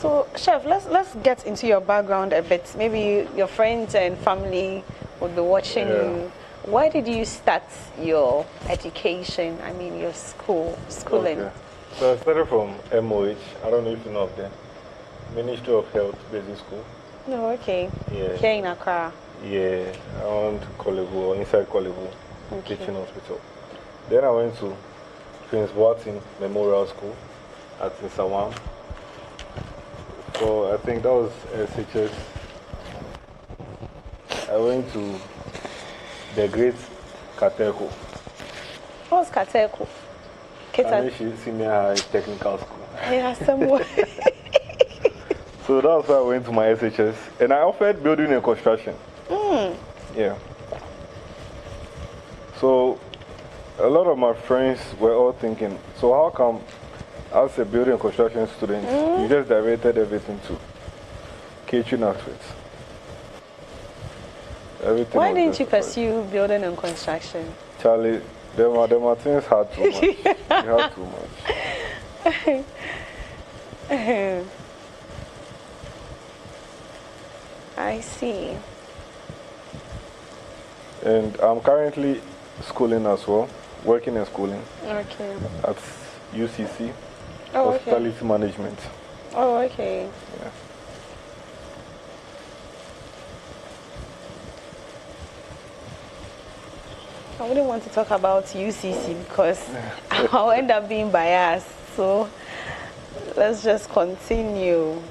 So, Chef, let's get into your background a bit. Maybe your friends and family would be watching you. Why did you start your education? I mean, your schooling. Okay. So I started from MOH. I don't know if you know of them. Ministry of Health Basic School. No, okay. Yeah. Here in Accra. Yeah, around Kolebu or inside Kolebu Teaching Hospital. Then I went to Prince Boateng Memorial School at Nsawam. So I think that was SHS. I went to the Great Kateko. What's Kateko? Senior High Technical School. Yeah, somewhere. So that's why I went to my SHS. And I offered building and construction. Yeah. So a lot of my friends were all thinking, so how come as a building and construction student, you just directed everything to catering aspects? Everything. Why didn't you pursue building and construction? Charlie, them things had too much. You had too much. I see. And I'm currently schooling as well, working in schooling. Okay. At UCC, oh, Hospitality okay. Management. Oh, okay. Yeah. I wouldn't want to talk about UCC because I'll end up being biased. So let's just continue.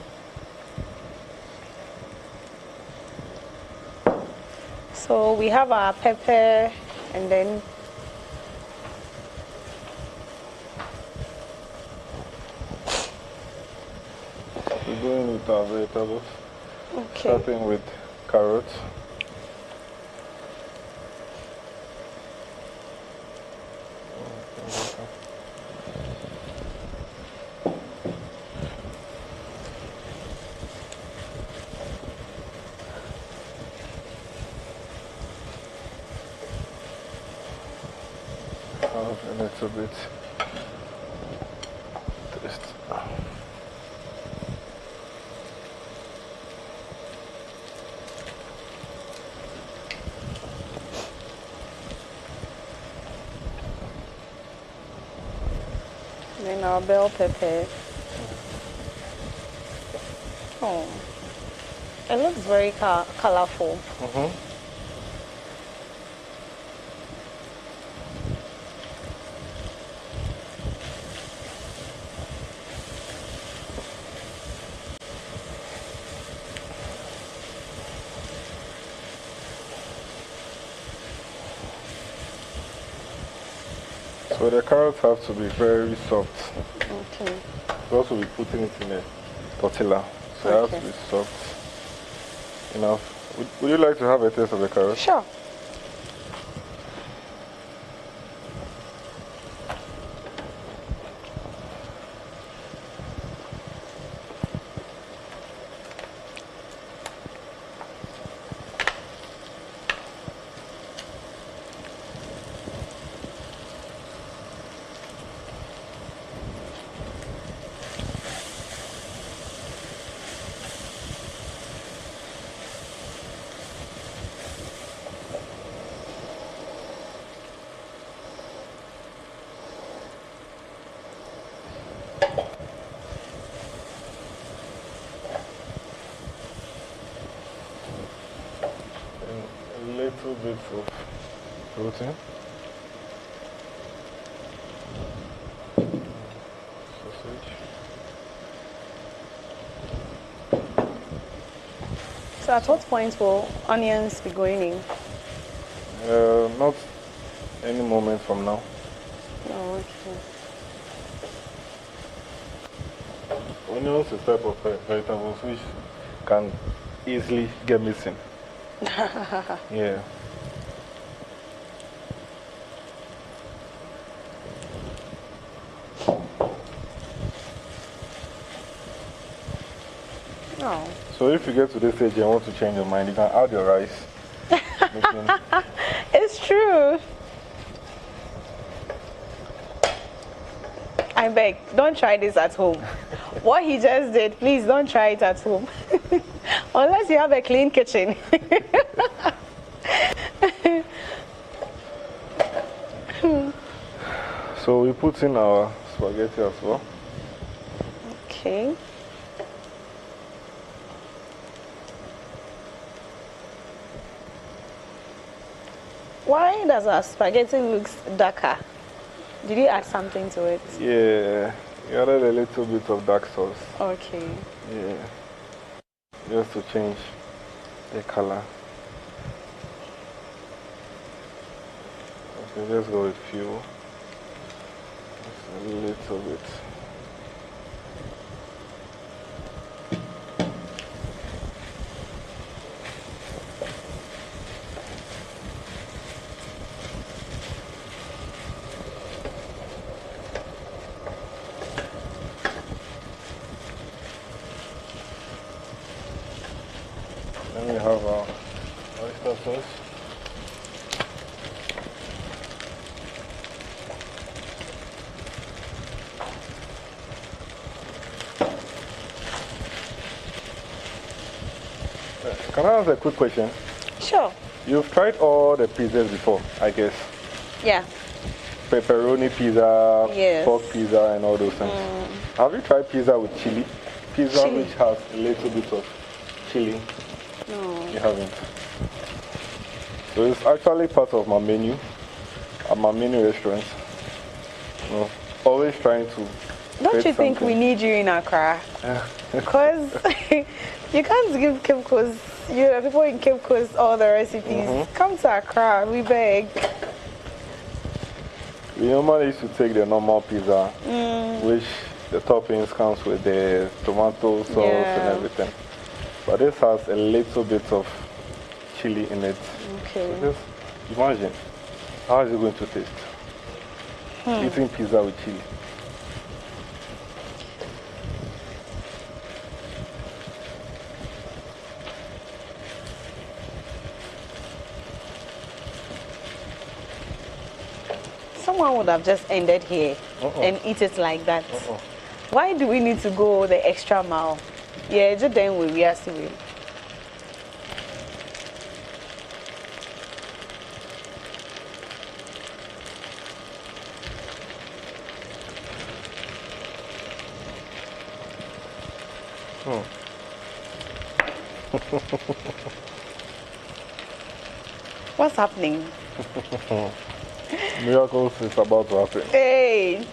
So we have our pepper and then we're going with our vegetables. Okay. Starting with carrots. A little bit taste. Then our bell pepper. Oh, it looks very colorful. So the carrots have to be very soft. Okay. We'll also be putting it in a tortilla. So it has to be soft enough. Would you like to have a taste of the carrot? Sure. bits of protein. Sausage. So at what point will onions be going in? Not any moment from now. Oh, okay. Onions is a type of vegetables which can easily get missing. Yeah. Oh. So if you get to this stage and want to change your mind, you can add your rice. It's true. I beg, don't try this at home. What he just did, please don't try it at home. Unless you have a clean kitchen. So we put in our spaghetti as well. Okay. Why does our spaghetti look darker? Did you add something to it? Yeah, you added a little bit of dark sauce. Okay. Yeah, just to change the color. Okay, let's go with fuel. Just a little bit. Then we have our oyster sauce. Can I ask a quick question? Sure. You've tried all the pizzas before, I guess. Yeah. Pepperoni pizza, Yes. pork pizza, and all those things. Have you tried pizza with chili? Pizza Chili. which has a little bit of chili. No. You haven't. So it's actually part of my menu at my menu restaurant. You know, always trying to. Don't create you think something. we need you in Accra? Because you can't give Cape Coast, people in Cape Coast all the recipes. Come to Accra, we beg. We normally used to take the normal pizza, which the toppings comes with the tomato sauce and everything. But this has a little bit of chili in it. Okay. So just imagine, how is it going to taste? Eating pizza with chili. Someone would have just ended here and eat it like that. Why do we need to go the extra mile? Yeah, just then we are still. What's happening? Miracles is about to happen. Hey!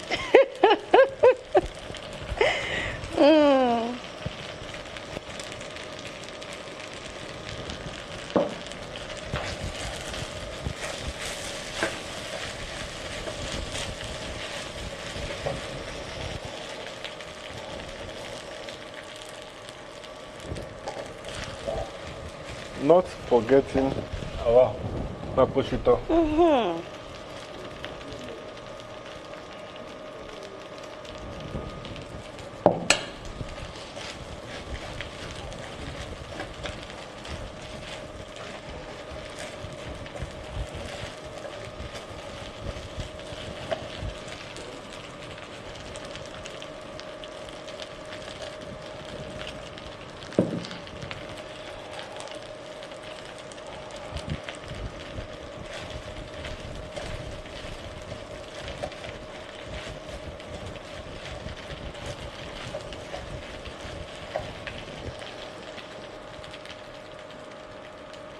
Not forgetting our paposhito.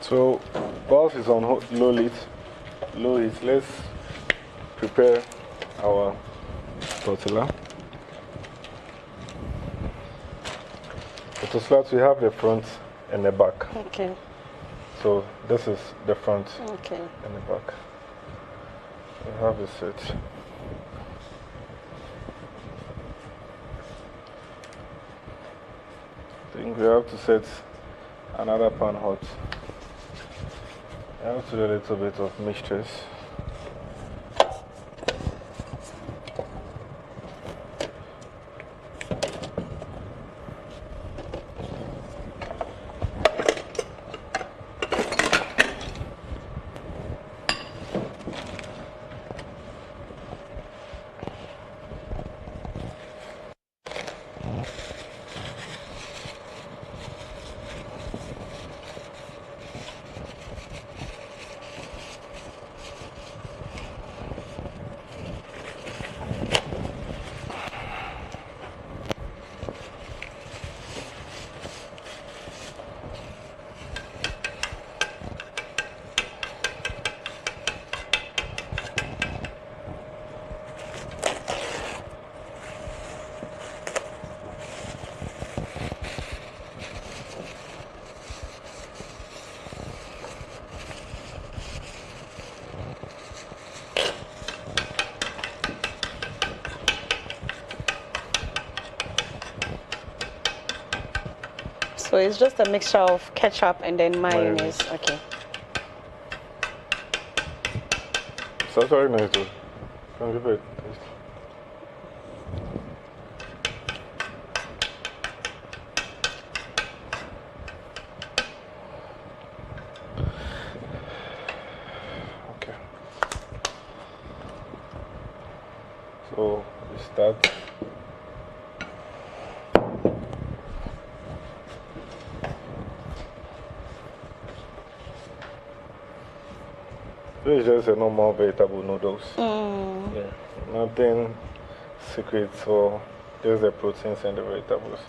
So, whilst it's on low heat, let's prepare our tortilla. The tortilla, we have the front and the back. Okay. So, this is the front okay. and the back. We have it set. I think we have to set another pan hot. I have to do a little bit of mixtures. So it's just a mixture of ketchup and then mayonnaise. Okay. So very nice though. Can you bet? Okay. So we start. It's just a normal vegetable noodles. Yeah, nothing secret, so just the proteins and the vegetables.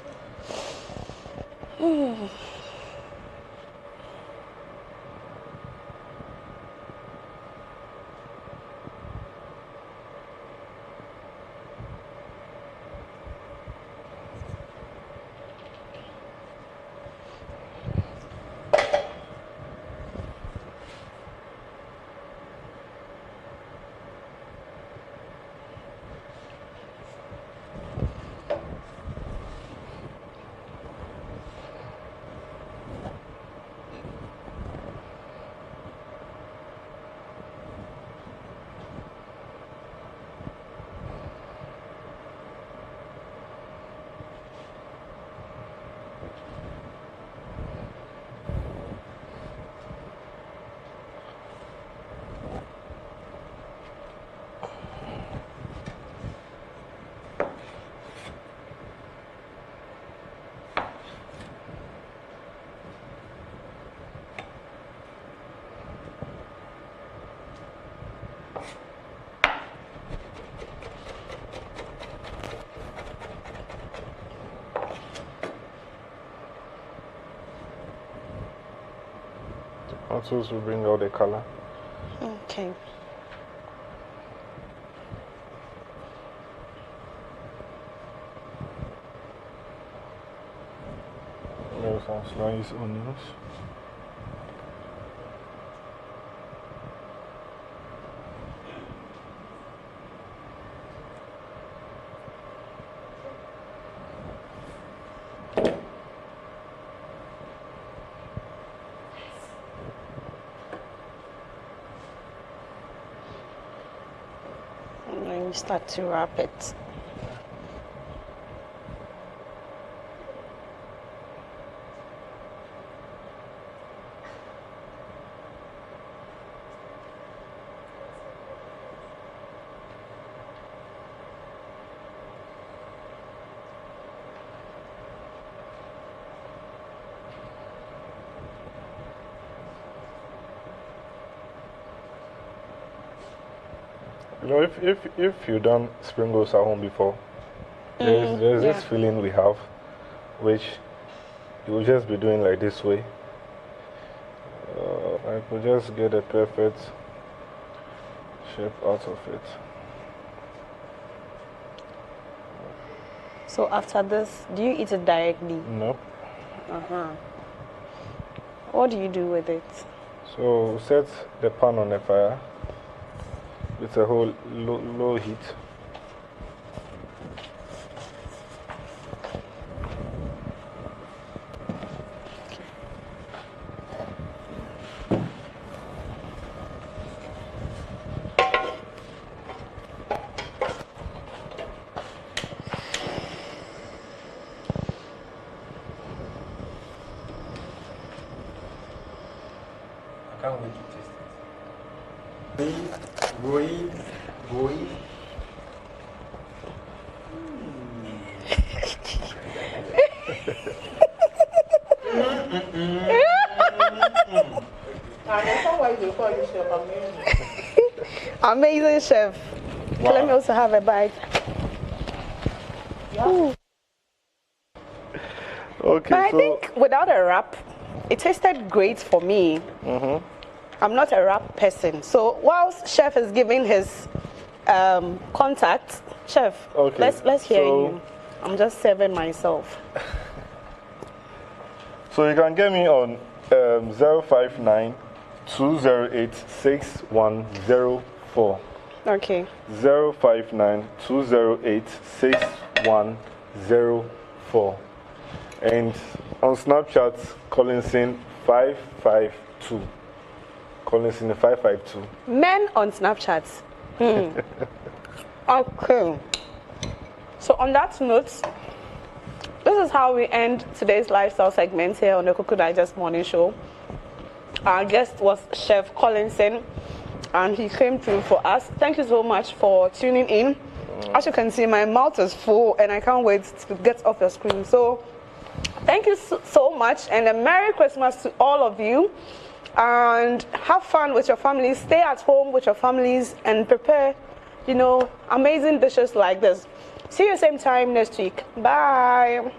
Also to bring out the color. Okay. There's some sliced onions. And then you start to wrap it. You know, if you've done spring rolls at home before, there's this feeling we have, which you will just be doing like this way. I could just get a perfect shape out of it. So after this, do you eat it directly? Nope. What do you do with it? So set the pan on the fire with a whole low heat. I can't wait to taste it. Going. Amazing, chef. Wow. Let me also have a bite. Ooh. Okay, But I think without a wrap, it tasted great for me. I'm not a wrap person. So whilst chef is giving his contact, chef, okay, let's hear you. I'm just serving myself. So you can get me on 059 208 6104. Okay. 059 208 6104. And on Snapchat, Collinson 552. Collinson 552. Men on Snapchat. Okay. So on that note, this is how we end today's lifestyle segment here on the Koko Digest Morning Show. Our guest was Chef Collinson, and he came through for us. Thank you so much for tuning in. As you can see, my mouth is full, and I can't wait to get off the screen. So thank you so much, and a Merry Christmas to all of you. And have fun with your families. Stay at home with your families and prepare, amazing dishes like this. See you same time next week. Bye.